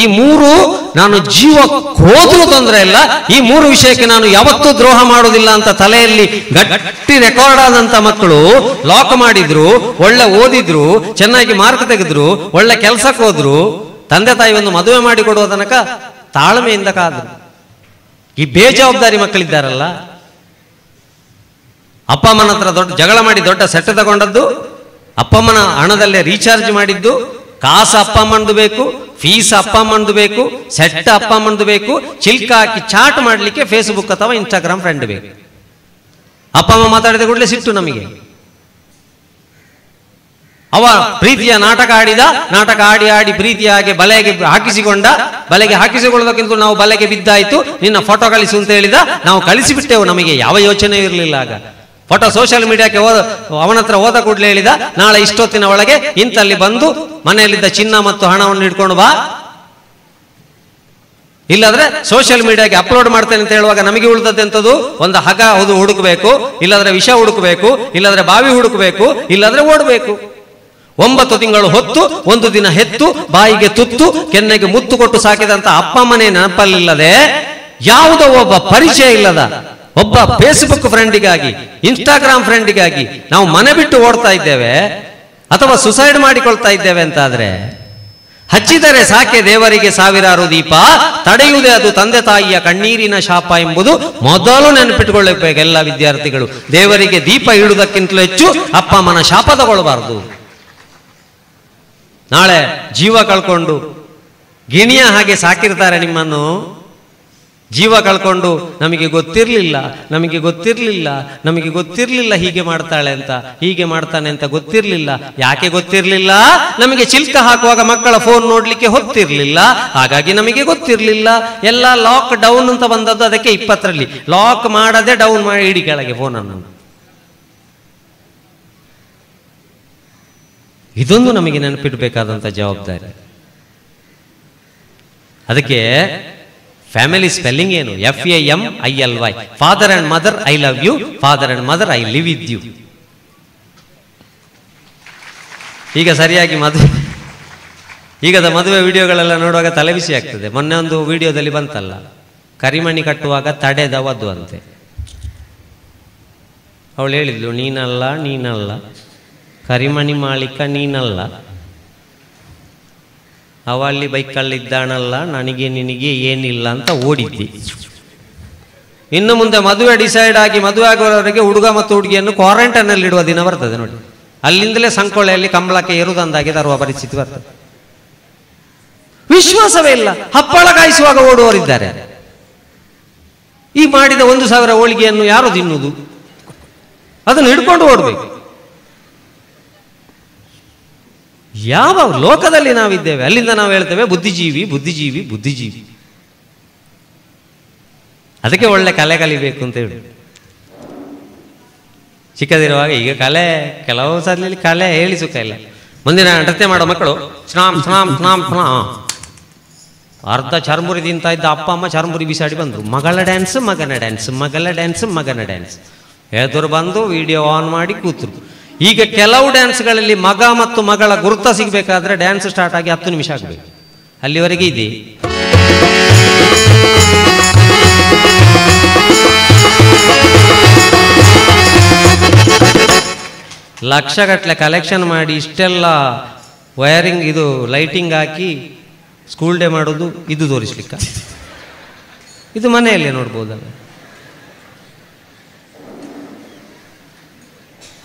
ಈ 3 ನಾನು ಜೀವ ಹೋದ್ರೂ ತೊಂದರೆ ಇಲ್ಲ, ಈ 3 ವಿಷಯಕ್ಕೆ ನಾನು ಯಾವತ್ತೂ ದ್ರೋಹ ಮಾಡೋದಿಲ್ಲ ಅಂತ ತಲೆಯಲ್ಲಿ ಗಟ್ಟಿ ರೆಕಾರ್ಡ್ ಆದಂತ ಮಕ್ಕಳು ಲಾಕ್ ಮಾಡಿದ್ರು, ಒಳ್ಳೆ ಓದಿದ್ರು, ಚೆನ್ನಾಗಿ ಮಾರ್ಕ್ ತೆಗೆದ್ರು, ಒಳ್ಳೆ ಕೆಲಸಕ್ಕೆ ಹೋದ್ರು, ತಂದೆ ತಾಯಿ ಒಂದು ಮದುವೆ ಮಾಡಿ ಕೊಡುವ ತನಕ ತಾಳ್ಮೆಯಿಂದ ಕಾದ್ರು. ಈ ಬೇಜವಾಬ್ದಾರಿ ಮಕ್ಕಳಿದ್ದಾರಲ್ಲ, ಅಪ್ಪ ಅಮ್ಮನ ಹತ್ರ ದೊಡ್ಡ ಜಗಳ ಮಾಡಿ ದೊಡ್ಡ ಸೆಟ್ ತಗೊಂಡದ್ದು, ಅಪ್ಪ ಅಮ್ಮನ ಹಣದಲ್ಲೇ ರೀಚಾರ್ಜ್ ಮಾಡಿದ್ದು, ಕಾಸು ಅಪ್ಪ ಅಮ್ಮಂದು ಬೇಕು, ಫೀಸ್ ಅಪ್ಪ ಅಮ್ಮಂದು ಬೇಕು, ಸೆಟ್ ಅಪ್ಪ ಅಮ್ಮಂದು ಬೇಕು, ಚಿಲ್ಕ ಹಾಕಿ ಚಾಟ್ ಮಾಡ್ಲಿಕ್ಕೆ ಫೇಸ್ಬುಕ್ ಅಥವಾ ಇನ್ಸ್ಟಾಗ್ರಾಮ್ ಫ್ರೆಂಡ್ ಬೇಕು. ಅಪ್ಪ ಅಮ್ಮ ಮಾತಾಡಿದ ಕೂಡಲೇ ಸಿಟ್ಟು ನಮಗೆ. ಅವ ಪ್ರೀತಿಯ ನಾಟಕ ಆಡಿದ, ನಾಟಕ ಆಡಿ ಆಡಿ ಪ್ರೀತಿಯಾಗಿ ಬಲೆಗೆ ಹಾಕಿಸಿಕೊಂಡ, ಬಲೆಗೆ ಹಾಕಿಸಿಕೊಳ್ಳೋದಕ್ಕಿಂತ ನಾವು ಬಲೆಗೆ ಬಿದ್ದಾಯ್ತು, ನಿನ್ನ ಫೋಟೋ ಕಳಿಸು ಅಂತ ಹೇಳಿದ, ನಾವು ಕಳಿಸಿಬಿಟ್ಟೆವು. ನಮಗೆ ಯಾವ ಯೋಚನೆ ಇರಲಿಲ್ಲ ಆಗ. ಫೋಟೋ ಸೋಷಿಯಲ್ ಮೀಡಿಯಾಕ್ಕೆ ಅವನ ಹತ್ರ ಹೋದ ಕೂಡಲೇ ಹೇಳಿದ, ನಾಳೆ ಇಷ್ಟೊತ್ತಿನ ಒಳಗೆ ಇಂತಲ್ಲಿ ಬಂದು ಮನೆಯಲ್ಲಿದ್ದ ಚಿನ್ನ ಮತ್ತು ಹಣವನ್ನು ಇಟ್ಕೊಂಡು ಬಾ, ಇಲ್ಲಾದ್ರೆ ಸೋಷಿಯಲ್ ಮೀಡಿಯಾಗೆ ಅಪ್ಲೋಡ್ ಮಾಡ್ತೇನೆ ಅಂತ ಹೇಳುವಾಗ ನಮಗೆ ಉಳಿದದ್ದೆಂಥದ್ದು, ಒಂದು ಹಗ ಹುಡುಕಬೇಕು, ಇಲ್ಲಾದ್ರೆ ವಿಷ ಹುಡುಕಬೇಕು, ಇಲ್ಲಾದ್ರೆ ಬಾವಿ ಹುಡುಕಬೇಕು, ಇಲ್ಲಾದ್ರೆ ಓಡಬೇಕು. 9 ತಿಂಗಳು ಹೊತ್ತು, 1 ದಿನ ಹೆತ್ತು, ಬಾಯಿಗೆ ತುತ್ತು, ಕೆನ್ನೆಗೆ ಮುತ್ತು ಕೊಟ್ಟು ಸಾಕಿದಂತ ಅಪ್ಪ ಅಮ್ಮನೇ ನೆನಪಲ್ಲಿಲ್ಲದೆ, ಯಾವುದೋ ಒಬ್ಬ ಪರಿಚಯ ಇಲ್ಲದ ಒಬ್ಬ ಫೇಸ್ಬುಕ್ ಫ್ರೆಂಡಿಗಾಗಿ, ಇನ್ಸ್ಟಾಗ್ರಾಮ್ ಫ್ರೆಂಡಿಗಾಗಿ ನಾವು ಮನೆ ಬಿಟ್ಟು ಓಡ್ತಾ ಇದ್ದೇವೆ ಅಥವಾ ಸುಸೈಡ್ ಮಾಡಿಕೊಳ್ತಾ ಇದ್ದೇವೆ ಅಂತಾದ್ರೆ, ಹಚ್ಚಿದರೆ ಸಾಕೆ ದೇವರಿಗೆ ಸಾವಿರಾರು ದೀಪ, ತಡೆಯುವುದೇ ಅದು ತಂದೆ ತಾಯಿಯ ಕಣ್ಣೀರಿನ ಶಾಪ ಎಂಬುದು ಮೊದಲು ನೆನಪಿಟ್ಟುಕೊಳ್ಳಬೇಕು ಎಲ್ಲ ವಿದ್ಯಾರ್ಥಿಗಳು. ದೇವರಿಗೆ ದೀಪ ಇಡುವುದಕ್ಕಿಂತಲೂ ಹೆಚ್ಚು ಅಪ್ಪ ಅಮ್ಮನ ಶಾಪ ತಗೊಳ್ಬಾರ್ದು. ನಾಳೆ ಜೀವ ಕಳ್ಕೊಂಡು ಗಿಣಿಯ ಹಾಗೆ ಸಾಕಿರ್ತಾರೆ ನಿಮ್ಮನ್ನು, ಜೀವ ಕಳ್ಕೊಂಡು ನಮಗೆ ಗೊತ್ತಿರಲಿಲ್ಲ, ನಮಗೆ ಗೊತ್ತಿರಲಿಲ್ಲ, ನಮಗೆ ಗೊತ್ತಿರಲಿಲ್ಲ ಹೀಗೆ ಮಾಡ್ತಾಳೆ ಅಂತ, ಹೀಗೆ ಮಾಡ್ತಾನೆ ಅಂತ ಗೊತ್ತಿರಲಿಲ್ಲ. ಯಾಕೆ ಗೊತ್ತಿರಲಿಲ್ಲ? ನಮಗೆ ಚಿಲ್ಕ ಹಾಕುವಾಗ ಮಕ್ಕಳ ಫೋನ್ ನೋಡ್ಲಿಕ್ಕೆ ಹೊತ್ತಿರಲಿಲ್ಲ, ಹಾಗಾಗಿ ನಮಗೆ ಗೊತ್ತಿರಲಿಲ್ಲ. ಎಲ್ಲ ಲಾಕ್ ಡೌನ್ ಅಂತ ಬಂದದ್ದು ಅದಕ್ಕೆ 20ರಲ್ಲಿ. ಲಾಕ್ ಮಾಡದೆ ಡೌನ್ ಮಾಡಿ ಇಡಿ ಕೆಳಗೆ ಫೋನನ್ನು. ಇದೊಂದು ನಮಗೆ ನೆನಪಿಡಬೇಕಾದಂಥ ಜವಾಬ್ದಾರಿ. ಅದಕ್ಕೆ ಫ್ಯಾಮಿಲಿ ಸ್ಪೆಲ್ಲಿಂಗ್ ಏನು? FAMILY. Father and mother I love you, father and mother I live with you. ಈಗ ಸರಿಯಾಗಿ ಈಗದ ಮದುವೆ ವಿಡಿಯೋಗಳೆಲ್ಲ ನೋಡುವಾಗ ತಲೆಬಿಸಿ ಆಗ್ತದೆ. ಮೊನ್ನೆ ಒಂದು ವಿಡಿಯೋದಲ್ಲಿ ಬಂತಲ್ಲ, ಕರಿಮಣಿ ಕಟ್ಟುವಾಗ ತಡೆದ ವಧು ಅಂತೆ. ಅವಳು ಹೇಳಿದ್ಲು, ನೀನಲ್ಲ ಕರಿಮಣಿ ಮಾಲೀಕ ನೀನಲ್ಲ, ಅವಲ್ಲಿ ಬೈಕಲ್ಲಿದ್ದಾನಲ್ಲ, ನನಗೆ ನಿನಗೆ ಏನಿಲ್ಲ ಅಂತ ಓಡಿದ್ದಿ. ಇನ್ನು ಮುಂದೆ ಮದುವೆ ಡಿಸೈಡ್ ಆಗಿ ಮದುವೆ ಆಗುವವರೆಗೆ ಹುಡುಗ ಮತ್ತು ಹುಡುಗಿಯನ್ನು ಕ್ವಾರಂಟೈನಲ್ಲಿ ಇಡುವ ದಿನ ಬರ್ತದೆ ನೋಡಿ. ಅಲ್ಲಿಂದಲೇ ಸಂಕೊಳ್ಳೆಯಲ್ಲಿ ಕಂಬಳಕ್ಕೆ ಏರುದಂದಾಗಿ ತರುವ ಪರಿಸ್ಥಿತಿ ಬರ್ತದೆ. ವಿಶ್ವಾಸವೇ ಇಲ್ಲ. ಹಪ್ಪಳ ಕಾಯಿಸುವಾಗ ಓಡುವವರಿದ್ದಾರೆ. ಈ ಮಾಡಿದ 1,000 ಹೋಳಿಗೆಯನ್ನು ಯಾರು ತಿನ್ನುವುದು? ಅದನ್ನು ಹಿಡ್ಕೊಂಡು ಓಡಬೇಕು. ಯಾವ ಲೋಕದಲ್ಲಿ ನಾವಿದ್ದೇವೆ? ಅಲ್ಲಿಂದ ನಾವು ಹೇಳ್ತೇವೆ ಬುದ್ಧಿಜೀವಿ ಬುದ್ಧಿಜೀವಿ ಬುದ್ಧಿಜೀವಿ. ಅದಕ್ಕೆ ಒಳ್ಳೆ ಕಲೆ ಕಲಿಬೇಕು ಅಂತ ಹೇಳಿ ಚಿಕ್ಕದಿರುವಾಗ. ಈಗ ಕಲೆ ಕೆಲವು ಸಲ ಕಲೆ ಹೇಳಿ ಸುಖ ಇಲ್ಲ. ಮುಂದಿನ ನೃತ್ಯ ಮಾಡೋ ಮಕ್ಕಳು ಸ್ನಾಮ್ ಸ್ನಾಮ್ ಸ್ನಾಮ್ ಸ್ನಾ ಅರ್ಧ ಚರ್ಮುರಿ ತಿಂತ ಇದ್ದ ಅಪ್ಪ ಅಮ್ಮ ಚರ್ಮುರಿ ಬಿಸಾಡಿ ಬಂದರು. ಮಗಳ ಡ್ಯಾನ್ಸ್ ಮಗನ ಡ್ಯಾನ್ಸ್, ಮಗಳ ಡ್ಯಾನ್ಸ್ ಮಗನ ಡ್ಯಾನ್ಸ್. ಎದುರು ಬಂದು ವಿಡಿಯೋ ಆನ್ ಮಾಡಿ ಕೂತರು. ಈಗ ಕೆಲವು ಡ್ಯಾನ್ಸ್ಗಳಲ್ಲಿ ಮಗ ಮತ್ತು ಮಗಳ ಗುರುತ ಸಿಗಬೇಕಾದ್ರೆ ಡ್ಯಾನ್ಸ್ ಸ್ಟಾರ್ಟ್ ಆಗಿ 10 ನಿಮಿಷ ಆಗಬೇಕು. ಅಲ್ಲಿವರೆಗೆ ಇದೆ. ಲಕ್ಷಗಟ್ಟಲೆ ಕಲೆಕ್ಷನ್ ಮಾಡಿ ಇಷ್ಟೆಲ್ಲ ವೈರಿಂಗ್, ಇದು ಲೈಟಿಂಗ್ ಹಾಕಿ ಸ್ಕೂಲ್ ಡೇ ಮಾಡೋದು, ಇದು ತೋರಿಸ್ಲಿಕ್ಕ? ಇದು ಮನೆಯಲ್ಲೇ ನೋಡ್ಬೋದಲ್ಲ.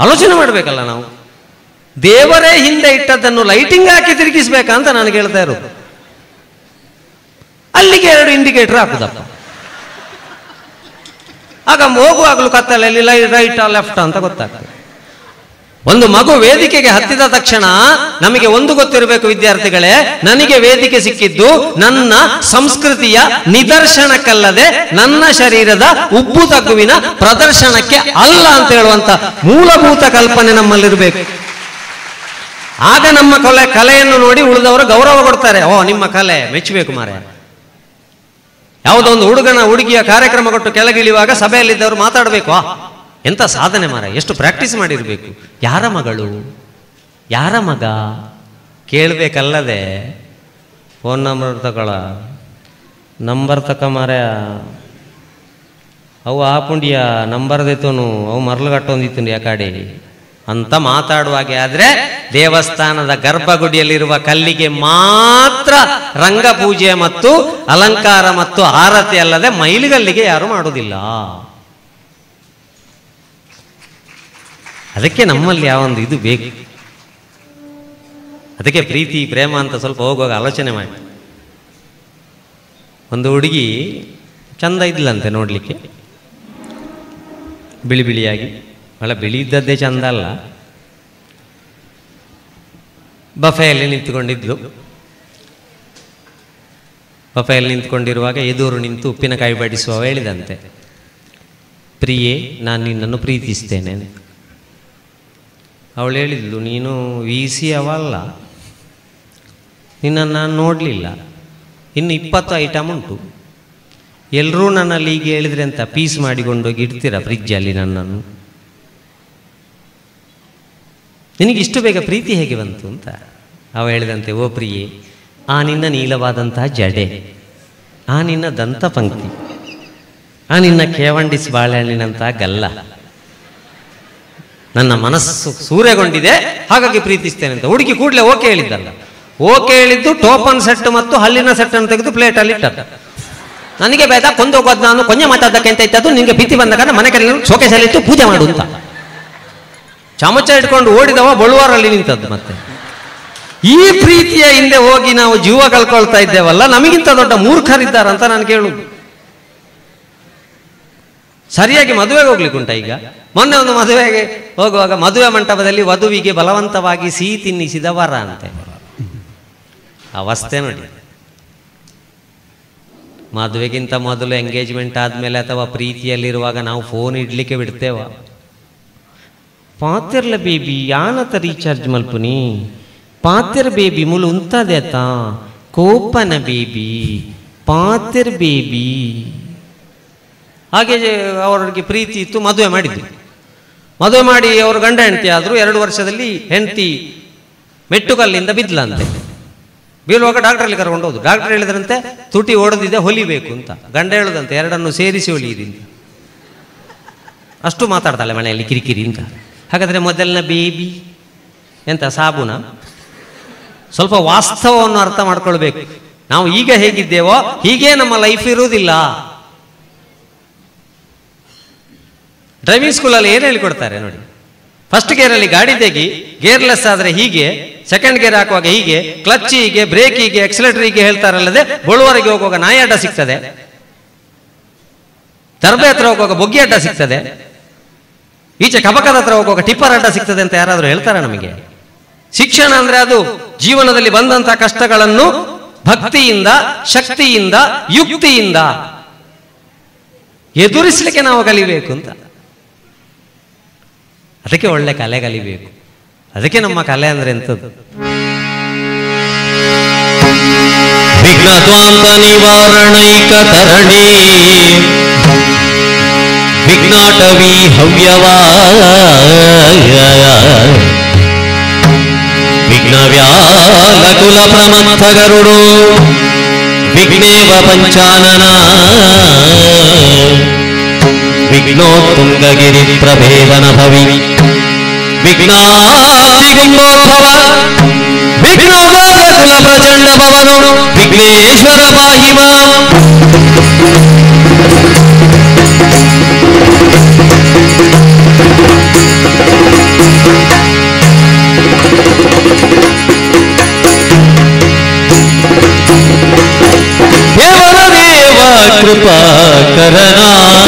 ಆಲೋಚನೆ ಮಾಡಬೇಕಲ್ಲ ನಾವು. ದೇವರೇ ಹಿಂದೆ ಇಟ್ಟದ್ದನ್ನು ಲೈಟಿಂಗ್ ಹಾಕಿ ತಿರುಗಿಸ್ಬೇಕಂತ ನನಗೆ ಹೇಳ್ತಾ ಇರೋದು. ಅಲ್ಲಿಗೆ 2 ಇಂಡಿಕೇಟರ್ ಹಾಕುದಪ್ಪ. ಆಗ ಹೋಗುವಾಗಲೂ ಕತ್ತಲಲ್ಲಿ ರೈಟ್ ಲೆಫ್ಟ್ ಅಂತ ಗೊತ್ತಾಗ್ತದೆ. ಒಂದು ಮಗು ವೇದಿಕೆಗೆ ಹತ್ತಿದ ತಕ್ಷಣ ನಮಗೆ ಒಂದು ಗೊತ್ತಿರಬೇಕು ವಿದ್ಯಾರ್ಥಿಗಳೇ, ನನಗೆ ವೇದಿಕೆ ಸಿಕ್ಕಿದ್ದು ನನ್ನ ಸಂಸ್ಕೃತಿಯ ನಿದರ್ಶನಕ್ಕಲ್ಲದೆ ನನ್ನ ಶರೀರದ ಉಬ್ಬು ತಗ್ಗುವಿನ ಪ್ರದರ್ಶನಕ್ಕೆ ಅಲ್ಲ ಅಂತ ಹೇಳುವಂತ ಮೂಲಭೂತ ಕಲ್ಪನೆ ನಮ್ಮಲ್ಲಿರಬೇಕು. ಆಗ ನಮ್ಮ ಕಲೆಯನ್ನು ನೋಡಿ ಉಳಿದವರು ಗೌರವ ಕೊಡ್ತಾರೆ. ಓ, ನಿಮ್ಮ ಕಲೆ ಮೆಚ್ಚಬೇಕು ಮಾರೆ. ಯಾವುದೋ ಒಂದು ಹುಡುಗಿಯ ಕಾರ್ಯಕ್ರಮ ಕೊಟ್ಟು ಕೆಳಗಿಳಿಯುವಾಗ ಸಭೆಯಲ್ಲಿದ್ದವರು ಮಾತಾಡಬೇಕು, ಎಂತ ಸಾಧನೆ ಮಾರ, ಎಷ್ಟು ಪ್ರಾಕ್ಟೀಸ್ ಮಾಡಿರ್ಬೇಕು, ಯಾರ ಮಗಳು, ಯಾರ ಮಗ ಕೇಳಬೇಕಲ್ಲದೆ ಫೋನ್ ನಂಬರ್ ತಕ ಮಾರ, ಅವು ಆಪುಂಡಿಯ ನಂಬರ್ ದೇತೋನು ಅವು ಮರಳು ಕಟ್ಟೊಂದಿತ್ತು ಆ ಕಡೆ ಅಂತ ಮಾತಾಡುವಾಗೆ ಆದ್ರೆ ದೇವಸ್ಥಾನದ ಗರ್ಭಗುಡಿಯಲ್ಲಿರುವ ಕಲ್ಲಿಗೆ ಮಾತ್ರ ರಂಗಪೂಜೆ ಮತ್ತು ಅಲಂಕಾರ ಮತ್ತು ಆರತಿ ಅಲ್ಲದೆ ಮೈಲಿಗಲ್ಲಿಗೆ ಯಾರು ಮಾಡುವುದಿಲ್ಲ. ಅದಕ್ಕೆ ನಮ್ಮಲ್ಲಿ ಯಾವೊಂದು ಇದು ಬೇಕು. ಅದಕ್ಕೆ ಪ್ರೀತಿ ಪ್ರೇಮ ಅಂತ ಸ್ವಲ್ಪ ಹೋಗುವಾಗ ಆಲೋಚನೆ ಮಾಡಿ. ಒಂದು ಹುಡುಗಿ ಚಂದ ಇದ್ಲಂತೆ ನೋಡ್ಲಿಕ್ಕೆ, ಬಿಳಿ ಬಿಳಿಯಾಗಿ, ಬಹಳ ಬಿಳಿ ಇದ್ದದ್ದೇ ಚಂದ ಅಲ್ಲ. ಬಫೆಯಲ್ಲಿ ನಿಂತುಕೊಂಡಿದ್ಲು. ಬಫೆಯಲ್ಲಿ ನಿಂತ್ಕೊಂಡಿರುವಾಗ ಎದುರು ನಿಂತು ಉಪ್ಪಿನಕಾಯಿ ಬಡಿಸುವ ಹೇಳಿದಂತೆ, ಪ್ರಿಯೆ, ನಾನು ನಿನ್ನನ್ನು ಪ್ರೀತಿಸ್ತೇನೆ. ಅವಳು ಹೇಳಿದ್ಲು, ನೀನು VC ಅವಲ್ಲ, ನಿನ್ನನ್ನು ನಾನು ನೋಡಲಿಲ್ಲ, ಇನ್ನು 20 ಐಟಮ್ ಉಂಟು, ಎಲ್ಲರೂ ನನ್ನಲ್ಲಿ ಈಗ ಹೇಳಿದ್ರೆ ಅಂತ ಪೀಸ್ ಮಾಡಿಕೊಂಡೋಗಿ ಇಡ್ತೀರಾ ಫ್ರಿಜ್ಜಲ್ಲಿ ನನ್ನನ್ನು, ನಿನಗಿಷ್ಟು ಬೇಗ ಪ್ರೀತಿ ಹೇಗೆ ಬಂತು ಅಂತ. ಅವ ಹೇಳಿದಂತೆ, ಓ ಪ್ರಿಯೆ, ಆ ನಿನ್ನ ನೀಲವಾದಂತಹ ಜಡೆ, ಆ ನಿನ್ನ ದಂತ ಪಂಕ್ತಿ, ಆ ನಿನ್ನ ಕೇವಂಡಿಸ್ ಬಾಳೆಹಣ್ಣಿನಂತಹ ಗಲ್ಲ ನನ್ನ ಮನಸ್ಸು ಸೂರೆಗೊಂಡಿದೆ, ಹಾಗಾಗಿ ಪ್ರೀತಿಸ್ತೇನೆ ಅಂತ. ಹುಡುಗಿ ಕೂಡಲೇ ಓಕೆ ಹೇಳಿದ್ದಲ್ಲ. ಓಕೆ ಹೇಳಿದ್ದು ಟೋಪನ್ ಸೆಟ್ ಮತ್ತು ಹಲ್ಲಿನ ಸೆಟ್ ಅನ್ನು ತೆಗೆದು ಪ್ಲೇಟಲ್ಲಿ ಇಟ್ಟದ್ದು. ನನಗೆ ಬೇಡ ಕೊಂದೋಗೋದು, ನಾನು ಕೊಂಚ ಮಾತಾಡೋದಕ್ಕೆ ಅಂತ ಇತ್ತದ್ದು, ನಿನಗೆ ಭೀತಿ ಬಂದಾಗ ಮನೆ ಕಡೆ ಶೋಕೇಸಲ್ಲಿಟ್ಟು ಪೂಜೆ ಮಾಡು ಅಂತ ಚಮಚ ಇಟ್ಕೊಂಡು ಓಡಿದವ ಬಳುವಾರಲ್ಲಿ ನಿಂತದ್ದು. ಮತ್ತೆ ಈ ಪ್ರೀತಿಯ ಹಿಂದೆ ಹೋಗಿ ನಾವು ಜೀವ ಕಳ್ಕೊಳ್ತಾ ಇದ್ದೇವಲ್ಲ, ನಮಗಿಂತ ದೊಡ್ಡ ಮೂರ್ಖರಿದ್ದಾರಂತ ನಾನು ಕೇಳುದು. ಸರಿಯಾಗಿ ಮದುವೆಗೆ ಹೋಗ್ಲಿಕ್ಕೆ ಉಂಟ ಈಗ. ಮೊನ್ನೆ ಒಂದು ಮದುವೆಗೆ ಹೋಗುವಾಗ ಮದುವೆ ಮಂಟಪದಲ್ಲಿ ವಧುವಿಗೆ ಬಲವಂತವಾಗಿ ಸಿಹಿ ತಿನ್ನಿಸಿದ ವರ ಅಂತೆ. ಅವಸ್ಥೆ ನೋಡಿ. ಮದುವೆಗಿಂತ ಮೊದಲು ಎಂಗೇಜ್ಮೆಂಟ್ ಆದಮೇಲೆ ಅಥವಾ ಪ್ರೀತಿಯಲ್ಲಿರುವಾಗ ನಾವು ಫೋನ್ ಇಡ್ಲಿಕ್ಕೆ ಬಿಡ್ತೇವ? ಪಾತಿರ್ಲ ಬೇಬಿ ಯಾನತ ರೀಚಾರ್ಜ್ ಮಲ್ಪುನಿ, ಪಾತಿರ್ ಬೇಬಿ ಮುಲು ಉಂತದೇತ, ಕೋಪನ ಬೇಬಿ, ಪಾತಿರ್ ಬೇಬಿ. ಹಾಗೆ ಅವರಿಗೆ ಪ್ರೀತಿ ಇತ್ತು, ಮದುವೆ ಮಾಡಿದ್ರು. ಮದುವೆ ಮಾಡಿ ಅವರು ಗಂಡ ಹೆಂಡತಿ ಆದರು. 2 ವರ್ಷದಲ್ಲಿ ಹೆಂಡತಿ ಮೆಟ್ಟುಕಲ್ಲಿಂದ ಬಿದ್ಲಂತೆ. ಬೀಳುವಾಗ ಡಾಕ್ಟ್ರಲ್ಲಿ ಕರ್ಕೊಂಡು ಹೋದ್ರು. ಡಾಕ್ಟರ್ ಹೇಳಿದ್ರಂತೆ ತುಟಿ ಓಡದಿದೆ, ಹೊಲಿಬೇಕು ಅಂತ. ಗಂಡ ಹೇಳುದಂತೆ ಎರಡನ್ನು ಸೇರಿಸಿ ಹೊಲಿಯಿರಿಂದ. ಅಷ್ಟು ಮಾತಾಡ್ತಾಳೆ ಮನೆಯಲ್ಲಿ ಕಿರಿಕಿರಿ ಅಂತ. ಹಾಗಾದರೆ ಮೊದಲನ ಬೇಬಿ ಎಂತ ಸಾಬೂನ? ಸ್ವಲ್ಪ ವಾಸ್ತವವನ್ನು ಅರ್ಥ ಮಾಡ್ಕೊಳ್ಬೇಕು. ನಾವು ಈಗ ಹೇಗಿದ್ದೇವೋ ಹೀಗೆ ನಮ್ಮ ಲೈಫ್ ಇರುವುದಿಲ್ಲ. ಡ್ರೈವಿಂಗ್ ಸ್ಕೂಲಲ್ಲಿ ಏನು ಹೇಳಿಕೊಡ್ತಾರೆ ನೋಡಿ. ಫಸ್ಟ್ ಗೇರಲ್ಲಿ ಗಾಡಿ ತೆಗಿ, ಗೇರ್ಲೆಸ್ ಆದರೆ ಹೀಗೆ, ಸೆಕೆಂಡ್ ಗೇರ್ ಹಾಕುವಾಗ ಹೀಗೆ, ಕ್ಲಚ್ ಹೀಗೆ, ಬ್ರೇಕ್ ಹೀಗೆ, ಎಕ್ಸಲೇಟರ್ ಹೀಗೆ ಹೇಳ್ತಾರಲ್ಲದೆ, ಬಳುವರೆಗೆ ಹೋಗುವಾಗ ನಾಯಿ ಅಡ್ಡ ಸಿಗ್ತದೆ, ದರ್ಬೆ ಹತ್ರ ಹೋಗುವಾಗ ಬೊಗ್ಗಿ ಅಡ್ಡ ಸಿಗ್ತದೆ, ಈಚೆ ಕಬಕದ ಹತ್ರ ಹೋಗುವಾಗ ಟಿಪ್ಪರ್ ಅಡ್ಡ ಸಿಗ್ತದೆ ಅಂತ ಯಾರಾದರೂ ಹೇಳ್ತಾರ ನಮಗೆ? ಶಿಕ್ಷಣ ಅಂದ್ರೆ ಅದು ಜೀವನದಲ್ಲಿ ಬಂದಂತಹ ಕಷ್ಟಗಳನ್ನು ಭಕ್ತಿಯಿಂದ, ಶಕ್ತಿಯಿಂದ, ಯುಕ್ತಿಯಿಂದ ಎದುರಿಸಲಿಕ್ಕೆ ನಾವು ಕಲಿಬೇಕು ಅಂತ. ಅದಕ್ಕೆ ಒಳ್ಳೆ ಕಲೆ ಕಲಿಬೇಕು. ಅದಕ್ಕೆ ನಮ್ಮ ಕಲೆ ಅಂದ್ರೆ ಎಂಥದ್ದು? ವಿಘ್ನದ್ವಾಂತ ನಿವಾರಣೈಕ ತರಣಿ ವಿಘ್ನಾಟವಿ ಹವ್ಯವಾಯ ವಿಘ್ನ ವ್ಯಾಲಕುಲ ಪ್ರಮಥ ಗರುಡೋ ವಿಘ್ನೇವ ಪಂಚಾನನ ವಿಘ್ನೋತ್ತುಂಗಗಿರಿ ಪ್ರಭೇದನ ಭವಿ ವಿಘ್ನಾದಿಗುಂಬೋದ್ಭವ ವಿಘ್ನೋದಯಕುಲ ಪ್ರಚಂಡ ಭವನು ವಿಘ್ನೇಶ್ವರ ಪಾಹಿ ಮಾಂ. ದೇವರ ದೇವ ಕೃಪಾ ಕರನಾಯ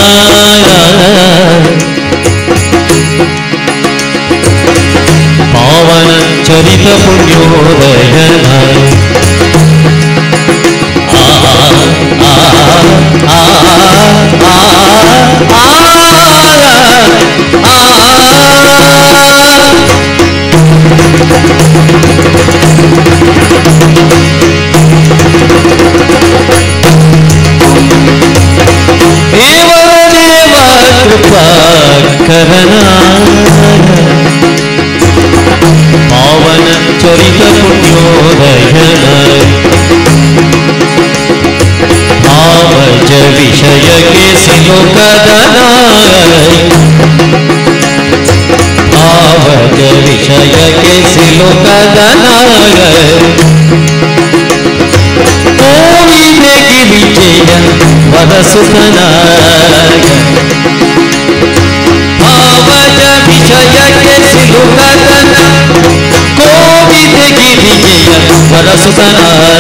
ಪಾವನ ಚರಿತ ಪುಣ್ಯೋದಯನ ದೇವರ ದೇವ ಕೃಪಾ ಕರನಾಯ ಪಾವನ ಚರಿತ ಪುಣ್ಯೋದಯನ ಭಾವಜ ವಿಷಯಕ್ಕೆ ಸಿಲುಕದನಾಯ ಭಾವಜ ವಿಷಯಕ್ಕೆ ಸಿಲುಕದನಾಯ ಕೋವಿದೆಗೆ ವಿಜಯ ವರಸುತನಾಯ ಭಾವಜ ವಿಷಯಕ್ಕೆ ಸಿಲುಕದನ ಕೋವಿದೆಗೆ ವಿಜಯ ವರಸುತನಾಯ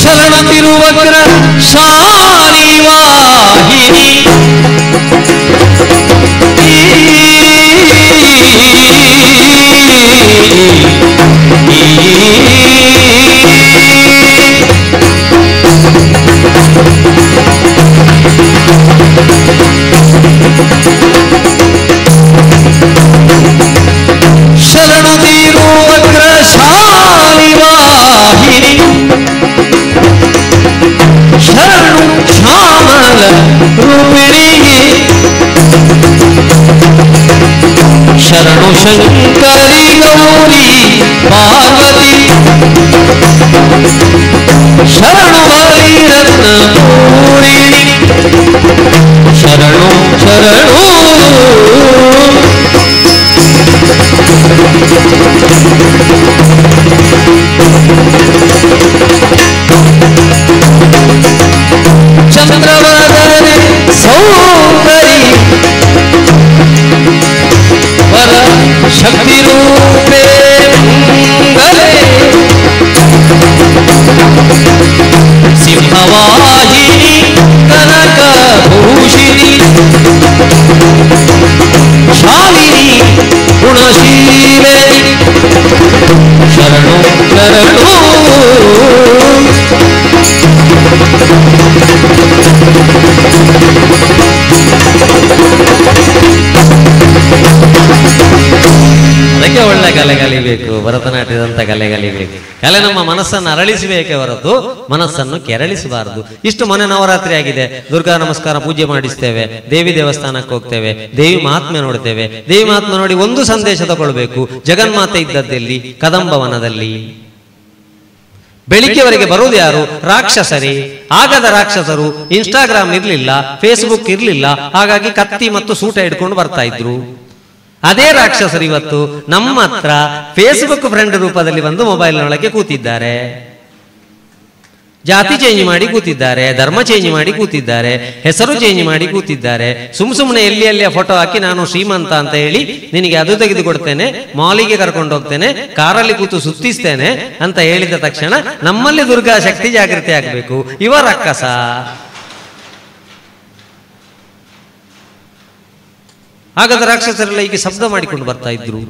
ಶರಣತಿರುವಗ್ರ ಶಾಲಿ ವಾಹಿನಿ ಶರಣತಿರುವಗ್ರ ಶಾಲಿ ವಾಹಿನಿ ಶರಣು ಶ್ಯಾಮಲ ರೂಪಿಣಿ ಶರಣು ಶಂಕರಿ ಗೌರಿ ಪಾರ್ವತಿ ಶರಣು ಹರಿರತ್ನ ಪೂರಿಣಿ ಶರಣು ಶರಣು ಚಂದ್ರವದನೆ ಸೌಂದರಿ ವರ ಶಕ್ತಿ ರೂಪೇ ಮಂಗಲೇ ಸಿಂಹವಾಹಿನಿ ಕನಕ ಭೂಷಿಣಿ ಶಾಲಿನಿ ಗುಣಶೀಲೆ ಶರಣು ಶರಣು ಅದಕ್ಕೆ ಒಳ್ಳೆ ಕಲೆ ಕಲಿಬೇಕು, ಭರತನಾಟ್ಯದಂತ ಕಲೆ ಕಲಿಬೇಕು. ಕಲೆ ನಮ್ಮ ಮನಸ್ಸನ್ನು ಅರಳಿಸಬೇಕೇ ಹೊರತು ಮನಸ್ಸನ್ನು ಕೆರಳಿಸಬಾರದು. ಇಷ್ಟು ಮೊನ್ನೆ ನವರಾತ್ರಿ ಆಗಿದೆ, ದುರ್ಗಾ ನಮಸ್ಕಾರ ಪೂಜೆ ಮಾಡಿಸ್ತೇವೆ, ದೇವಿ ದೇವಸ್ಥಾನಕ್ಕೆ ಹೋಗ್ತೇವೆ, ದೇವಿ ಮಹಾತ್ಮೆ ನೋಡ್ತೇವೆ. ದೇವಿ ಮಹಾತ್ಮೆ ನೋಡಿ ಒಂದು ಸಂದೇಶ ತಗೊಳ್ಬೇಕು, ಜಗನ್ಮಾತೆ ಇದ್ದದ್ದಲ್ಲಿ ಕದಂಬವನದಲ್ಲಿ. ಬೆಳಿಗ್ಗೆವರೆಗೆ ಬರುವುದು ಯಾರು? ರಾಕ್ಷಸರೇ. ಆಗದ ರಾಕ್ಷಸರು ಇನ್ಸ್ಟಾಗ್ರಾಮ್ ಇರ್ಲಿಲ್ಲ, ಫೇಸ್ಬುಕ್ ಇರ್ಲಿಲ್ಲ, ಹಾಗಾಗಿ ಕತ್ತಿ ಮತ್ತು ಸೂಟ ಹಿಡ್ಕೊಂಡು ಬರ್ತಾ ಇದ್ರು. ಅದೇ ರಾಕ್ಷಸರು ಇವತ್ತು ನಮ್ಮ ಹತ್ರ ಫೇಸ್ಬುಕ್ ಫ್ರೆಂಡ್ ರೂಪದಲ್ಲಿ ಬಂದು ಮೊಬೈಲ್ನೊಳಗೆ ಕೂತಿದ್ದಾರೆ. ಜಾತಿ ಚೇಂಜ್ ಮಾಡಿ ಕೂತಿದ್ದಾರೆ, ಧರ್ಮ ಚೇಂಜ್ ಮಾಡಿ ಕೂತಿದ್ದಾರೆ, ಹೆಸರು ಚೇಂಜ್ ಮಾಡಿ ಕೂತಿದ್ದಾರೆ. ಸುಮ್ಮನೆ ಎಲ್ಲಿಯ ಫೋಟೋ ಹಾಕಿ ನಾನು ಶ್ರೀಮಂತ ಅಂತ ಹೇಳಿ ನಿನಗೆ ಅದು ತೆಗೆದು ಕೊಡ್ತೇನೆ, ಮಾಲಿಗೆ ಕರ್ಕೊಂಡು ಹೋಗ್ತೇನೆ, ಕಾರಲ್ಲಿ ಕೂತು ಸುತ್ತಿಸ್ತೇನೆ ಅಂತ ಹೇಳಿದ ತಕ್ಷಣ ನಮ್ಮಲ್ಲಿ ದುರ್ಗಾ ಶಕ್ತಿ ಜಾಗೃತಿ ಆಗಬೇಕು. ಇವ ರಕ್ಕಸ. ಆಗದ ರಾಕ್ಷಸರೆಲ್ಲ ಈಗ ಶಬ್ದ ಮಾಡಿಕೊಂಡು ಬರ್ತಾ ಇದ್ರು.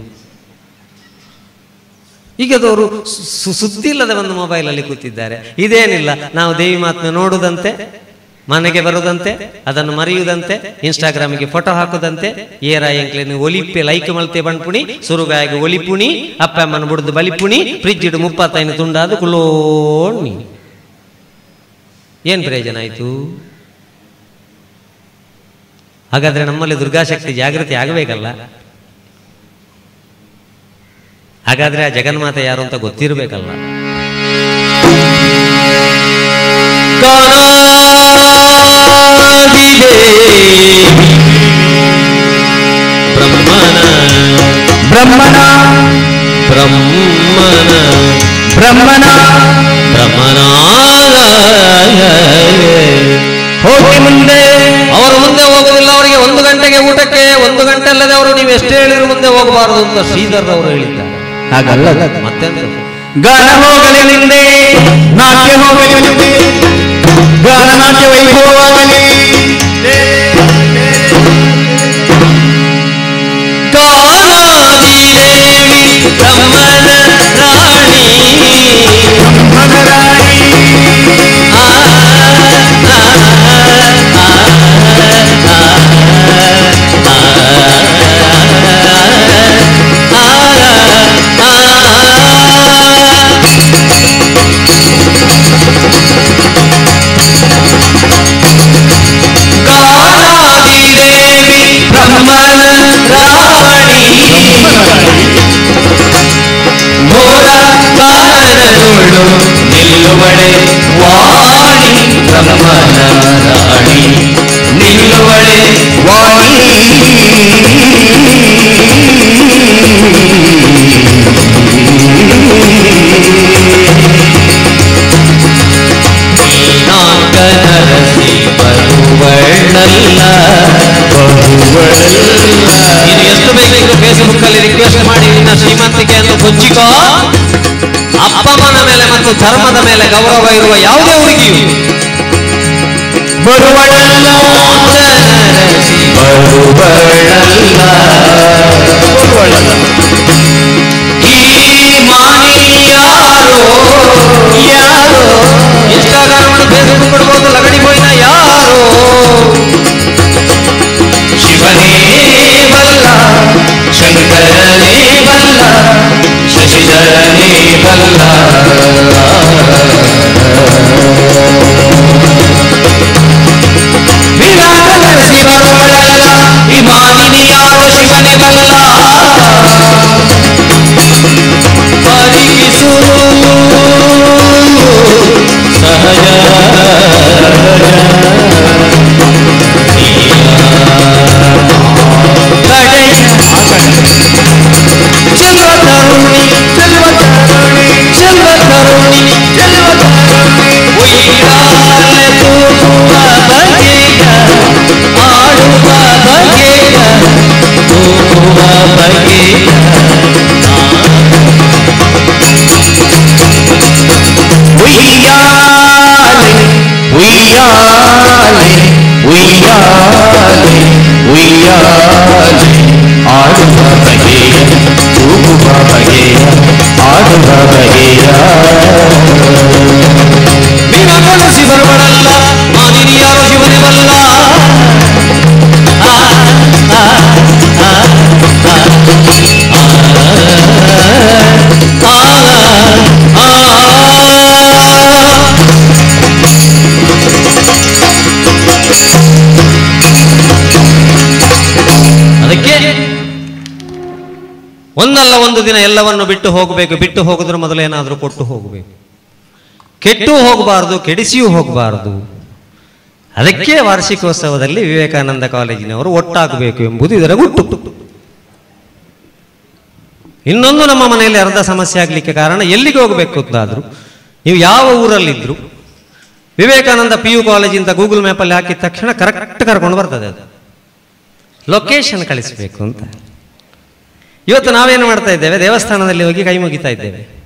ಈಗದವರು ಸುದ್ದಿ ಇಲ್ಲದೆ ಒಂದು ಮೊಬೈಲಲ್ಲಿ ಕೂತಿದ್ದಾರೆ. ಇದೇನಿಲ್ಲ, ನಾವು ದೇವಿ ಮಾತನ್ನ ನೋಡುದಂತೆ, ಮನೆಗೆ ಬರುದಂತೆ, ಅದನ್ನು ಮರೆಯುವುದಂತೆ, ಇನ್ಸ್ಟಾಗ್ರಾಮಿಗೆ ಫೋಟೋ ಹಾಕುದಂತೆ, ಏರ ಎಂಕ್ಲೇನು ಒಲಿಪ್ಪೆ ಲೈಕ್ ಮಲ್ತೆ ಬಣ್ಪುಣಿ, ಸುರುಗಾಯಿಗೆ ಒಲಿಪುಣಿ, ಅಪ್ಪ ಅಮ್ಮನ ಬುಡದು ಬಲಿಪುಣಿ, ಫ್ರಿಜ್ ಇಡು 35 ತುಂಡಾದು ಕುಲೋಣಿ. ಏನ್ ಪ್ರಯೋಜನ ಆಯ್ತು? ಹಾಗಾದ್ರೆ ನಮ್ಮಲ್ಲಿ ದುರ್ಗಾಶಕ್ತಿ ಜಾಗೃತಿ ಆಗಬೇಕಲ್ಲ. ಹಾಗಾದ್ರೆ ಆ ಜಗನ್ಮಾತೆ ಯಾರು ಅಂತ ಗೊತ್ತಿರಬೇಕಲ್ಲ. ಬ್ರಹ್ಮನ ಬ್ರಹ್ಮನ ಬ್ರಹ್ಮನ ಬ್ರಹ್ಮನ ಹೋಗಿ ಮುಂದೆ. ಅವರು ಮುಂದೆ ಹೋಗುದಿಲ್ಲ, ಅವರಿಗೆ 1 ಗಂಟೆಗೆ ಊಟಕ್ಕೆ 1 ಗಂಟೆ ಅಲ್ಲದೆ ಅವರು ನೀವು ಎಷ್ಟೇ ಹೇಳಿದ್ರು ಮುಂದೆ ಹೋಗಬಾರದು ಅಂತ ಶ್ರೀಧರ್ ಅವರು ಹೇಳಿದ್ದಾರೆ. ಹಾಗಲ್ಲ, ಮತ್ತೆಂತ? ಗಾನ ಹೋಗಲಿ ನಿಂದೆ, ನಾಟ್ಯ ಹೋಗಲಿ ನಿಂದೆ, ಗಾನ ನಾಟ್ಯ ವೈಭವವಾಗಲಿ, ಕಾಲಾದಿದೇವಿ ಬ್ರಹ್ಮನ ರಾಣಿ, ಬ್ರಹ್ಮನ ರಾಣಿ ಘೋರ ಕಾರಣದೋಳು ನಿಲ್ಲುವಳೆ ವಾಣಿ, ಬ್ರಹ್ಮನ ರಾಣಿ ನಿಲ್ಲುವಳೆ ವಾಣಿ. ನರಸಿ ಬರುವಳಲ್ಲ ಬರುವಳಲ್ಲ. ನೀನು ಎಷ್ಟು ಬೇಕಿದ್ರು ಫೇಸ್ಬುಕ್ ಅಲ್ಲಿ ರಿಕ್ವೆಸ್ಟ್ ಮಾಡಿ ನಿನ್ನ ಶ್ರೀಮಂತಿಕೆಯನ್ನು ಕೊಚ್ಚಿಕೋ. ಅಪ್ಪಮ್ಮನ ಮೇಲೆ ಮತ್ತು ಧರ್ಮದ ಮೇಲೆ ಗೌರವ ಇರುವ ಯಾವುದೇ ಹುಡುಗಿಯು ಬರುವಳಲ್ಲ ನರಸಿ ಬರುವಳಲ್ಲ ಬರುವಳಲ್ಲ. ಈ ಮಾನಿ ಯಾರೋ ಯಾರೋ ಇನ್ಸ್ಟಾಗ್ರಾಮ್ ಫೇಸ್ಬುಕ್ ಕೊಡ್ಬೋದು ಲಗಡಿ ಹೋಯ್ನ ಯಾರೋ. ಶಿವನೇ ಬಲ್ಲ, ಶಂಕರನೇ ಬಲ್ಲ, ಶಶಿಧರನೇ ಬಲ್ಲ. ವಿರಾಟನ ಶಿವರುಗಳಲ್ಲ, ಈ ಮಾನಿನಿ ಯಾರೋ ಶಿವನೇ ಬಲ್ಲ. ಪರಿಗಿಸು ಸಹಜ ಚೆಲ್ವ ತರುಣಿ ಚೆಲ್ವ ತರುಣಿ ಚೆಲ್ವ ತರುಣಿ ಚೆಲ್ವ ತರುಣಿ ಉಯ್ಯಾಲೆ ತೂಗುವ ಬಗೆಯ ಉಯ್ಯಾಲೆ ಆಡುವ ಬಗೆಯ ತೂಗುವ ಬಗೆಯ ಆಡುವ ಬಗೆಯ ನೀನಗಳು ಶಿವರುಗಳಲ್ಲ ಮಾನಿನಿಯಾರು ಶಿವನೇ ಬಲ್ಲ ಅದಕ್ಕೆ ಒಂದಲ್ಲ ಒಂದು ದಿನ ಎಲ್ಲವನ್ನು ಬಿಟ್ಟು ಹೋಗಬೇಕು. ಬಿಟ್ಟು ಹೋಗೋದ್ರ ಮೊದಲು ಏನಾದರೂ ಕೊಟ್ಟು ಹೋಗಬೇಕು. ಕೆಟ್ಟು ಹೋಗಬಾರದು, ಕೆಡಿಸಿಯೂ ಹೋಗಬಾರದು. ಅದಕ್ಕೆ ವಾರ್ಷಿಕೋತ್ಸವದಲ್ಲಿ ವಿವೇಕಾನಂದ ಕಾಲೇಜಿನವರು ಒಟ್ಟಾಗಬೇಕು ಎಂಬುದು ಇದರ ಗುಟ್ಟು. ಇನ್ನೊಂದು, ನಮ್ಮ ಮನೆಯಲ್ಲಿ ಅರ್ಧ ಸಮಸ್ಯೆ ಆಗಲಿಕ್ಕೆ ಕಾರಣ ಎಲ್ಲಿಗೆ ಹೋಗಬೇಕು ಅಂತಾದ್ರು, ನೀವು ಯಾವ ಊರಲ್ಲಿದ್ರು ವಿವೇಕಾನಂದ PU ಕಾಲೇಜಿಂದ ಗೂಗಲ್ ಮ್ಯಾಪಲ್ಲಿ ಹಾಕಿದ ತಕ್ಷಣ ಕರೆಕ್ಟ್ ಕರ್ಕೊಂಡು ಬರ್ತದೆ. ಅದು ಲೊಕೇಶನ್ ಕಳಿಸಬೇಕು ಅಂತ. ಇವತ್ತು ನಾವೇನು ಮಾಡ್ತಾ ಇದ್ದೇವೆ, ದೇವಸ್ಥಾನದಲ್ಲಿ ಹೋಗಿ ಕೈ ಮುಗಿತಾ ಇದ್ದೇವೆ.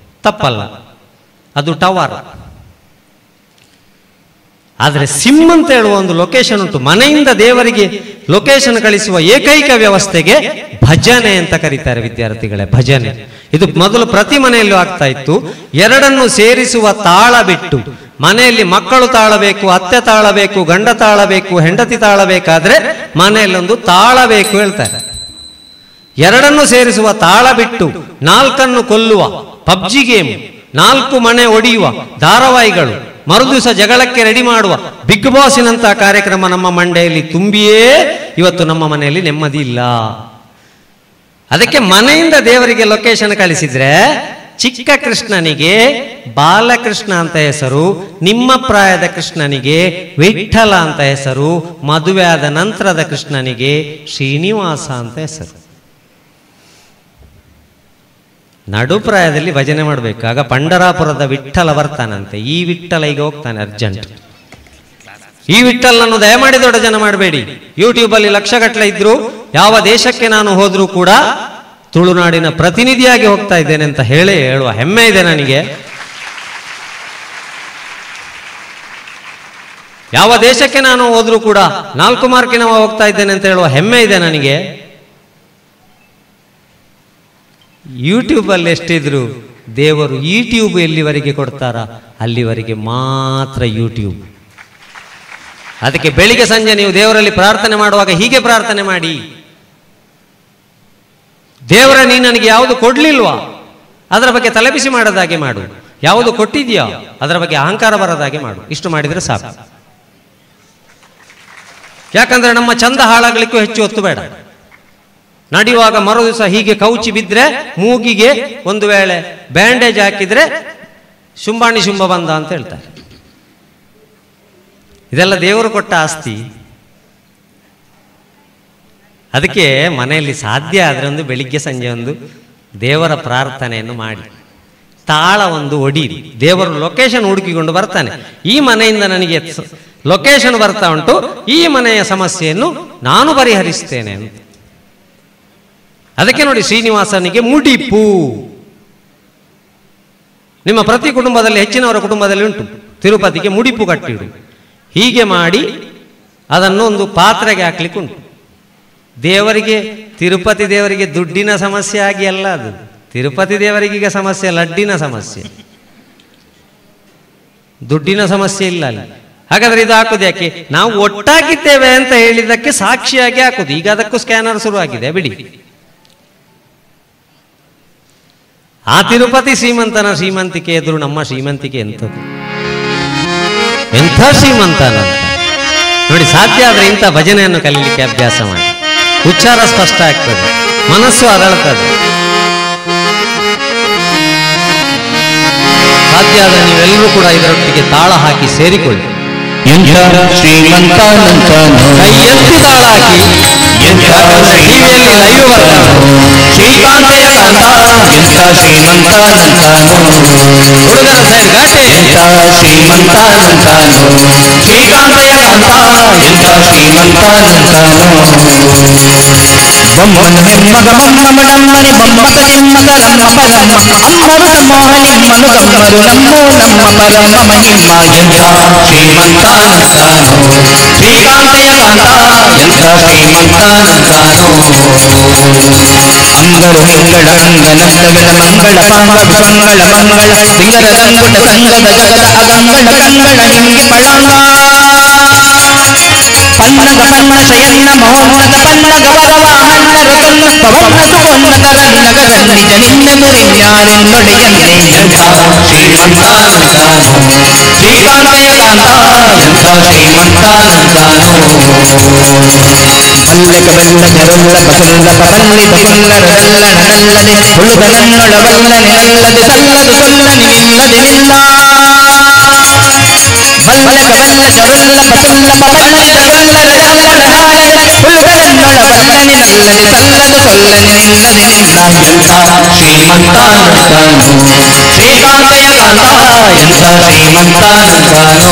ತಪ್ಪಲ್ಲ, ಅದು ಟವರ್. ಆದರೆ ಸಿಮ್ ಅಂತ ಹೇಳುವ ಒಂದು ಲೊಕೇಶನ್ ಉಂಟು. ಮನೆಯಿಂದ ದೇವರಿಗೆ ಲೊಕೇಶನ್ ಕಳಿಸುವ ಏಕೈಕ ವ್ಯವಸ್ಥೆಗೆ ಭಜನೆ ಅಂತ ಕರೀತಾರೆ ವಿದ್ಯಾರ್ಥಿಗಳೇ. ಭಜನೆ ಇದು ಮೊದಲು ಪ್ರತಿ ಮನೆಯಲ್ಲೂ ಆಗ್ತಾ ಇತ್ತು. ಎರಡನ್ನು ಸೇರಿಸುವ ತಾಳ ಬಿಟ್ಟು, ಮನೆಯಲ್ಲಿ ಮಕ್ಕಳು ತಾಳಬೇಕು, ಅತ್ತೆ ತಾಳಬೇಕು, ಗಂಡ ತಾಳಬೇಕು, ಹೆಂಡತಿ ತಾಳಬೇಕಾದ್ರೆ ಮನೆಯಲ್ಲೊಂದು ತಾಳ ಬೇಕು ಹೇಳ್ತಾರೆ. ಎರಡನ್ನು ಸೇರಿಸುವ ತಾಳ ಬಿಟ್ಟು, ನಾಲ್ಕನ್ನು ಕೊಲ್ಲುವ ಪಬ್ಜಿ ಗೇಮ್, 4 ಮನೆ ಒಡೆಯುವ ಧಾರಾವಾಹಿಗಳು, ಮರುದಿವಸ ಜಗಳಕ್ಕೆ ರೆಡಿ ಮಾಡುವ ಬಿಗ್ ಬಾಸಿನಂತ ಕಾರ್ಯಕ್ರಮ ನಮ್ಮ ಮಂಡೆಯಲ್ಲಿ ತುಂಬಿಯೇ ಇವತ್ತು ನಮ್ಮ ಮನೆಯಲ್ಲಿ ನೆಮ್ಮದಿ ಇಲ್ಲ. ಅದಕ್ಕೆ ಮನೆಯಿಂದ ದೇವರಿಗೆ ಲೊಕೇಶನ್ ಕಳಿಸಿದ್ರೆ, ಚಿಕ್ಕ ಕೃಷ್ಣನಿಗೆ ಬಾಲಕೃಷ್ಣ ಅಂತ ಹೆಸರು, ನಿಮ್ಮ ಪ್ರಾಯದ ಕೃಷ್ಣನಿಗೆ ವಿಠ್ಠಲ ಅಂತ ಹೆಸರು, ಮದುವೆ ಆದ ನಂತರದ ಕೃಷ್ಣನಿಗೆ ಶ್ರೀನಿವಾಸ ಅಂತ ಹೆಸರು. ನಡುಪ್ರಾಯದಲ್ಲಿ ಭಜನೆ ಮಾಡಬೇಕು. ಆಗ ಪಂಡರಾಪುರದ ವಿಠ್ಠಲ ಬರ್ತಾನಂತೆ. ಈ ವಿಠ್ಠಲ ಈಗ ಹೋಗ್ತಾನೆ ಅರ್ಜೆಂಟ್. ಈ ವಿಠ್ಠಲನನ್ನು ದಯಮಾಡಿ ದೊಡ್ಡ ಜನ ಮಾಡಬೇಡಿ. ಯೂಟ್ಯೂಬಲ್ಲಿ ಲಕ್ಷಗಟ್ಟಲೆ ಇದ್ರು, ಯಾವ ದೇಶಕ್ಕೆ ನಾನು ಹೋದ್ರೂ ಕೂಡ ತುಳುನಾಡಿನ ಪ್ರತಿನಿಧಿಯಾಗಿ ಹೋಗ್ತಾ ಇದ್ದೇನೆ ಅಂತ ಹೇಳುವ ಹೆಮ್ಮೆ ಇದೆ ನನಗೆ. ಯಾವ ದೇಶಕ್ಕೆ ನಾನು ಹೋದ್ರೂ ಕೂಡ 4 ಮಾರ್ಕಿನವ ಹೋಗ್ತಾ ಇದ್ದೇನೆ ಅಂತ ಹೇಳುವ ಹೆಮ್ಮೆ ಇದೆ ನನಗೆ. ಯೂಟ್ಯೂಬಲ್ಲಿ ಎಷ್ಟಿದ್ರು ದೇವರು ಈ ಟ್ಯೂಬ್ ಎಲ್ಲಿವರೆಗೆ ಕೊಡ್ತಾರ ಅಲ್ಲಿವರೆಗೆ ಮಾತ್ರ ಯೂಟ್ಯೂಬ್. ಅದಕ್ಕೆ ಬೆಳಿಗ್ಗೆ ಸಂಜೆ ನೀವು ದೇವರಲ್ಲಿ ಪ್ರಾರ್ಥನೆ ಮಾಡುವಾಗ ಹೀಗೆ ಪ್ರಾರ್ಥನೆ ಮಾಡಿ, ದೇವರ ನೀ ನನಗೆ ಯಾವುದು ಕೊಡ್ಲಿಲ್ವಾ ಅದರ ಬಗ್ಗೆ ತಲೆಬಿಸಿ ಮಾಡದಾಗೆ ಮಾಡು, ಯಾವುದು ಕೊಟ್ಟಿದ್ಯಾ ಅದರ ಬಗ್ಗೆ ಅಹಂಕಾರ ಬರದಾಗೆ ಮಾಡು. ಇಷ್ಟು ಮಾಡಿದ್ರೆ ಸಾಕು. ಯಾಕಂದ್ರೆ ನಮ್ಮ ಚಂದ ಹಾಳಾಗ್ಲಿಕ್ಕೂ ಹೆಚ್ಚು ಹೊತ್ತು ಬೇಡ. ನಡೆಯುವಾಗ ಮರು ದಿವಸ ಹೀಗೆ ಕೌಚಿ ಬಿದ್ದರೆ ಮೂಗಿಗೆ ಒಂದು ವೇಳೆ ಬ್ಯಾಂಡೇಜ್ ಹಾಕಿದ್ರೆ ಶುಂಭಾಣಿ ಶುಂಭ ಬಂದ ಅಂತ ಹೇಳ್ತಾರೆ. ಇದೆಲ್ಲ ದೇವರು ಕೊಟ್ಟ ಆಸ್ತಿ. ಅದಕ್ಕೆ ಮನೆಯಲ್ಲಿ ಸಾಧ್ಯ ಆದರೆ ಒಂದು ಬೆಳಿಗ್ಗೆ ಸಂಜೆ ಒಂದು ದೇವರ ಪ್ರಾರ್ಥನೆಯನ್ನು ಮಾಡಿ, ತಾಳ ಒಂದು ಒಡೀರಿ. ದೇವರು ಲೊಕೇಶನ್ ಹುಡುಕಿಕೊಂಡು ಬರ್ತಾನೆ. ಈ ಮನೆಯಿಂದ ನನಗೆ ಲೊಕೇಶನ್ ಬರ್ತಾ ಉಂಟು, ಈ ಮನೆಯ ಸಮಸ್ಯೆಯನ್ನು ನಾನು ಪರಿಹರಿಸ್ತೇನೆ ಅಂತ. ಅದಕ್ಕೆ ನೋಡಿ, ಶ್ರೀನಿವಾಸನಿಗೆ ಮುಡಿಪು. ನಿಮ್ಮ ಪ್ರತಿ ಕುಟುಂಬದಲ್ಲಿ, ಹೆಚ್ಚಿನವರ ಕುಟುಂಬದಲ್ಲಿ ಉಂಟು, ತಿರುಪತಿಗೆ ಮುಡಿಪು ಕಟ್ಟಿಡು. ಹೀಗೆ ಮಾಡಿ ಅದನ್ನು ಒಂದು ಪಾತ್ರೆಗೆ ಹಾಕ್ಲಿಕ್ಕೆ ಉಂಟು. ದೇವರಿಗೆ, ತಿರುಪತಿ ದೇವರಿಗೆ ದುಡ್ಡಿನ ಸಮಸ್ಯೆ ಆಗಿ ಅಲ್ಲ ಅದು. ತಿರುಪತಿ ದೇವರಿಗೀಗ ಸಮಸ್ಯೆ ಲಡ್ಡಿನ ಸಮಸ್ಯೆ, ದುಡ್ಡಿನ ಸಮಸ್ಯೆ ಇಲ್ಲ ಅಲ್ಲಿ. ಹಾಗಾದ್ರೆ ಇದು ಹಾಕುದು ಯಾಕೆ? ನಾವು ಒಟ್ಟಾಗಿದ್ದೇವೆ ಅಂತ ಹೇಳಿದ್ದಕ್ಕೆ ಸಾಕ್ಷಿಯಾಗಿ ಹಾಕುದು. ಈಗ ಅದಕ್ಕೂ ಸ್ಕ್ಯಾನರ್ ಶುರುವಾಗಿದೆ ಬಿಡಿ. ಆ ತಿರುಪತಿ ಶ್ರೀಮಂತನ ಶ್ರೀಮಂತಿಕೆ ಎದುರು ನಮ್ಮ ಶ್ರೀಮಂತಿಕೆ ಎಂಥದ್ದು? ಎಂಥ ಶ್ರೀಮಂತನ ನೋಡಿ. ಸಾಧ್ಯ ಆದ್ರೆ ಇಂಥ ಭಜನೆಯನ್ನು ಕಲೀಲಿಕ್ಕೆ ಅಭ್ಯಾಸ ಮಾಡಿ. ಉಚ್ಚಾರ ಸ್ಪಷ್ಟ ಆಗ್ತದೆ, ಮನಸ್ಸು ಅರಳುತ್ತದೆ. ಸಾಧ್ಯ ಆದ್ರೆ ನೀವೆಲ್ಲರೂ ಕೂಡ ಇದರೊಟ್ಟಿಗೆ ತಾಳ ಹಾಕಿ ಸೇರಿಕೊಳ್ಳಿ. ಶ್ರೀಮಂತ ಕೈ ಎತ್ತಿ ತಾಳ ಹಾಕಿ. ಟಿವಿಯಲ್ಲಿ ಲೈವ್ ಬರ್ತಾನೆ. ಶ್ರೀಕಾಂತೆಯ ಕಂದ ಎಂತ ಶ್ರೀಮಂತನಂತಾನು, ಹುಡುಗರ ಸೈಡ್ ಘಾಟೆ ಶ್ರೀಮಂತನಂತಾನು, ಶ್ರೀಕಾಂತೆಯ ಕಂದ ಎಂತ ಶ್ರೀಮಂತನಂತಾನು. ಬೊಮ್ಮನ ಹೆಮ್ಮಗ ಬೊಮ್ಮನಮ್ಮನಿ ಬೊಮ್ಮತ ನಿಮ್ಮಗ ರಮ್ಮ ರಮ್ಮ ಅಮ್ಮರು ಮೋಹನಿ ಮನು ಗಮ್ಮರು ನಮ್ಮೋ ನಮ್ಮ ಪರಮ ಮಹಿಮ. ಎಂತ ಶ್ರೀಮಂತನಂತಾನು, ಶ್ರೀಕಾಂತೆಯ ಕಂದ ಎಂತ ಶ್ರೀಮಂತ ಶ್ರೀಮಂತಾನಂತಾನೋ ಅಂಗಳು ಹಿಂಗಳ ಅಂಗನಂದಗದ ಮಂಗಳ ಪಾಂಗ ವಿಶಂಗಳ ಮಂಗಳ ಸಿಂಗದ ರಂಗುಟ ಸಂಗದ ಜಗದ ಅಗಂಗಳ ಕಂಗಳ ನಿಂಗೆ ಪಳಂಗ ಪನ್ನಗ ಪನ್ನ ಶಯನ್ನ ಮಹೋನ್ನತ ಪನ್ನಗ ಭಗವ ಮನ್ನರು ತನ್ನ ಪವನ ಸುವನ್ನತರ ನಗರ ನಿಜ ನಿನ್ನ ಮುರಿಯಾರೆನ್ನೊಡೆಯನ್ನೇ ಶ್ರೀಮಂತಾನಂತಾನೋ ಶ್ರೀಕಾಂತಯ ಕಾಂತ ಎಂತ ಶ್ರೀಮಂತಾನಂತಾನೋ ಮಲ್ಲಕ ಬಲ್ಲ ಜರುಲ್ಲ ಬಸಲ್ಲ ಪಪನ್ನಿತ ಸುಲ್ಲರದಲ್ಲ ನನ್ನಲ್ಲದೆ ಹುಳುಗ ನನ್ನೊಳವಲ್ಲ ನಿನ್ನಲ್ಲದೆ ಸಲ್ಲದು ಸೊಲ್ಲನಿಲ್ಲದೆ ನಿಲ್ಲ ಮಲ್ಲಕ ಬಲ್ಲ ಜರುಲ್ಲ ಬಸಲ್ಲ ಪಪನ್ನಿತ ಸುಲ್ಲರದಲ್ಲ ನನ್ನಲ್ಲದೆ ಹುಳುಗ ನನ್ನೊಳವಲ್ಲ ನಿನ್ನಲ್ಲದೆ ಸಲ್ಲದು ಸೊಲ್ಲನಿಲ್ಲದೆ ನಿಲ್ಲ ಎಂತ ಶ್ರೀಮಂತಾನಂತಾನೋ ಶ್ರೀಕಾಂತಯ ಕಾಂತ ಎಂತ ಶ್ರೀಮಂತಾನಂತಾನೋ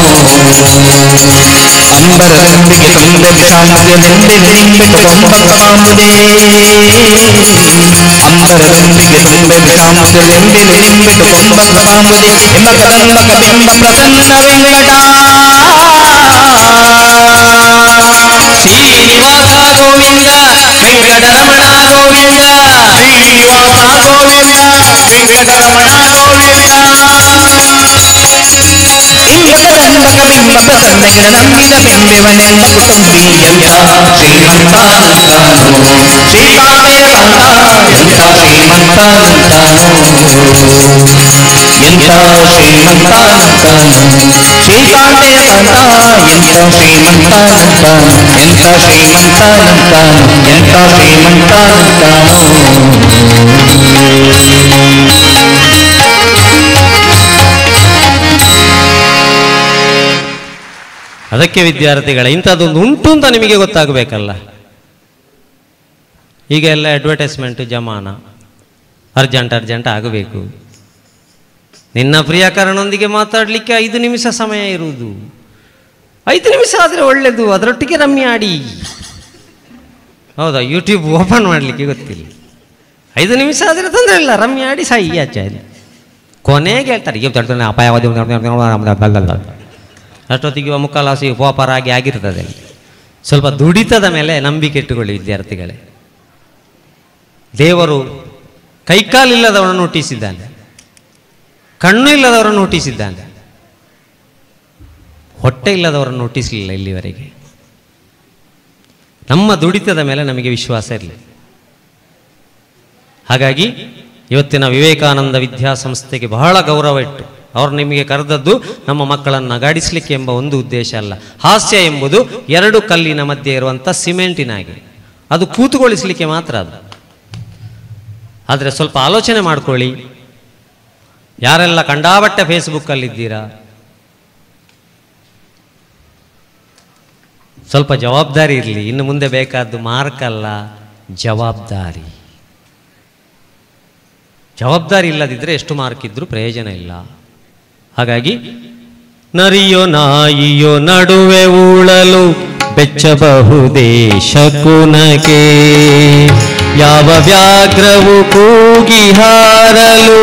ಅಂಬರದೊಂದಿಗೆ ತುಂಬೆಂಬಾಮುದೆ ನಿಂಬಿಟ್ಟು ಕೊಂಬಕವಾಮುದೇ ಅಂಬರದೊಂದಿಗೆ ತುಂಬೆಂಬಾಮುದೆ ನಿಂಬಿಟ್ಟು ಕೊಂಬಕವಾಮುದೆ ಎಂಬ ಕದಂಬಕ ಬಿಂಬ ಪ್ರಸನ್ನ ವೆಂಕಟ ಶ್ರೀನಿವಾಸ ಗೋವಿಂದ ವೆಂಕಟರಮಣ ಗೋವಿಂದ ಶ್ರೀನಿವಾಸ ಗೋವಿಂದ ವೆಂಕಟರಮಣ ಗೋವಿಂದ ಇಂಗ ಕದಂಬಕ ಬಿಂಬ ಪ್ರಸನ್ನಗಿನ ನಂಬಿದ ಬೆಂಬೆವನೆಂಬ ಕುಟುಂಬಿ ಎಂತ ಶ್ರೀಮಂತಾನಂತಾನೋ ಶ್ರೀಕಾಂತಯ ಕಾಂತ ಎಂತ ಶ್ರೀಮಂತಾನಂತಾನೋ ಎಂತ ಶ್ರೀಮಂತಾನಂತಾನೋ ಶ್ರೀಕಾಂತಯ ಕಾಂತ ಎಂತ ಶ್ರೀಮಂತಾನಂತಾನೋ ಎಂತ ಶ್ರೀಮಂತಾನಂತಾನೋ ಎಂತ ಶ್ರೀಮಂತಾನಂತಾನೋ ಅದಕ್ಕೆ ವಿದ್ಯಾರ್ಥಿಗಳ ಇಂಥದ್ದೊಂದು ಉಂಟು ಅಂತ ನಿಮಗೆ ಗೊತ್ತಾಗಬೇಕಲ್ಲ. ಈಗ ಎಲ್ಲ ಅಡ್ವರ್ಟೈಸ್ಮೆಂಟ್ ಜಮಾನ, ಅರ್ಜೆಂಟ್ ಆಗಬೇಕು. ನಿನ್ನ ಪ್ರಿಯಕರನೊಂದಿಗೆ ಮಾತಾಡಲಿಕ್ಕೆ 5 ನಿಮಿಷ ಸಮಯ ಇರುವುದು. 5 ನಿಮಿಷ ಆದರೆ ಒಳ್ಳೆಯದು, ಅದರೊಟ್ಟಿಗೆ ರಮ್ಮಿ ಆಡಿ. ಹೌದಾ, ಯೂಟ್ಯೂಬ್ ಓಪನ್ ಮಾಡಲಿಕ್ಕೆ ಗೊತ್ತಿಲ್ಲ. 5 ನಿಮಿಷ ಆದರೆ ತೊಂದರೆ ಇಲ್ಲ, ರಮ್ಮಿ ಆಡಿ ಸಾಯಿ ಆಚಾರ್ಯ. ಕೊನೆಗೆ ಹೇಳ್ತಾರೆ ಈಗ ಅಪಾಯವಾದಿ ಅಷ್ಟೊತ್ತಿಗೆ ಮುಕ್ಕಾಲಾಸಿ ಪೋಪರಾಗಿ ಆಗಿರ್ತದೆ. ಸ್ವಲ್ಪ ದುಡಿತದ ಮೇಲೆ ನಂಬಿಕೆ ಇಟ್ಟುಕೊಳ್ಳಿ ವಿದ್ಯಾರ್ಥಿಗಳೇ. ದೇವರು ಕೈಕಾಲಿಲ್ಲದವರನ್ನು ಹುಟ್ಟಿಸಿದ್ದಾನೆ, ಕಣ್ಣು ಇಲ್ಲದವರನ್ನು ಹುಟ್ಟಿಸಿದ್ದಾನೆ, ಹೊಟ್ಟೆ ಇಲ್ಲದವರನ್ನು ಹುಟ್ಟಿಸಲಿಲ್ಲ ಇಲ್ಲಿವರೆಗೆ. ನಮ್ಮ ದುಡಿತದ ಮೇಲೆ ನಮಗೆ ವಿಶ್ವಾಸ ಇರಲಿ. ಹಾಗಾಗಿ ಇವತ್ತಿನ ವಿವೇಕಾನಂದ ವಿದ್ಯಾಸಂಸ್ಥೆಗೆ ಬಹಳ ಗೌರವ ಇಟ್ಟು ಅವರು ನಿಮಗೆ ಕರೆದದ್ದು ನಮ್ಮ ಮಕ್ಕಳನ್ನು ನಗಾಡಿಸಲಿಕ್ಕೆ ಎಂಬ ಒಂದು ಉದ್ದೇಶ ಅಲ್ಲ. ಹಾಸ್ಯ ಎಂಬುದು 2 ಕಲ್ಲಿನ ಮಧ್ಯೆ ಇರುವಂಥ ಸಿಮೆಂಟಿನಾಗೆ, ಅದು ಕೂತುಗೊಳಿಸಲಿಕ್ಕೆ ಮಾತ್ರ ಅದು. ಆದರೆ ಸ್ವಲ್ಪ ಆಲೋಚನೆ ಮಾಡ್ಕೊಳ್ಳಿ, ಯಾರೆಲ್ಲ ಕಂಡಾಬಟ್ಟೆ ಫೇಸ್ಬುಕ್ಕಲ್ಲಿದ್ದೀರಾ, ಸ್ವಲ್ಪ ಜವಾಬ್ದಾರಿ ಇರಲಿ. ಇನ್ನು ಮುಂದೆ ಬೇಕಾದ್ದು ಮಾರ್ಕ್ ಅಲ್ಲ, ಜವಾಬ್ದಾರಿ. ಜವಾಬ್ದಾರಿ ಇಲ್ಲದಿದ್ದರೆ ಎಷ್ಟು ಮಾರ್ಕ್ ಇದ್ರೂ ಪ್ರಯೋಜನ ಇಲ್ಲ. ಹಾಗಾಗಿ ನರಿಯೋ ನಾಯಿಯೋ ನಡುವೆ ಉಳಲು ಬೆಚ್ಚಬಹುದೇ ಶಕುನಗೆ, ಯಾವ ವ್ಯಾಘ್ರವು ಕೂಗಿ ಹಾರಲು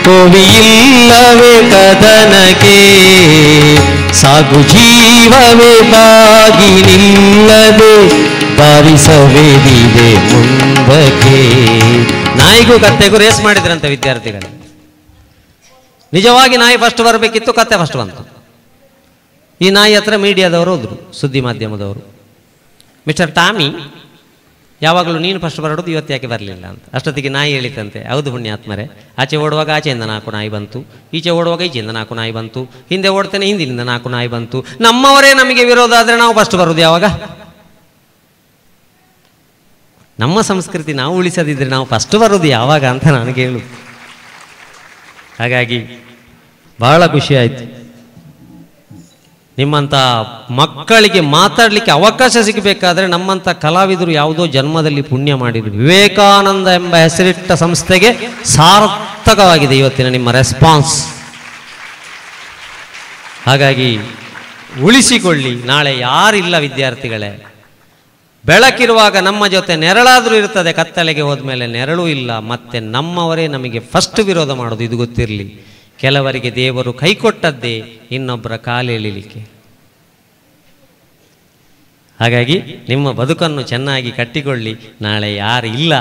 ಕೋವಿಯಿಲ್ಲವೇ ಕದನಕ್ಕೆ, ಸಾಗು ಜೀವವೇ ಬಾಗಿ ನಿಲ್ಲದೆ ಬಾರಿಸಬೇಡಿದೆ ಮುಂದಕ್ಕೆ. ನಾಯಿಗೂ ಕತ್ತೆಗೂ ರೇಸ್ ಮಾಡಿದ್ರಂತೆ ವಿದ್ಯಾರ್ಥಿಗಳು. ನಿಜವಾಗಿ ನಾಯಿ ಫಸ್ಟ್ ಬರಬೇಕಿತ್ತು, ಕತ್ತೆ ಫಸ್ಟ್ ಬಂತು. ಈ ನಾಯಿ ಹತ್ರ ಮೀಡಿಯಾದವರು ಹೋದ್ರು, ಸುದ್ದಿ ಮಾಧ್ಯಮದವರು, ಮಿಸ್ಟರ್ ಟಾಮಿ ಯಾವಾಗಲೂ ನೀನು ಫಸ್ಟ್ ಬರೋದು, ಇವತ್ತು ಯಾಕೆ ಬರಲಿಲ್ಲ ಅಂತ. ಅಷ್ಟೊತ್ತಿಗೆ ನಾಯಿ ಹೇಳಿತಂತೆ, ಹೌದು ಪುಣ್ಯಾತ್ಮರೆ, ಆಚೆ ಓಡುವಾಗ ಆಚೆಯಿಂದ 4 ನಾಯಿ ಬಂತು, ಈಚೆ ಓಡುವಾಗ ಈಚೆಯಿಂದ 4 ನಾಯಿ ಬಂತು, ಹಿಂದೆ ಓಡ್ತೇನೆ ಹಿಂದಿನಿಂದ 4 ನಾಯಿ ಬಂತು. ನಮ್ಮವರೇ ನಮಗೆ ವಿರೋಧ ಆದರೆ ನಾವು ಫಸ್ಟ್ ಬರೋದು ಯಾವಾಗ? ನಮ್ಮ ಸಂಸ್ಕೃತಿ ನಾವು ಉಳಿಸದಿದ್ರೆ ನಾವು ಫಸ್ಟ್ ಬರೋದು ಯಾವಾಗ ಅಂತ ನನಗೆ ಹೇಳು. ಹಾಗಾಗಿ ಬಹಳ ಖುಷಿ ಆಯಿತು. ನಿಮ್ಮಂಥ ಮಕ್ಕಳಿಗೆ ಮಾತಾಡಲಿಕ್ಕೆ ಅವಕಾಶ ಸಿಗಬೇಕಾದ್ರೆ ನಮ್ಮಂಥ ಕಲಾವಿದರು ಯಾವುದೋ ಜನ್ಮದಲ್ಲಿ ಪುಣ್ಯ ಮಾಡಿದ್ರು. ವಿವೇಕಾನಂದ ಎಂಬ ಹೆಸರಿಟ್ಟ ಸಂಸ್ಥೆಗೆ ಸಾರ್ಥಕವಾಗಿದೆ ಇವತ್ತಿನ ನಿಮ್ಮ ರೆಸ್ಪಾನ್ಸ್. ಹಾಗಾಗಿ ಉಳಿಸಿಕೊಳ್ಳಿ. ನಾಳೆ ಯಾರಿಲ್ಲ ವಿದ್ಯಾರ್ಥಿಗಳೇ, ಬೆಳಕಿರುವಾಗ ನಮ್ಮ ಜೊತೆ ನೆರಳಾದರೂ ಇರ್ತದೆ, ಕತ್ತಲೆಗೆ ಹೋದ್ಮೇಲೆ ನೆರಳು ಇಲ್ಲ. ಮತ್ತೆ ನಮ್ಮವರೇ ನಮಗೆ ಫಸ್ಟ್ ವಿರೋಧ ಮಾಡೋದು, ಇದು ಗೊತ್ತಿರಲಿ. ಕೆಲವರಿಗೆ ದೇವರು ಕೈ ಕೊಟ್ಟದ್ದೇ ಇನ್ನೊಬ್ಬರ ಕಾಲೆಳಿಲಿಕ್ಕೆ. ಹಾಗಾಗಿ ನಿಮ್ಮ ಬದುಕನ್ನು ಚೆನ್ನಾಗಿ ಕಟ್ಟಿಕೊಳ್ಳಿ. ನಾಳೆ ಯಾರು ಇಲ್ಲ,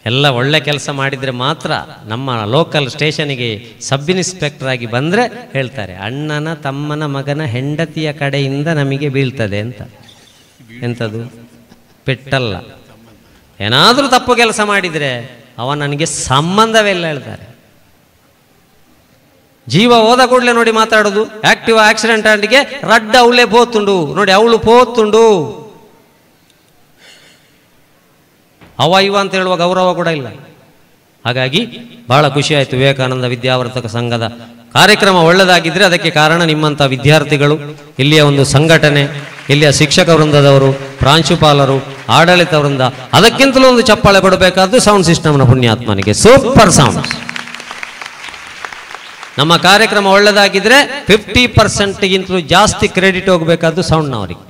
ಎಲ್ಲ ಒಳ್ಳೆ ಕೆಲಸ ಮಾಡಿದರೆ ಮಾತ್ರ. ನಮ್ಮ ಲೋಕಲ್ ಸ್ಟೇಷನಿಗೆ ಸಬ್ ಇನ್ಸ್ಪೆಕ್ಟರ್ ಆಗಿ ಬಂದರೆ ಹೇಳ್ತಾರೆ, ಅಣ್ಣನ ತಮ್ಮನ ಮಗನ ಹೆಂಡತಿಯ ಕಡೆಯಿಂದ ನಮಗೆ ಬೀಳ್ತದೆ ಅಂತ. ಎಂಥದ್ದು? ಪೆಟ್ಟಲ್ಲ. ಏನಾದರೂ ತಪ್ಪು ಕೆಲಸ ಮಾಡಿದರೆ ಅವ ನನಗೆ ಸಂಬಂಧವೇ ಇಲ್ಲ ಹೇಳ್ತಾರೆ. ಜೀವ ಹೋದ ಕೂಡಲೇ ನೋಡಿ ಮಾತಾಡೋದು. ಆಕ್ಟಿವ್ ಆಕ್ಸಿಡೆಂಟ್ ಆಂಟಿಗೆ ರಡ್ಡ ಅವಳೇ ಪೋತುಂಡು ನೋಡಿ, ಅವಳು ಪೋತುಂಡು. ಅವ ಇವ ಅಂತ ಹೇಳುವ ಗೌರವ ಕೂಡ ಇಲ್ಲ. ಹಾಗಾಗಿ ಬಹಳ ಖುಷಿ ಆಯಿತು. ವಿವೇಕಾನಂದ ವಿದ್ಯಾವರ್ಧಕ ಸಂಘದ ಕಾರ್ಯಕ್ರಮ ಒಳ್ಳೆದಾಗಿದ್ದರೆ ಅದಕ್ಕೆ ಕಾರಣ ನಿಮ್ಮಂಥ ವಿದ್ಯಾರ್ಥಿಗಳು, ಇಲ್ಲಿಯ ಒಂದು ಸಂಘಟನೆ, ಇಲ್ಲಿಯ ಶಿಕ್ಷಕ ವೃಂದದವರು, ಪ್ರಾಂಶುಪಾಲರು, ಆಡಳಿತ ವೃಂದ. ಅದಕ್ಕಿಂತಲೂ ಒಂದು ಚಪ್ಪಾಳೆ ಕೊಡಬೇಕಾದ್ದು ಸೌಂಡ್ ಸಿಸ್ಟಮ್ನ ಪುಣ್ಯಾತ್ಮನಿಗೆ. Super sound. ನಮ್ಮ ಕಾರ್ಯಕ್ರಮ ಒಳ್ಳೆದಾಗಿದ್ದರೆ 50%ಗಿಂತಲೂ ಜಾಸ್ತಿ ಕ್ರೆಡಿಟ್ ಹೋಗಬೇಕಾದ್ದು ಸೌಂಡ್ನವರಿಗೆ.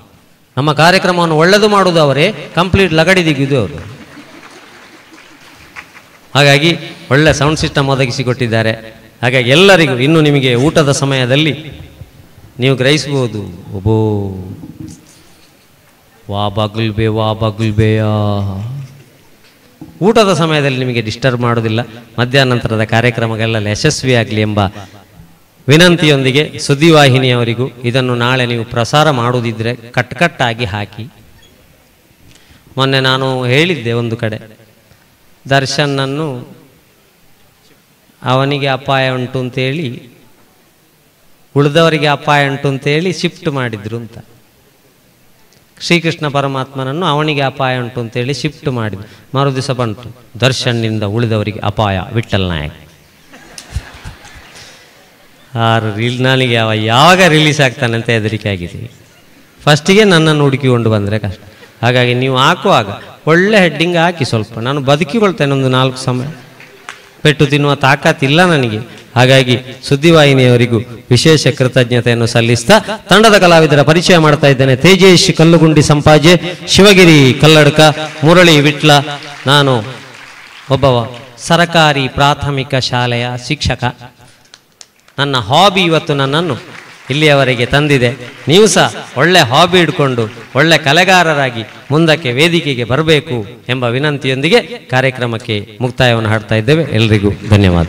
ನಮ್ಮ ಕಾರ್ಯಕ್ರಮವನ್ನು ಒಳ್ಳೆದು ಮಾಡುವುದು ಅವರೇ, ಕಂಪ್ಲೀಟ್ ಲಗಡಿ ದಿಗಿದು ಅವರು. ಹಾಗಾಗಿ ಒಳ್ಳೆ ಸೌಂಡ್ ಸಿಸ್ಟಮ್ ಒದಗಿಸಿಕೊಟ್ಟಿದ್ದಾರೆ. ಹಾಗಾಗಿ ಎಲ್ಲರಿಗೂ ಇನ್ನು ನಿಮಗೆ ಊಟದ ಸಮಯದಲ್ಲಿ ನೀವು ಗ್ರಹಿಸಬಹುದು. ಒಬ್ಬೋ ವಾ ಬಗುಲ್ಬೇಯಾ. ಊಟದ ಸಮಯದಲ್ಲಿ ನಿಮಗೆ ಡಿಸ್ಟರ್ಬ್ ಮಾಡೋದಿಲ್ಲ. ಮಧ್ಯಾಹ್ನ ನಂತರದ ಕಾರ್ಯಕ್ರಮಗಳೆಲ್ಲ ಯಶಸ್ವಿಯಾಗಲಿ ಎಂಬ ವಿನಂತಿಯೊಂದಿಗೆ ಸುದ್ದಿವಾಹಿನಿಯವರಿಗೂ ಇದನ್ನು ನಾಳೆ ನೀವು ಪ್ರಸಾರ ಮಾಡುವುದಿದ್ರೆ ಕಟ್ಟಾಗಿ ಹಾಕಿ. ಮೊನ್ನೆ ನಾನು ಹೇಳಿದ್ದೆ ಒಂದು ಕಡೆ, ದರ್ಶನ್ನನ್ನು ಅವನಿಗೆ ಅಪಾಯ ಉಂಟು ಅಂತೇಳಿ ಉಳಿದವರಿಗೆ ಅಪಾಯ ಉಂಟು ಅಂತೇಳಿ ಶಿಫ್ಟ್ ಮಾಡಿದ್ರು ಅಂತ. ಶ್ರೀಕೃಷ್ಣ ಪರಮಾತ್ಮನನ್ನು ಅವನಿಗೆ ಅಪಾಯ ಉಂಟು ಅಂತೇಳಿ ಶಿಫ್ಟ್ ಮಾಡಿದ್ರು. ಮರುದಿವಸ ಬಂತು, ದರ್ಶನ್ನಿಂದ ಉಳಿದವರಿಗೆ ಅಪಾಯ, ವಿಠಲ್ ನಾಯಕ್. ನನಗೆ ಅವ ಯಾವಾಗ ರಿಲೀಸ್ ಆಗ್ತಾನೆ ಅಂತ ಹೆದರಿಕೆ ಆಗಿದೆ. ಫಸ್ಟಿಗೆ ನನ್ನನ್ನು ಹುಡುಕಿಕೊಂಡು ಬಂದರೆ ಕಷ್ಟ. ಹಾಗಾಗಿ ನೀವು ಹಾಕುವಾಗ ಒಳ್ಳೆ ಹೆಡ್ಡಿಂಗ್ ಹಾಕಿ. ಸ್ವಲ್ಪ ನಾನು ಬದುಕಿಕೊಳ್ತೇನೆ ಒಂದು 4 ಸಮಯ. ಪೆಟ್ಟು ತಿನ್ನುವ ತಾಕತ್ತಿಲ್ಲ ನನಗೆ. ಹಾಗಾಗಿ ಸುದ್ದಿವಾಹಿನಿಯವರಿಗೂ ವಿಶೇಷ ಕೃತಜ್ಞತೆಯನ್ನು ಸಲ್ಲಿಸ್ತಾ ತಂಡದ ಕಲಾವಿದರ ಪರಿಚಯ ಮಾಡ್ತಾ ಇದ್ದೇನೆ. ತೇಜೇಶ್ ಕಲ್ಲುಗುಂಡಿ ಸಂಪಾಜೆ, ಶಿವಗಿರಿ ಕಲ್ಲಡ್ಕ, ಮುರಳಿ ವಿಟ್ಲ. ನಾನು ಒಬ್ಬವ ಸರಕಾರಿ ಪ್ರಾಥಮಿಕ ಶಾಲೆಯ ಶಿಕ್ಷಕ. ನನ್ನ ಹಾಬಿ ಇವತ್ತು ನನ್ನನ್ನು ಇಲ್ಲಿಯವರೆಗೆ ತಂದಿದೆ. ನೀವು ಸಹ ಒಳ್ಳೆ ಹಾಬಿ ಇಟ್ಕೊಂಡು ಒಳ್ಳೆ ಕಲೆಗಾರರಾಗಿ ಮುಂದಕ್ಕೆ ವೇದಿಕೆಗೆ ಬರಬೇಕು ಎಂಬ ವಿನಂತಿಯೊಂದಿಗೆ ಕಾರ್ಯಕ್ರಮಕ್ಕೆ ಮುಕ್ತಾಯವನ್ನು ಹಾಡ್ತಾ ಇದ್ದೇವೆ. ಎಲ್ರಿಗೂ ಧನ್ಯವಾದ.